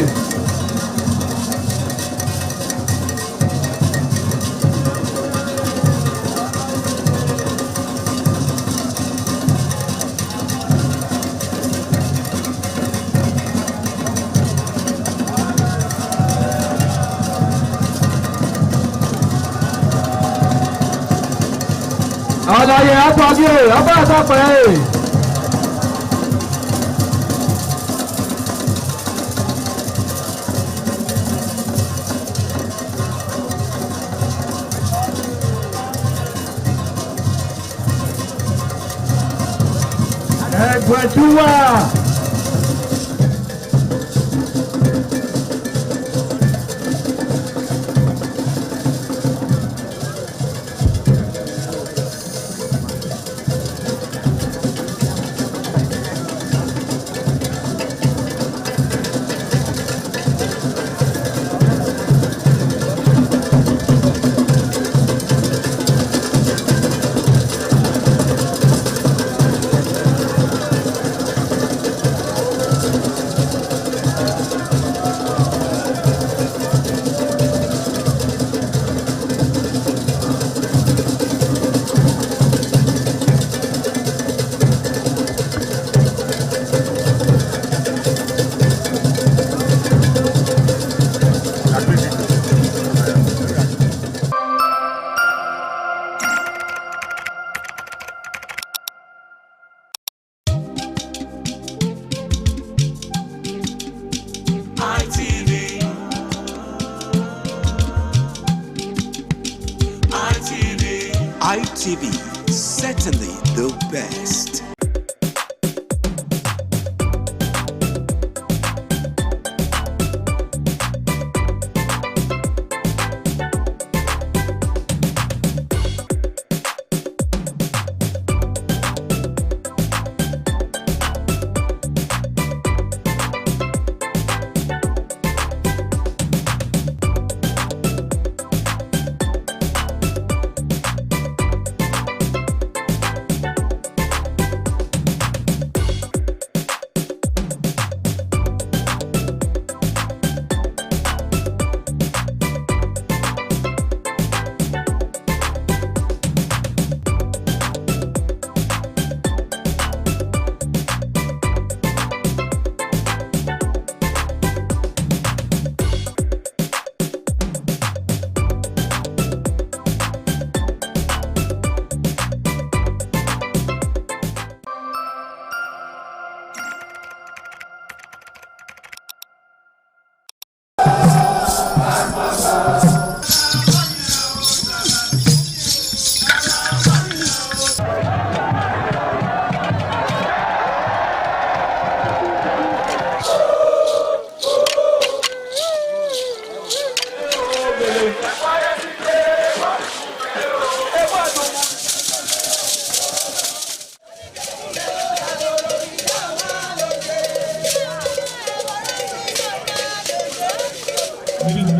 Àlàyé aṣáájú ẹ̀ abẹ́rẹ́ tó pẹ́ ẹ̀. Ẹgbẹ̀júwà. ITV, certainly the best. Thank you.